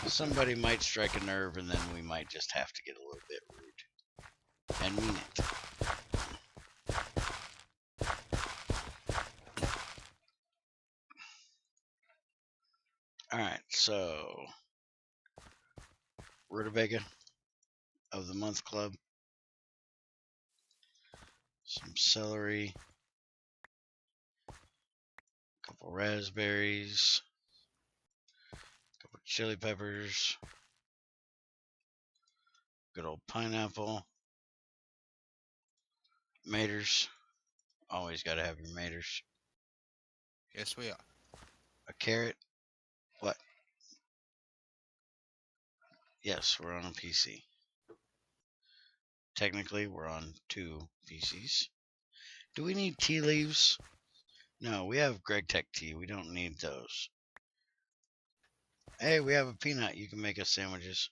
somebody might strike a nerve and then we might just have to get a little bit rude. And mean it. Alright, so Rutabaga of the Month Club. Some celery. A couple raspberries. A couple chili peppers. Good old pineapple. Maters. Always gotta have your maters. Yes, we are. A carrot. What? Yes, we're on a PC. Technically, we're on 2 PCs. Do we need tea leaves? No, we have Greg Tech tea. We don't need those. Hey, we have a peanut. You can make us sandwiches.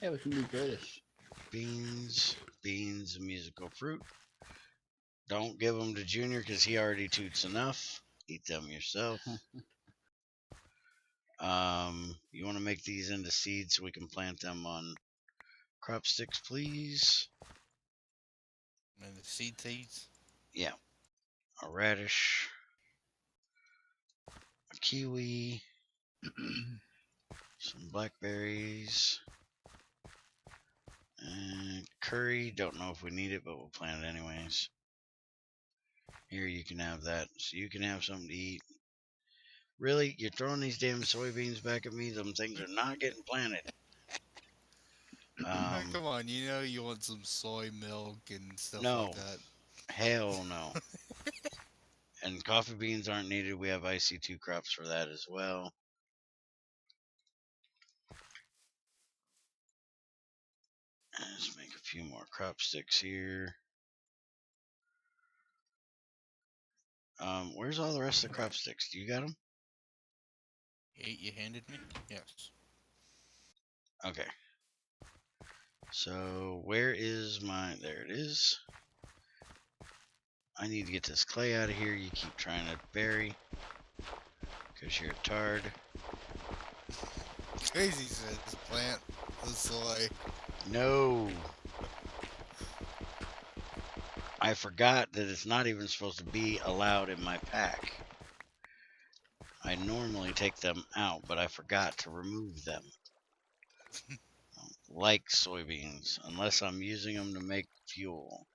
Yeah, we can be British. Beans, musical fruit. Don't give them to Junior because he already toots enough. Eat them yourself. You want to make these into seeds so we can plant them on crop sticks, please? And the seeds? Yeah. A radish. A kiwi. Some blackberries. And curry. Don't know if we need it, but we'll plant it anyways. Here, you can have that. So you can have something to eat. Really? You're throwing these damn soybeans back at me? Them things are not getting planted. Come on, you know you want some soy milk and stuff No. like that. Hell no. And coffee beans aren't needed. We have IC2 crops for that as well. Let's make a few more crop sticks here. Where's all the rest of the crop sticks? Do you got them? 8 you handed me? Yes. Okay. So where is my... There it is. I need to get this clay out of here. You keep trying to bury. Because you're a tard. Crazy says plant the soy. No. I forgot that it's not even supposed to be allowed in my pack. I normally take them out, but I forgot to remove them. Like soybeans, unless I'm using them to make fuel.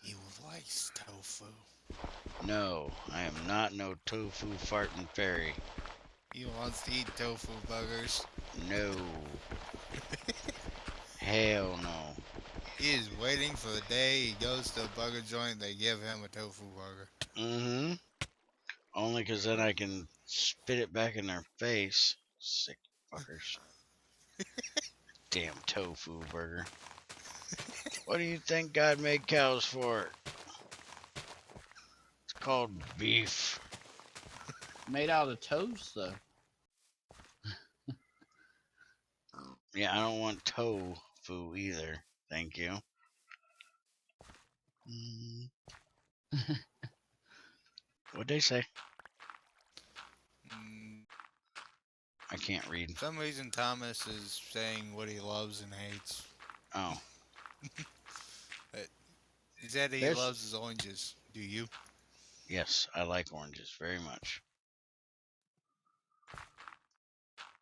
He likes tofu. No, I am not no tofu farting fairy. He wants to eat tofu buggers. No. Hell no. He is waiting for the day he goes to a burger joint, they give him a tofu burger. Mm-hmm. Only because then I can spit it back in their face. Sick fuckers. Damn tofu burger. What do you think God made cows for? It's called beef. Made out of toast, though. Yeah, I don't want tofu either. Thank you. Mm. What'd they say? Mm, I can't read. for some reason, Thomas is saying what he loves and hates. Oh, He said he There's loves his oranges. Do you? yes, I like oranges very much.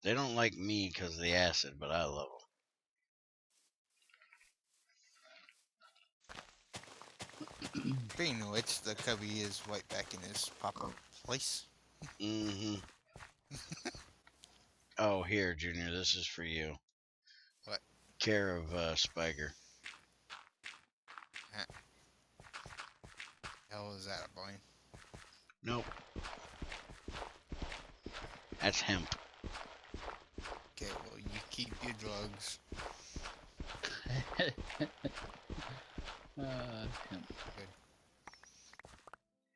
They don't like me because of the acid, but I love Speaking of which, the cubby is right back in his proper place. them. Mm-hmm. Oh, here, Junior, this is for you. What? Care of Spiker. Hell is that, Brian? Nope, that's hemp. Okay, well, you keep your drugs. hemp.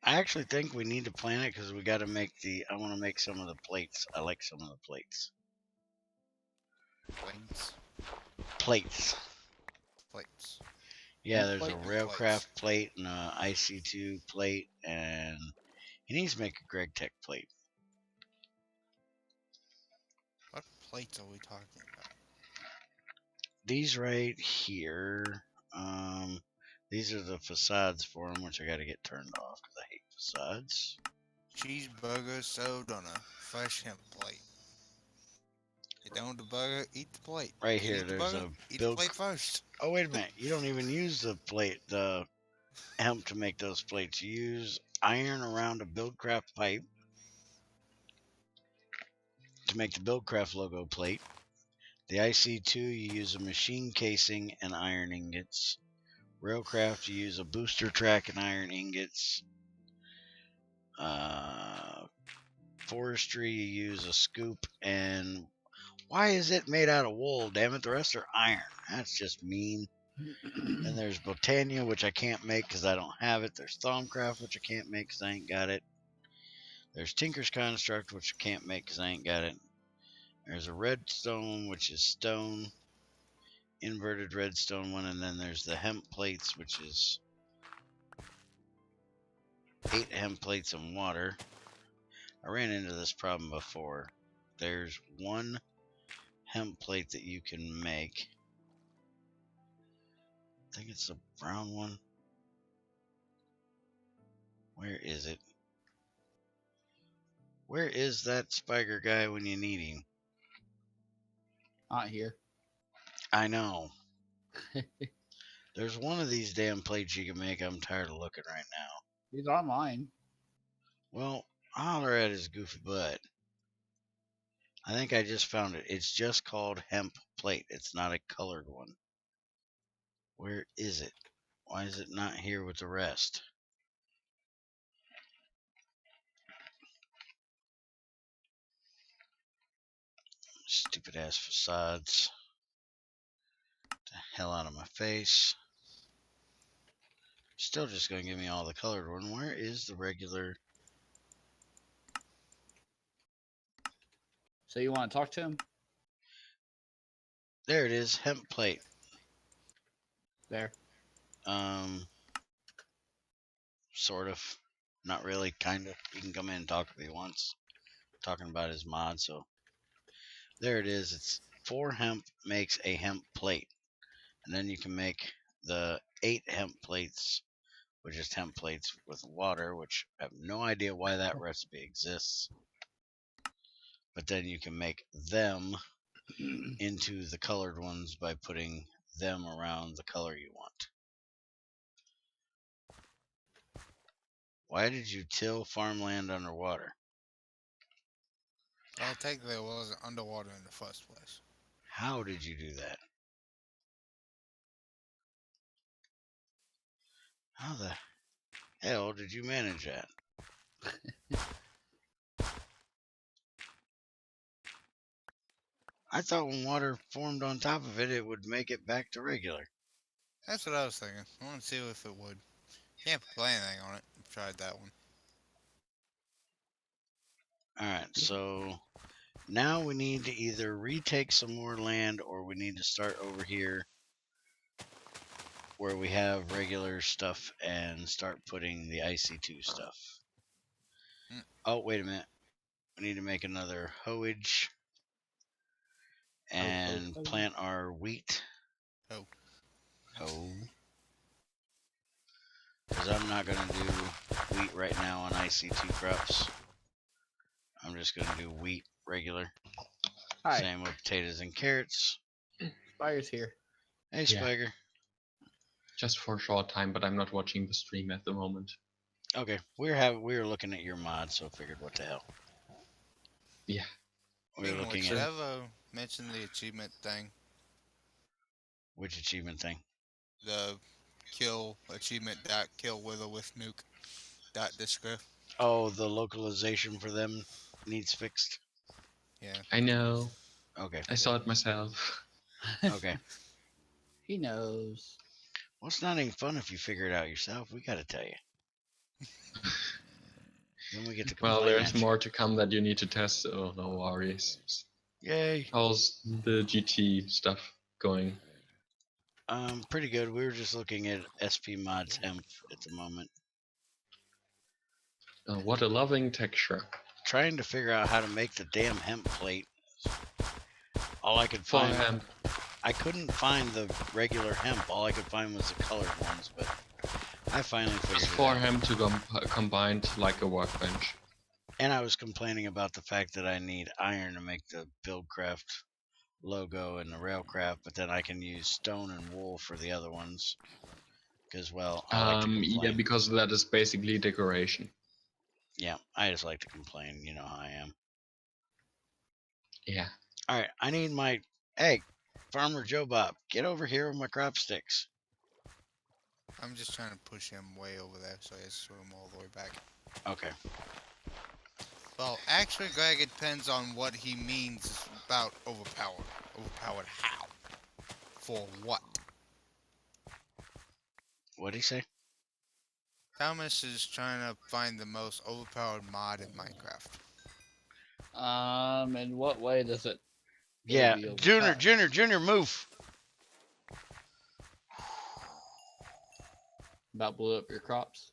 I actually think we need to plant it because we got to make the. I want to make some of the plates. I like some of the plates. Plates. Plates. Plates. Yeah, Hemp there's a plate? Railcraft plate and a IC2 plate, and he needs to make a Greg Tech plate. What plates are we talking about? These right here, these are the facades for them, which I got to get turned off because I hate facades. Cheeseburger sewed on a fresh hemp plate. You don't want the burger, eat the plate. Right Can't here, eat the there's burger, a eat the build. plate first. Oh, wait a minute. You don't even use the plate, the hemp to make those plates. You use iron around a Buildcraft pipe to make the Buildcraft logo plate. The IC2, you use a machine casing and iron ingots. Railcraft, you use a booster track and iron ingots. Forestry, you use a scoop and why is it made out of wool? Damn it, the rest are iron. That's just mean. Then there's Botania, which I can't make because I don't have it. There's Thaumcraft, which I can't make because I ain't got it. There's Tinker's Construct, which I can't make because I ain't got it. There's a redstone, which is stone. Inverted redstone one, and then there's the hemp plates, which is 8 hemp plates and water. I ran into this problem before. There's one hemp plate that you can make. I think it's the brown one. Where is it? Where is that Spiker guy when you need him? Not here. I know. There's one of these damn plates you can make. I'm tired of looking right now. He's online. Well, holler at his goofy butt. I think I just found it. It's just called hemp plate. It's not a colored one. Where is it? Why is it not here with the rest? Stupid ass facades. Get the hell out of my face. Still just gonna give me all the colored one. Where is the regular? So you want to talk to him? There it is, hemp plate. There. Sort of. Not really, kinda. He can come in and talk if he wants. Talking about his mod, so there it is. It's 4 hemp makes a hemp plate. And then you can make the 8 hemp plates, which is hemp plates with water, which I have no idea why that recipe exists. But then you can make them into the colored ones by putting them around the color you want. Why did you till farmland underwater? Well, technically, it wasn't underwater in the first place. How did you do that? How the hell did you manage that? I thought when water formed on top of it, it would make it back to regular. That's what I was thinking. I want to see if it would. Can't put anything on it. I've tried that one. Alright, so now we need to either retake some more land or we need to start over here where we have regular stuff and start putting the IC2 stuff. Mm. Oh, wait a minute. We need to make another hoeage and plant our wheat. Oh. Hoe. Because I'm not going to do wheat right now on IC2 crops. I'm just going to do wheat regular. Hi, Same with potatoes and carrots. Spider's here. Hey, Yeah. Spiker. Just for a short time, but I'm not watching the stream at the moment. Okay, we were looking at your mod, so I figured what the hell. Yeah. We were Speaking of looking which, at ever mention the achievement thing? which achievement thing? The kill achievement dot kill wither with nuke dot descript. Oh, the localization for them needs fixed. Yeah. I know. Okay, I saw it myself. okay. He knows. Well, it's not any fun if you figure it out yourself. We gotta tell you. Then we get to complain Well, there's at you. more to come that you need to test, so no worries. Yay. How's the GT stuff going? Pretty good. We were just looking at SP mods hemp at the moment. What a loving texture. Trying to figure out how to make the damn hemp plate. All I could For find, hemp. I couldn't find the regular hemp. All I could find was the colored ones, but I finally figured Just it for out. hemp to combined like a workbench. And I was complaining about the fact that I need iron to make the Buildcraft logo and the Railcraft, but then I can use stone and wool for the other ones. Because, well, I like to complain. Yeah, because that is basically decoration. Yeah, I just like to complain. You know how I am. Yeah. All right, I need my... Hey, Farmer Joe Bob, get over here with my crop sticks. I'm just trying to push him way over there so he has to swim all the way back. Okay. Well, actually, Greg, it depends on what he means about overpowered. Overpowered how? For what? What'd he say? Thomas is trying to find the most overpowered mod in Minecraft. In what way does it? Yeah, be Junior, overpowered? Junior, move. About blew up your crops?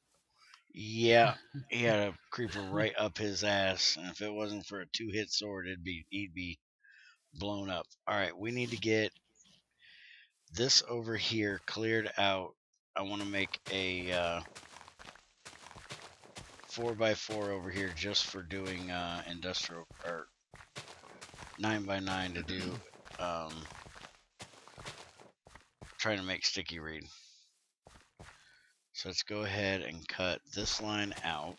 Yeah, he had a creeper right up his ass, and if it wasn't for a 2-hit sword, he'd be blown up. All right, we need to get this over here cleared out. I want to make a 4x4 over here just for doing industrial or 9x9 to do trying to make sticky reed. So let's go ahead and cut this line out.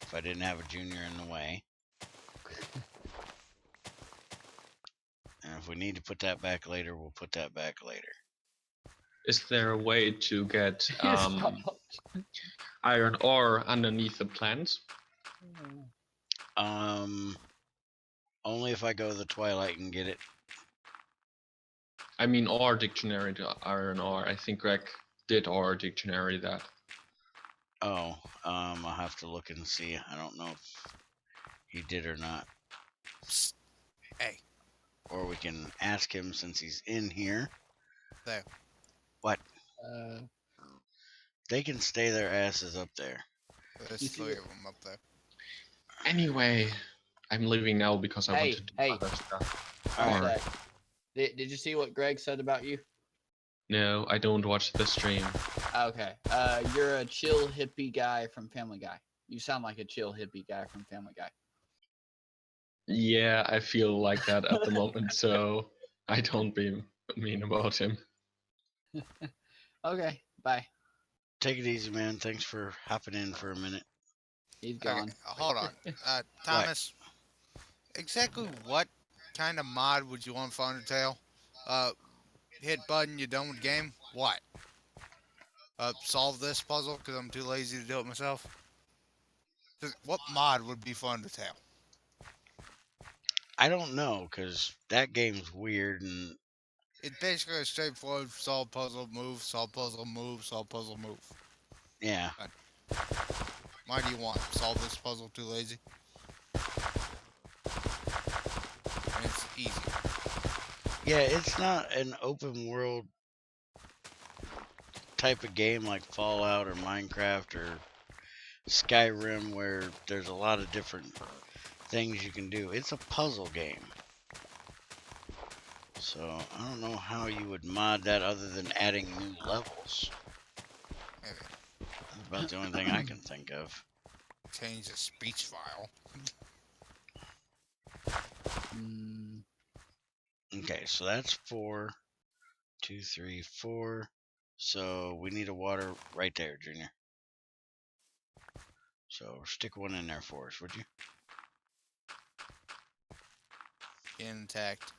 If I didn't have a junior in the way. And if we need to put that back later, we'll put that back later. Is there a way to get iron ore underneath the plants? Only if I go to the Twilight and get it. I mean, ore dictionary to iron ore. I think Greg did ore dictionary that. Oh, I'll have to look and see. I don't know if he did or not. Psst. Hey. Or we can ask him since he's in here. There. What? Uh, They can stay their asses up there. There's You see 3 it? of them up there. Anyway, I'm leaving now because I want to do Hey. other stuff. All right. Did you see what Greg said about you? No, I don't watch the stream. Okay. You're a chill hippie guy from Family Guy. You sound like a chill hippie guy from Family Guy. Yeah, I feel like that at the moment, so I don't be mean about him. Okay. Bye. Take it easy, man. Thanks for hopping in for a minute. He's Okay, gone. hold on. Thomas, exactly what kind of mod would you want for Undertale? Hit button, you're done with the game? What? Solve this puzzle because I'm too lazy to do it myself? What mod would be for Undertale? I don't know, because that game's weird and It's basically a straightforward solve puzzle, move, solve puzzle, move, solve puzzle, move. yeah. Why do you want? Solve this puzzle, too lazy? And it's easy. Yeah, it's not an open world type of game like Fallout or Minecraft or Skyrim where there's a lot of different things you can do. It's a puzzle game. So I don't know how you would mod that other than adding new levels. Maybe That's about the only thing I can think of. change the speech file. Mm, Okay, so that's 4, 2, 3, 4. So we need a water right there, Junior. So stick one in there for us, would you? Intact.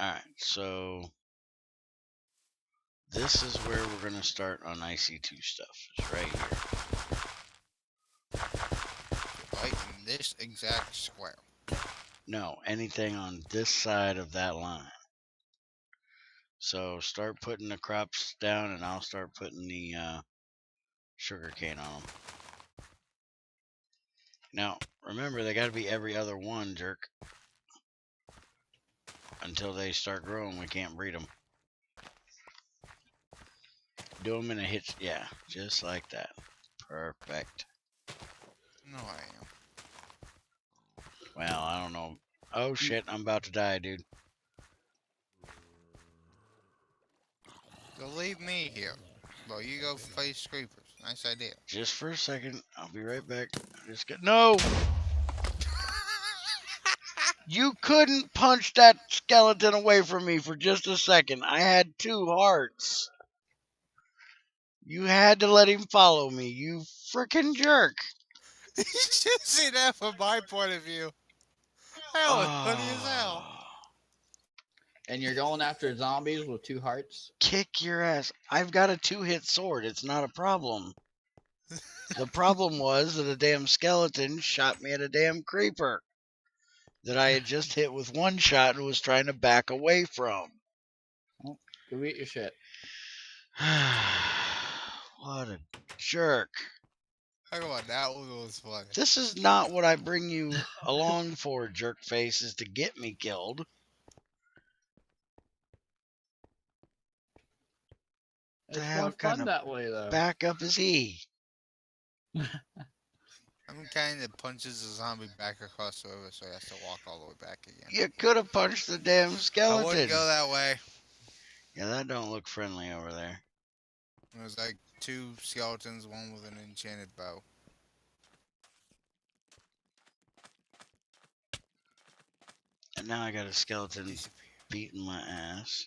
Alright, so this is where we're going to start on IC2 stuff. It's right here. Right in this exact square. No, anything on this side of that line. So start putting the crops down and I'll start putting the sugar cane on them. Now, remember, they got to be every other one, jerk. Until they start growing, we can't breed them. Do them in a hitch. Yeah, just like that. Perfect. No, I am. Well, I don't know. Oh, shit, I'm about to die, dude. So leave me here. Well, you go face creepers. Nice idea. Just for a second. I'll be right back. Just get... No! You couldn't punch that skeleton away from me for just a second. I had 2 hearts. You had to let him follow me, you frickin' jerk. You should see that from my point of view. That was funny as hell. and you're going after zombies with 2 hearts? Kick your ass. I've got a 2-hit sword. It's not a problem. The problem was that a damn skeleton shot me at a damn creeper that I had just hit with 1 shot and was trying to back away from. Well, go eat your shit. What a jerk. Talk about that one was funny. This is not what I bring you along for, jerk face, is to get me killed. It's hell more kind fun of that way, though. Backup is he. I'm the kind that punches the zombie back across the river so he has to walk all the way back again. You could have punched the damn I wouldn't skeleton. go that way. Yeah, that don't look friendly over there. It was like 2 skeletons, one with an enchanted bow. And now I got a skeleton Disappear. beating my ass.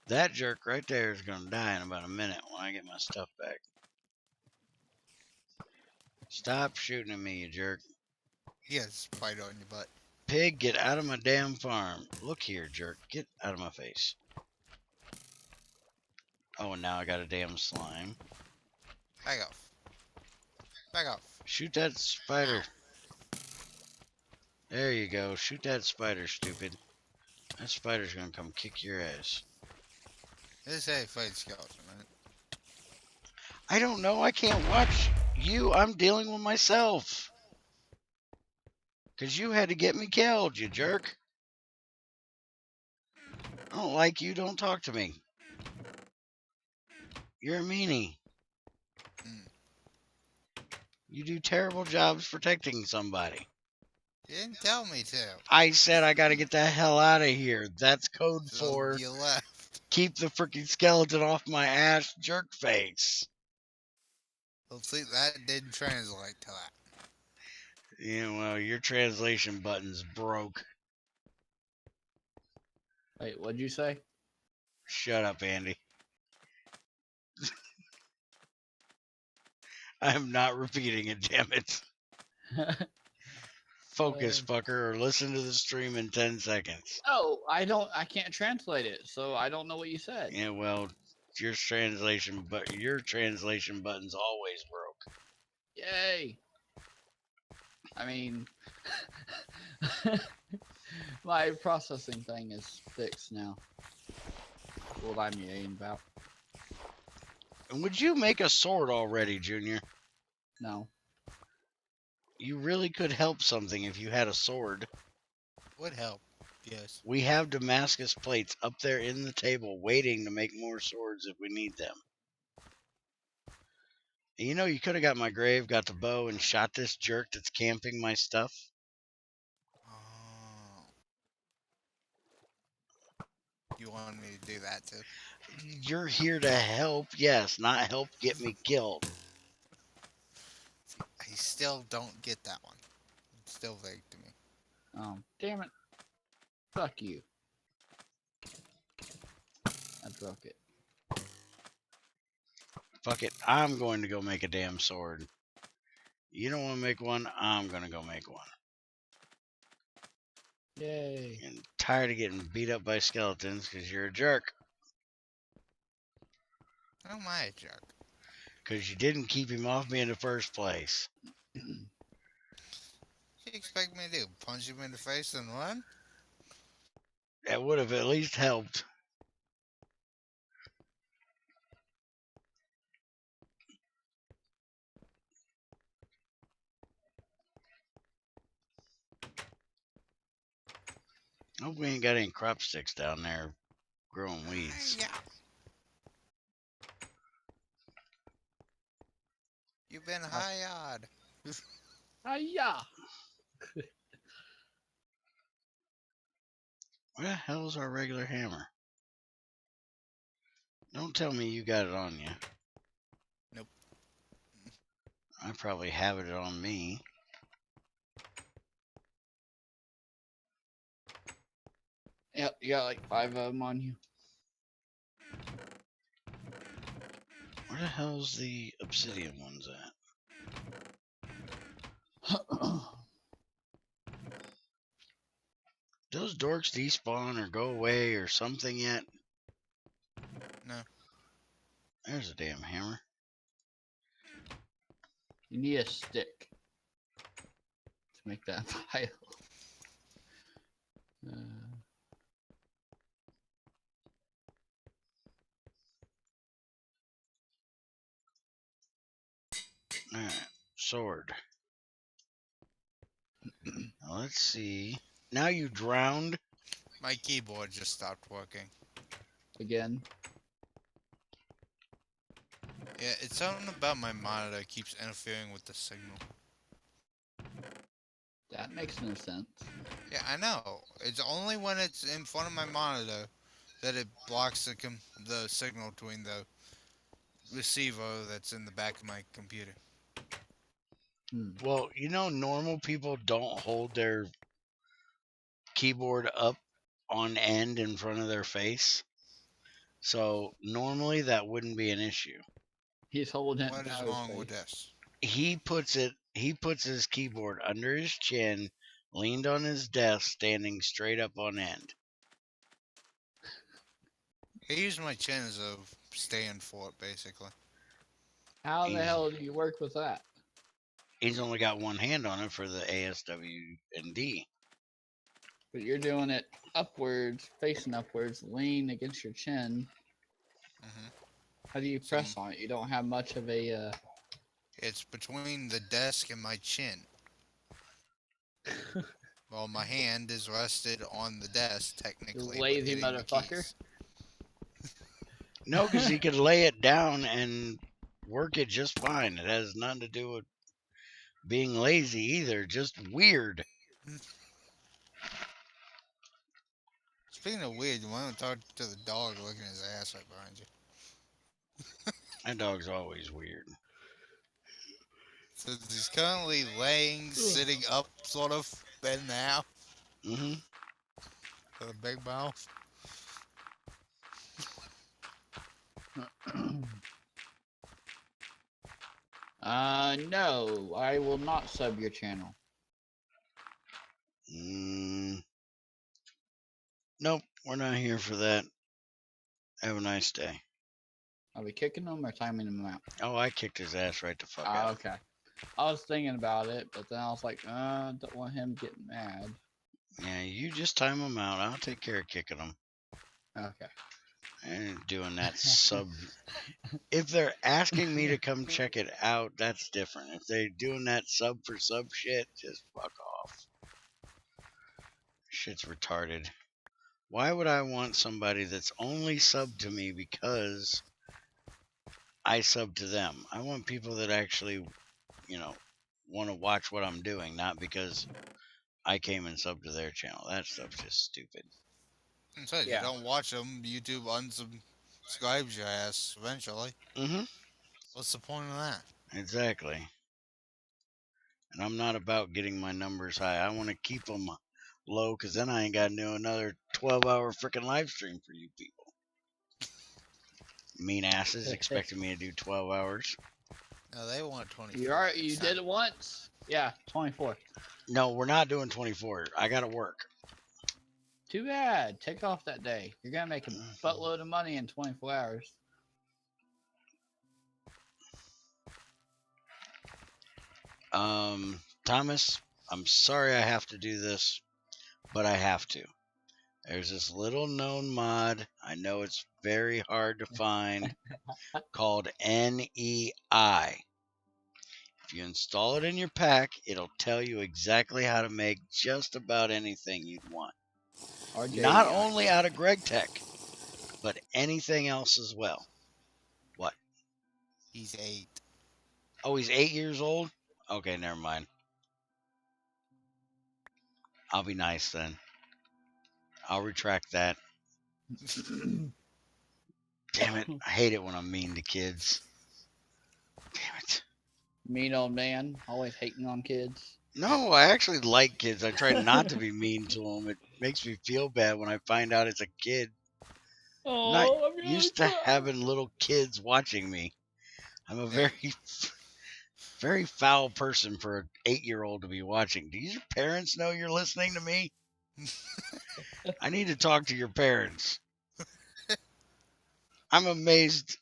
That jerk right there is going to die in about a minute when I get my stuff back. Stop shooting at me, you jerk. He has a spider on your butt. Pig, get out of my damn farm. Look here, jerk. Get out of my face. Oh, and now I got a damn slime. Back off. Back off. Shoot that spider. There you go. Shoot that spider, stupid. That spider's going to come kick your ass. This is how you fight skeleton, right? I don't know. I can't watch you. I'm dealing with myself. Because you had to get me killed, you jerk. I don't like you. Don't talk to me. You're a meanie. You do terrible jobs protecting somebody. You didn't tell me to. I said I got to get the hell out of here. That's code So for you left. keep the freaking skeleton off my ass, jerk face. Well, see, that didn't translate to that. Yeah, well, your translation button's broke. Wait, what'd you say? Shut up, Andy. I'm not repeating it, damn it. Focus, fucker, or listen to the stream in 10 seconds. Oh, I can't translate it, so I don't know what you said. Yeah, well, your translation button's always broke. Yay! I mean, my processing thing is fixed now. What I'm yaying about. And would you make a sword already, Junior? No. You really could help something if you had a sword. Would help. Yes. We have Damascus plates up there in the table waiting to make more swords if we need them. And you know, you could have got my grave, got the bow, and shot this jerk that's camping my stuff. Oh. You want me to do that too? You're here to help, yes, not help get me killed. I still don't get that one. It's still vague to me. Oh, damn it. Fuck you. I broke it. Fuck it, I'm going to go make a damn sword. You don't want to make one, I'm going to go make one. Yay. I'm tired of getting beat up by skeletons because you're a jerk. How am I a jerk? Because you didn't keep him off me in the first place. What do you expect me to do? Punch him in the face and run? That would have at least helped. Hope we ain't got any crop sticks down there growing weeds. Yeah. You've been hired. Hiya. Where the hell's our regular hammer? Don't tell me you got it on you. Nope. I probably have it on me. Yep, you got like 5 of them on you. Where the hell's the obsidian ones at? Those dorks despawn or go away or something yet? No. There's a damn hammer. You need a stick to make that pile. Alright, sword. Now let's see. Now you drowned. My keyboard just stopped working. Again. Yeah, it's something about my monitor keeps interfering with the signal. That makes no sense. Yeah, I know. It's only when it's in front of my monitor that it blocks the signal between the receiver that's in the back of my computer. Well, you know, normal people don't hold their keyboard up on end in front of their face. So normally that wouldn't be an issue. He's holding it What is down his wrong with face. this? He puts his keyboard under his chin, leaned on his desk, standing straight up on end. I use my chin as a stand for it, basically. How the Easy. hell do you work with that? He's only got one hand on it for the ASW and D. But you're doing it upwards, facing upwards, lean against your chin. Hmm. How do you press on it? You don't have much of a. It's between the desk and my chin. Well, my hand is rested on the desk, technically. Lazy but hitting the motherfucker. keys. No, because he could lay it down and work it just fine. It has nothing to do with being lazy either. Just weird. Speaking of weird, you want to talk to the dog licking his ass right behind you? That dog's always weird. So he's currently laying, sitting up, sort of, then now, Mm-hmm. with a big mouth. No, I will not sub your channel. Nope, we're not here for that. Have a nice day. Are we kicking him or timing him out? Oh, I kicked his ass right the fuck out. Okay. I was thinking about it, but then I was like, don't want him getting mad. Yeah, you just time him out. I'll take care of kicking him. Okay. I ain't doing that sub. If they're asking me to come check it out, that's different. If they're doing that sub for sub shit, just fuck off. Shit's retarded. Why would I want somebody that's only subbed to me because I sub to them? I want people that actually, want to watch what I'm doing, not because I came and subbed to their channel. That stuff's just stupid. And so Yeah. you don't watch them, YouTube unsubscribes your ass eventually. Mm-hmm. What's the point of that? Exactly. And I'm not about getting my numbers high. I want to keep them low because then I ain't got to do another 12-hour freaking live stream for you people. Mean asses expecting me to do 12 hours. No, they want 24. You did it once. Yeah, 24. No, we're not doing 24. I got to work. Too bad. Take off that day. You're gonna make a buttload of money in 24 hours. Thomas, I'm sorry I have to do this, but I have to. There's this little known mod. I know it's very hard to find called NEI. If you install it in your pack, it'll tell you exactly how to make just about anything you'd want. Not only out of Greg Tech, but anything else as well. What? He's 8. Oh, he's 8 years old? Okay, never mind. I'll be nice then. I'll retract that. Damn it. I hate it when I'm mean to kids. Damn it. Mean old man, always hating on kids. No, I actually like kids. I try not to be mean to them. It makes me feel bad when I find out it's a kid. I'm not used to having little kids watching me. I'm a very, very foul person for an 8-year-old to be watching. Do your parents know you're listening to me? I need to talk to your parents. I'm amazed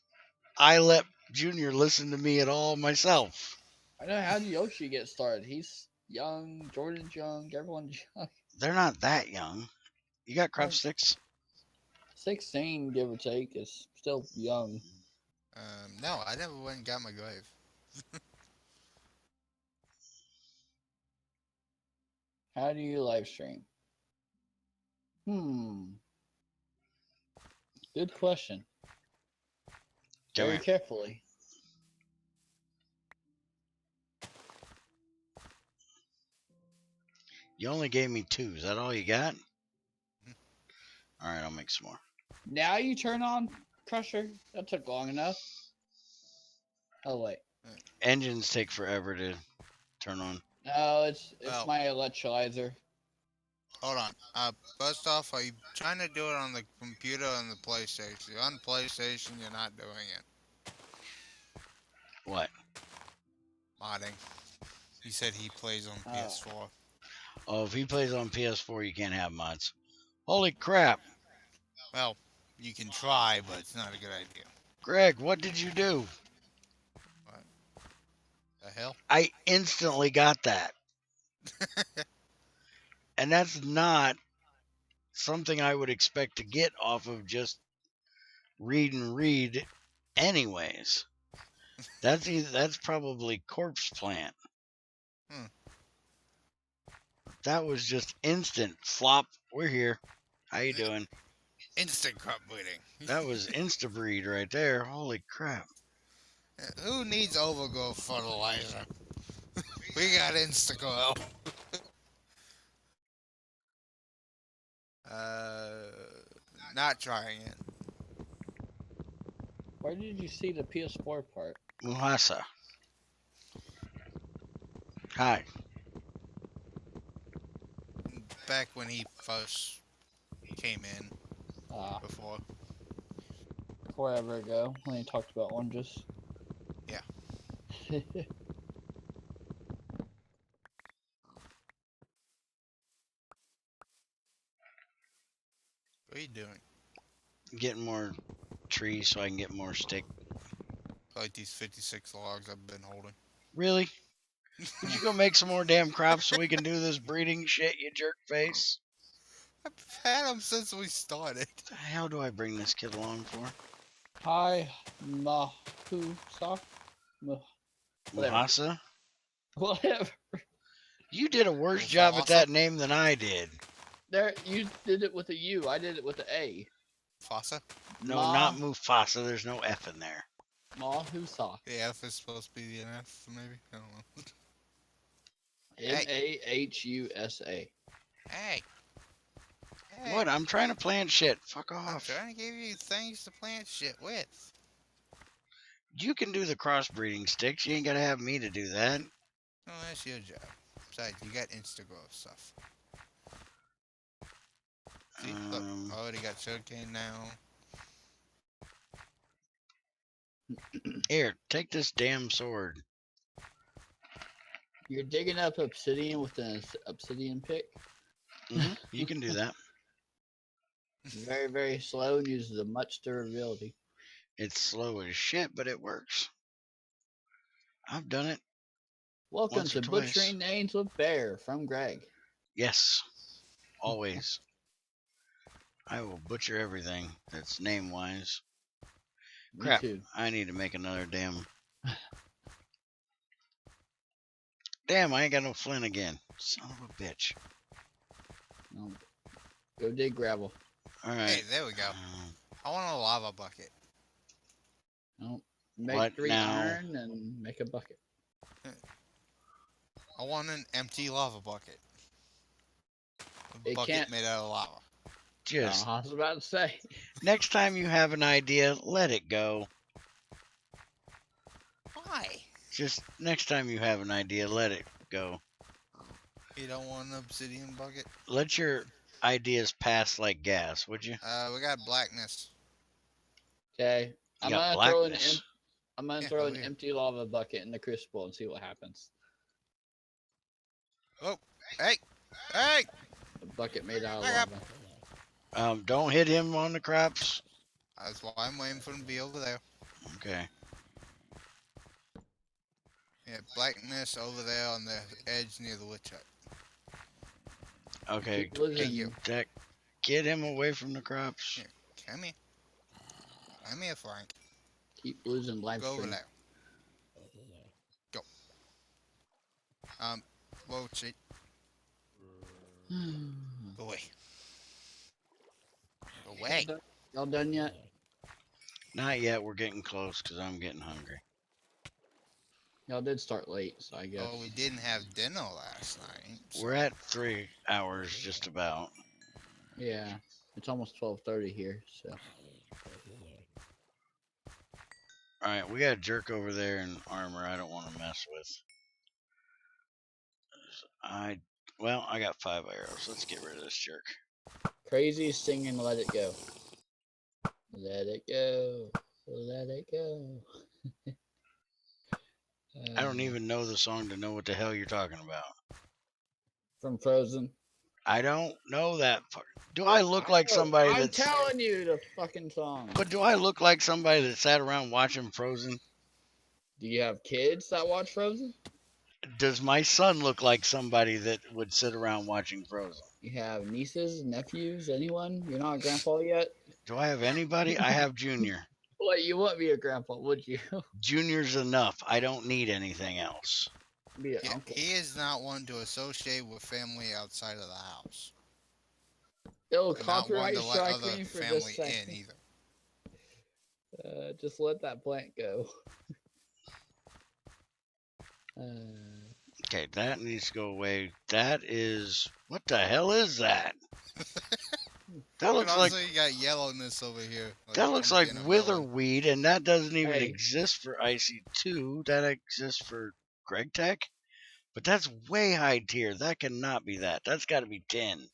I let Junior listen to me at all myself. I know. How did Yoshi get started? He's young. Jordan's young. Everyone's young. They're not that young. You got crop sticks? 16, give or take, is still young. No, I never went and got my grave. How do you live stream? Good question. Come Very here. carefully. You only gave me 2. Is that all you got? All right, I'll make some more. Now you turn on Crusher? That took long enough. Oh, wait. Engines take forever to turn on. No, it's Well- my electrolyzer. Hold on. First off, are you trying to do it on the computer or on the PlayStation? On PlayStation, you're not doing it. What? Modding. He said he plays on PS4. Oh, if he plays on PS4, you can't have mods. Holy crap. Well, you can try, but it's not a good idea. Greg, what did you do? The hell? I instantly got that. And that's not something I would expect to get off of just read and read anyways. That's probably Corpse Plant. That was just instant. Flop, we're here. How you doing? Instant crop breeding. That was insta-breed right there. Holy crap. Who needs overgrowth fertilizer? We got Instagrow. Not trying it. Where did you see the PS4 part? Muhasa. Hi. Back when he first came in before. Forever ago, when he talked about oranges. Yeah. What are you doing? Getting more trees so I can get more stick. Like these 56 logs I've been holding. Really? Would you go make some more damn crops so we can do this breeding shit, you jerk face? I've had them since we started. What the hell do I bring this kid along for? Hi, Mahusa. Whatever. there. You did it with a U. I did it with an A. Fossa? No, not Mufasa. There's no F in there. Mahusa. The F is supposed to be the F, maybe? I don't know. Mahusa. Hey! Hey! What? I'm trying to plant shit. Fuck I'm off. trying to give you things to plant shit with. You can do the crossbreeding sticks. You ain't gotta have me to do that. No, that's your job. Besides, you got Instagram stuff. See, look, I already got sugarcane now. Here, take this damn sword. You're digging up obsidian with an obsidian pick. You can do that. Very, very slow and uses a much durability. It's slow as shit, but it works. I've done it. Welcome Once or to twice. Butchering Names with Bear from Greg. Yes. Always. I will butcher everything that's name-wise. Me Crap. too. I need to make another damn... Damn, I ain't got no flint again. Son of a bitch. No. Go dig gravel. Alright. Hey, there we go. I want a lava bucket. No. Make What 3 now? iron and make a bucket. I want an empty lava bucket. A It bucket can't- made out of lava. Just, I was about to say. next time you have an idea, let it go. Why? Just, next time you have an idea, let it go. You don't want an obsidian bucket? Let your ideas pass like gas, would you? We got blackness. Okay. You I'm got gonna throw blackness. Yeah, throw over an here. empty lava bucket in the crucible and see what happens. Oh, hey! Hey! A bucket made out of Back up. lava. Don't hit him on the crops. That's why I'm waiting for him to be over there. Okay. Yeah, blackness over there on the edge near the witch hut. Okay. Keep losing. Hey, you. Jack, get him away from the crops. Here. Come here. Come here, Frank. Keep losing live Go over stream. there. Go. Whoa, cheat. Go away. Go away. Y'all done yet? Not yet. We're getting close because I'm getting hungry. Y'all did start late, so I guess. Oh, we didn't have dinner last night. So. We're at 3 hours just about. Yeah. It's almost 12:30 here, so. Alright, we got a jerk over there in armor I don't want to mess with. Well, I got 5 arrows. Let's get rid of this jerk. Crazy singing Let It Go. Let it go. Let it go. I don't even know the song to know what the hell you're talking about. From Frozen. I don't know that part. Do I look like somebody I'm that's... telling you the fucking song. But do I look like somebody that sat around watching Frozen? Do you have kids that watch Frozen? Does my son look like somebody that would sit around watching Frozen? You have nieces, nephews, anyone? You're not a grandpa yet? Do I have anybody? I have Junior. Well, you wouldn't be a grandpa, would you? Junior's enough. I don't need anything else. Be an Yeah, uncle. he is not one to associate with family outside of the house. It'll And not one copyright to let strike other me for family just saying. in either. Just let that plant go. Okay, that needs to go away. That is... What the hell is that? That And looks like... also, you got yellowness over here. That looks like pumpkin and melon. witherweed, and that doesn't even Hey. exist for IC2. That exists for Greg Tech. But that's way high tier. That cannot be that. That's got to be 10.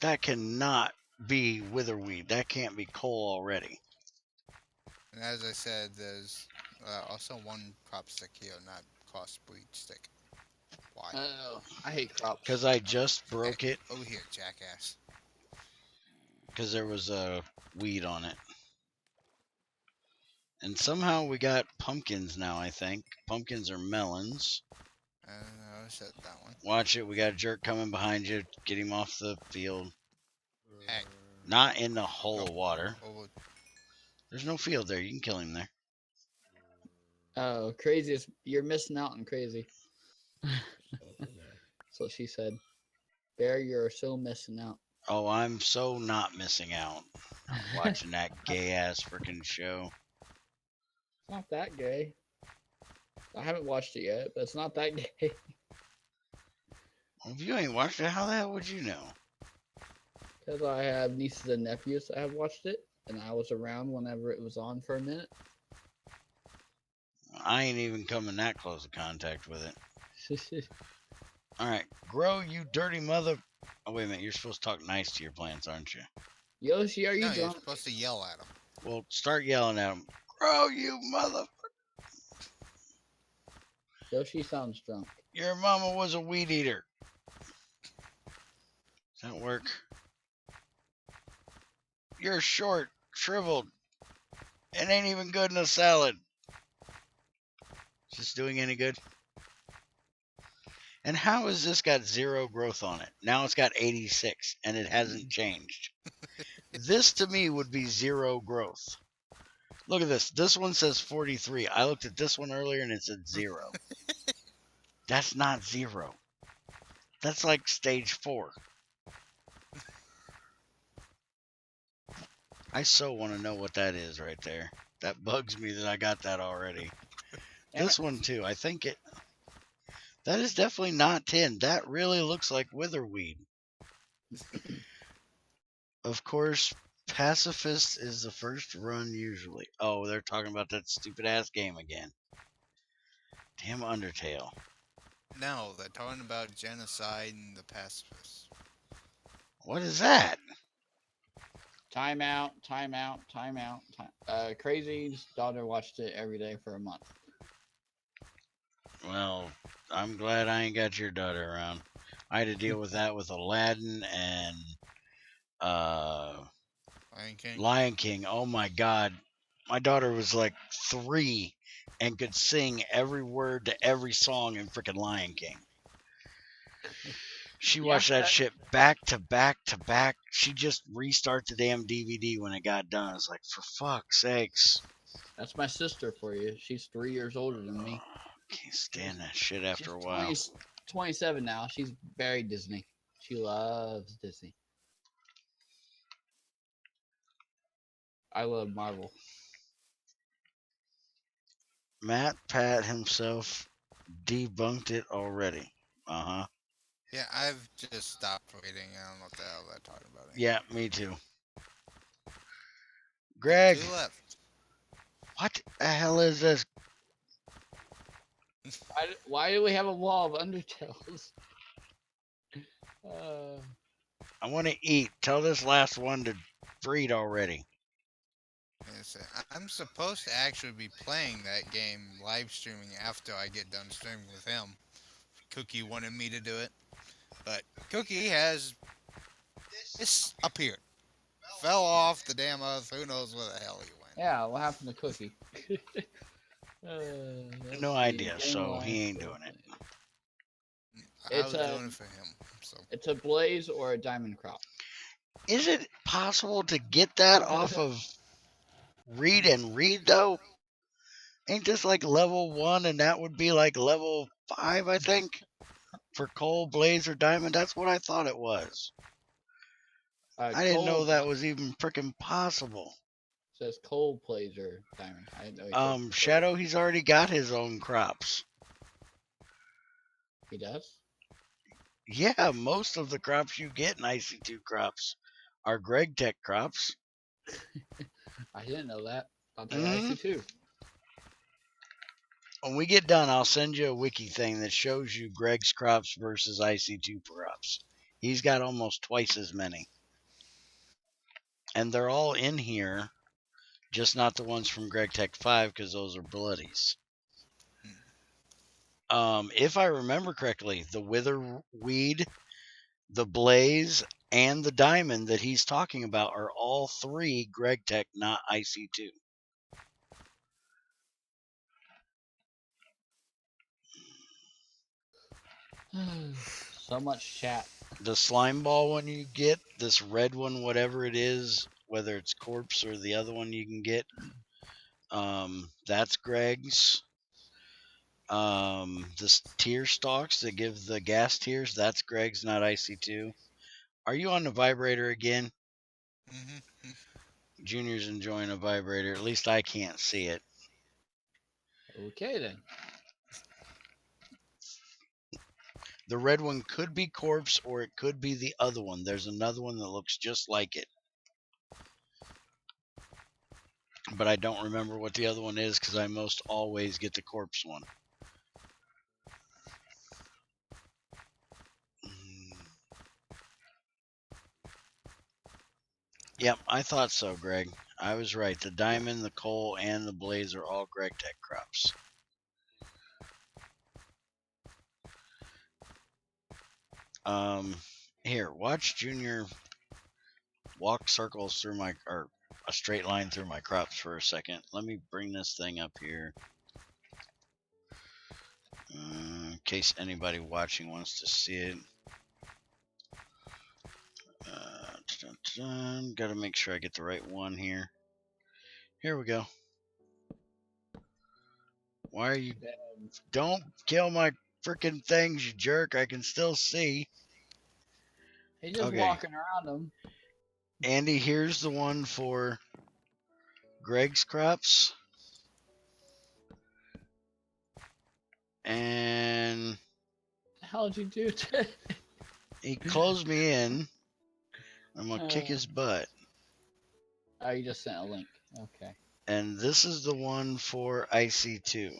That cannot be witherweed. That can't be coal already. And as I said, there's also one crop stick here, not crossbreed stick. Why? Oh, I hate crops. Because I just broke it Over here, jackass. because there was a weed on it. And somehow we got pumpkins now, I think. Pumpkins or melons. I said that one. Watch it. We got a jerk coming behind you. Get him off the field. Hey. Not in the hole of water. Over. There's no field there. You can kill him there. Oh, craziest. You're missing out on crazy. That's what she said. Bear, you're so missing out. Oh, I'm so not missing out watching that gay ass freaking show. It's not that gay. I haven't watched it yet, but it's not that gay. Well, if you ain't watched it, how the hell would you know? Because I have nieces and nephews that have watched it, and I was around whenever it was on for a minute. I ain't even coming that close to contact with it. All right, grow, you dirty mother. Oh, wait a minute. You're supposed to talk nice to your plants, aren't you? Yoshi, are you No, you're drunk? supposed to yell at them. Well, start yelling at them. Grow, you mother. Yoshi sounds drunk. Your mama was a weed eater. Does that work? You're short, shriveled, and ain't even good in a salad. Is this doing any good? And how has this got 0 growth on it? Now it's got 86, and it hasn't changed. This, to me, would be 0 growth. Look at this. This one says 43. I looked at this one earlier, and it said 0. That's not 0. That's like stage 4. I so want to know what that is right there. That bugs me that I got that already. This one, too. I think it... That is definitely not 10. That really looks like witherweed. Of course, pacifist is the first run usually. Oh, they're talking about that stupid ass game again. Damn Undertale. No, they're talking about genocide and the pacifists. What is that? Time out, time out, time out. Crazy's daughter watched it every day for a month. Well, I'm glad I ain't got your daughter around. I had to deal with that with Aladdin and Lion King. Oh my God. My daughter was like 3 and could sing every word to every song in freaking Lion King. She watched that shit back to back to back. She just restart the damn DVD when it got done. It's like, for fuck's sakes. That's my sister for you. She's 3 years older than me. Can't stand that shit after She's a while. 27 now. She's very Disney. She loves Disney. I love Marvel. Matt Pat himself debunked it already. Uh-huh. Yeah, I've just stopped reading. I don't know what the hell they're talking about anymore. Yeah, me too. Greg. 2 left. What the hell is this? Why do we have a wall of Undertales? I want to eat. Tell this last one to breed already. I'm supposed to actually be playing that game live streaming after I get done streaming with him. Cookie wanted me to do it, but Cookie has appeared, fell off the damn earth. Who knows where the hell he went? Yeah, what happened to Cookie? No idea, so he ain't doing it. I was doing it for him. So it's a blaze or a diamond crop. Is it possible to get that off of Read and Read though? Ain't this like level 1 and that would be like level 5, I think? For coal, blaze, or diamond? That's what I thought it was. I didn't know that was even freaking possible. It says coal, blaze, or diamond. I didn't know. Shadow, he's already got his own crops. He does? Yeah, most of the crops you get in IC2 crops are Greg Tech crops. I didn't know that. Thought they were IC2. When we get done, I'll send you a wiki thing that shows you Greg's crops versus IC2 crops. He's got almost twice as many. And they're all in here, just not the ones from Greg Tech 5 because those are bloodies. If I remember correctly, the witherweed, the blaze, and the diamond that he's talking about are all 3 Greg Tech, not IC2. So much chat. The slime ball one you get, this red one, whatever it is, whether it's corpse or the other one you can get, that's Greg's. This tier stalks that give the gas tiers, that's Greg's, not IC2. Are you on the vibrator again? Mm-hmm. Junior's enjoying a vibrator. At least I can't see it. Okay then. The red one could be Corpse or it could be the other one. There's another one that looks just like it. But I don't remember what the other one is because I most always get the Corpse one. Yep, I thought so, Greg. I was right. The diamond, the coal, and the blaze are all Greg Tech crops. Here, watch Junior walk circles through my, or a straight line through my crops for a second. Let me bring this thing up here. In case anybody watching wants to see it. Gotta make sure I get the right one here. Here we go. Why are you... Don't kill my freaking things, you jerk. I can still see. He's just Okay. walking around them. Andy, here's the one for Greg's crops. And How did you do that? he closed me in. I'm going to kick his butt. Oh, you just sent a link. Okay. And this is the one for IC2.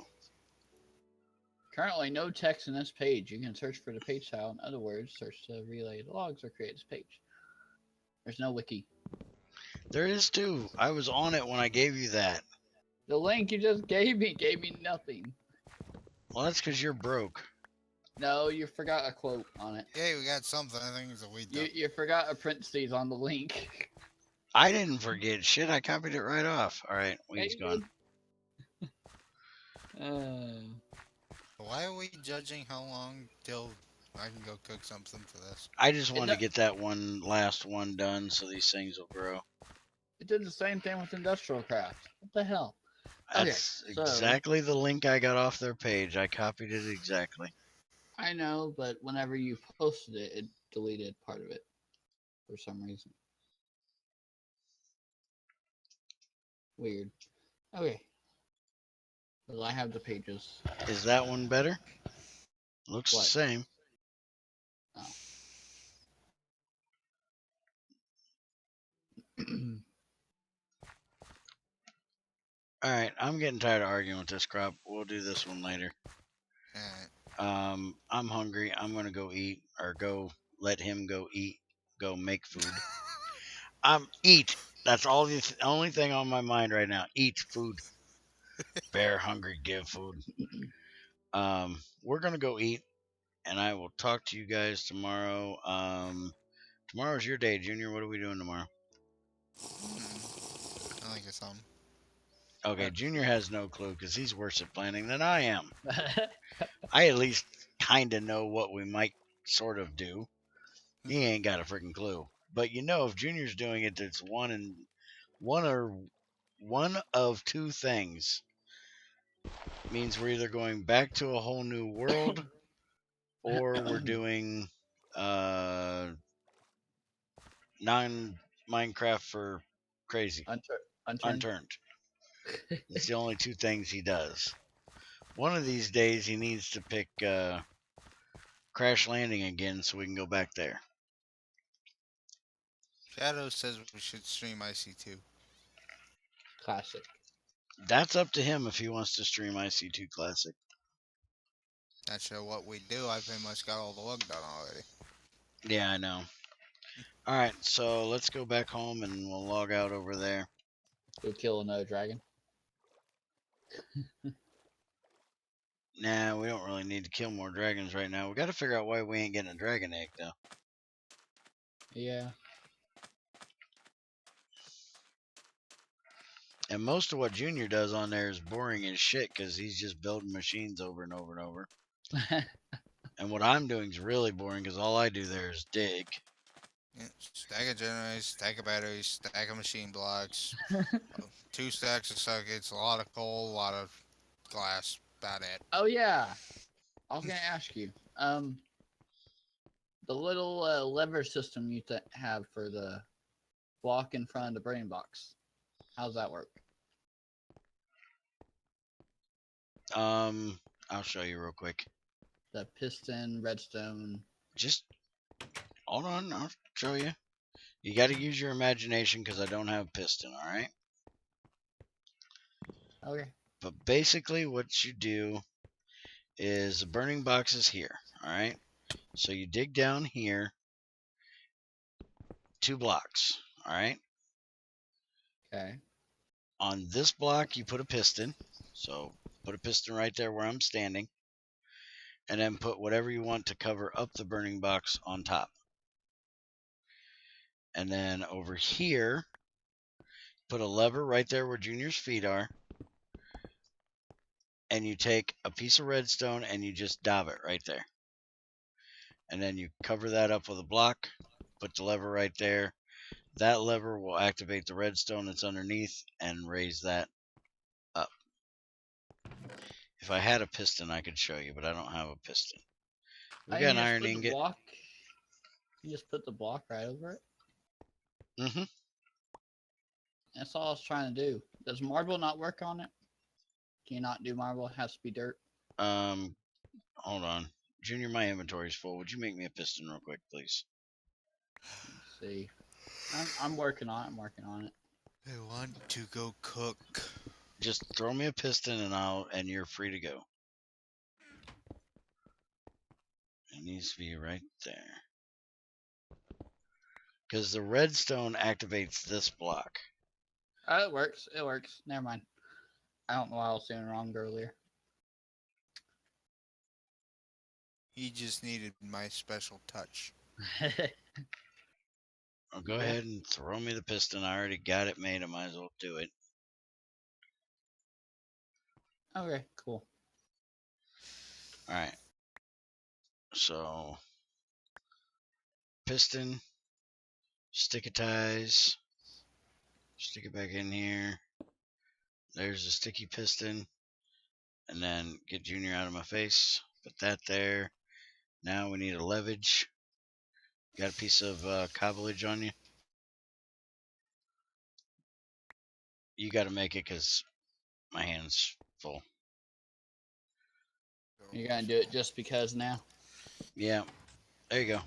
Currently, no text in this page. You can search for the page style. In other words, search to relay the logs or create this page. There's no wiki. There is too. I was on it when I gave you that. The link you just gave me nothing. Well, that's because you're broke. No, you forgot a quote on it. Yeah, we got something. I think it's a weed. You forgot a parentheses on the link. I didn't forget shit. I copied it right off. All right, weed's gone. Why are we judging how long till I can go cook something for this? I just wanted to get that last one done so these things will grow. It did the same thing with industrial craft. What the hell? That's exactly the link I got off their page. I copied it exactly. I know, but whenever you posted it, it deleted part of it for some reason. Weird. Okay. Well, I have the pages. Is that one better? Looks the same. Oh. All right, I'm getting tired of arguing with this crop. We'll do this one later. Alright. I'm hungry. I'm gonna go eat, or go let him go eat. Go make food. Eat. That's all the only thing on my mind right now. Eat food. Bear hungry, give food. We're gonna go eat, and I will talk to you guys tomorrow. Tomorrow's your day, Junior. What are we doing tomorrow? I think it's something. Okay, Junior has no clue because he's worse at planning than I am. I at least kind of know what we might sort of do. He ain't got a freaking clue. But you know, if Junior's doing it, it's one of two things. Means we're either going back to a whole new world, or we're doing non-Minecraft for crazy. Unturned. It's the only two things he does. One of these days he needs to pick Crash Landing again so we can go back there. Shadow says we should stream IC2. Classic. That's up to him if he wants to stream IC2 Classic. Not sure what we do. I pretty much got all the work done already. Yeah, I know. Alright, so let's go back home and we'll log out over there. Go kill another dragon. Nah, we don't really need to kill more dragons right now. We gotta figure out why we ain't getting a dragon egg, though. Yeah. And most of what Junior does on there is boring as shit because he's just building machines over and over and over. And what I'm doing is really boring because all I do there is dig. Yeah, stack of generators, stack of batteries, stack of machine blocks, 2 stacks of circuits, a lot of coal, a lot of glass. about it. Oh yeah, I was gonna ask you. The little lever system you have for the block in front of the brain box. How's that work? I'll show you real quick. The piston, redstone. Just hold on. I'll show you. You got to use your imagination because I don't have a piston. All right. Okay. But basically, what you do is the burning box is here. All right. So you dig down here 2 blocks. All right. Okay. On this block, you put a piston. So put a piston right there where I'm standing. And then put whatever you want to cover up the burning box on top. And then over here, put a lever right there where Junior's feet are. And you take a piece of redstone and you just dab it right there. And then you cover that up with a block. Put the lever right there. That lever will activate the redstone that's underneath and raise that up. If I had a piston, I could show you, but I don't have a piston. We got an iron ingot. You just put the block right over it. Mm-hmm. That's all I was trying to do. Does marble not work on it? Can you not do marble? It has to be dirt. Hold on. Junior, my inventory's full. Would you make me a piston real quick, please? Let's see. I'm working on it. I'm working on it. I want to go cook. Just throw me a piston and you're free to go. It needs to be right there. Because the redstone activates this block. Oh, it works. It works. Never mind. I don't know what I was doing wrong earlier. He just needed my special touch. Oh, go ahead and throw me the piston. I already got it made. I might as well do it. Okay, cool. Alright. So, piston, stick of ties, stick it back in here. There's a sticky piston. And then get Junior out of my face. Put that there. Now we need a levage. Got a piece of cobblage on you? You got to make it because my hand's full. You're gonna do it just because now? Yeah. There you go.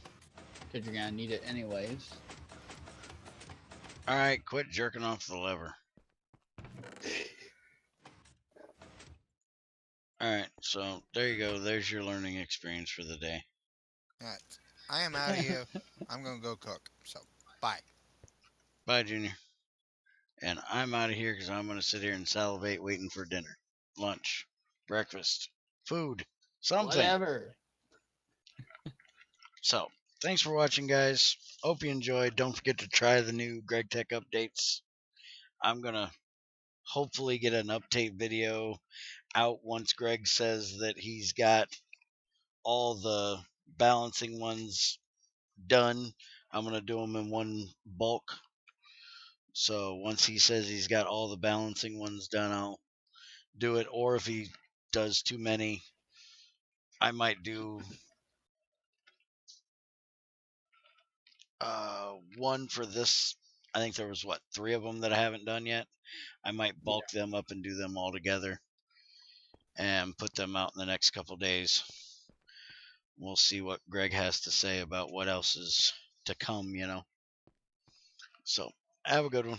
Because you're gonna need it anyways. Alright, quit jerking off the lever. Alright, so there you go. There's your learning experience for the day. Alright. I am out of here. I'm gonna go cook. So, bye. Bye, Junior. And I'm out of here because I'm going to sit here and salivate waiting for dinner, lunch, breakfast, food, something. Whatever. So, thanks for watching, guys. Hope you enjoyed. Don't forget to try the new Greg Tech updates. I'm going to hopefully get an update video out once Greg says that he's got all the balancing ones done. I'm going to do them in one bulk. So once he says he's got all the balancing ones done, I'll do it. Or if he does too many, I might do one for this. I think there was 3 of them that I haven't done yet. I might bulk them up and do them all together and put them out in the next couple days. We'll see what Greg has to say about what else is to come, So have a good one.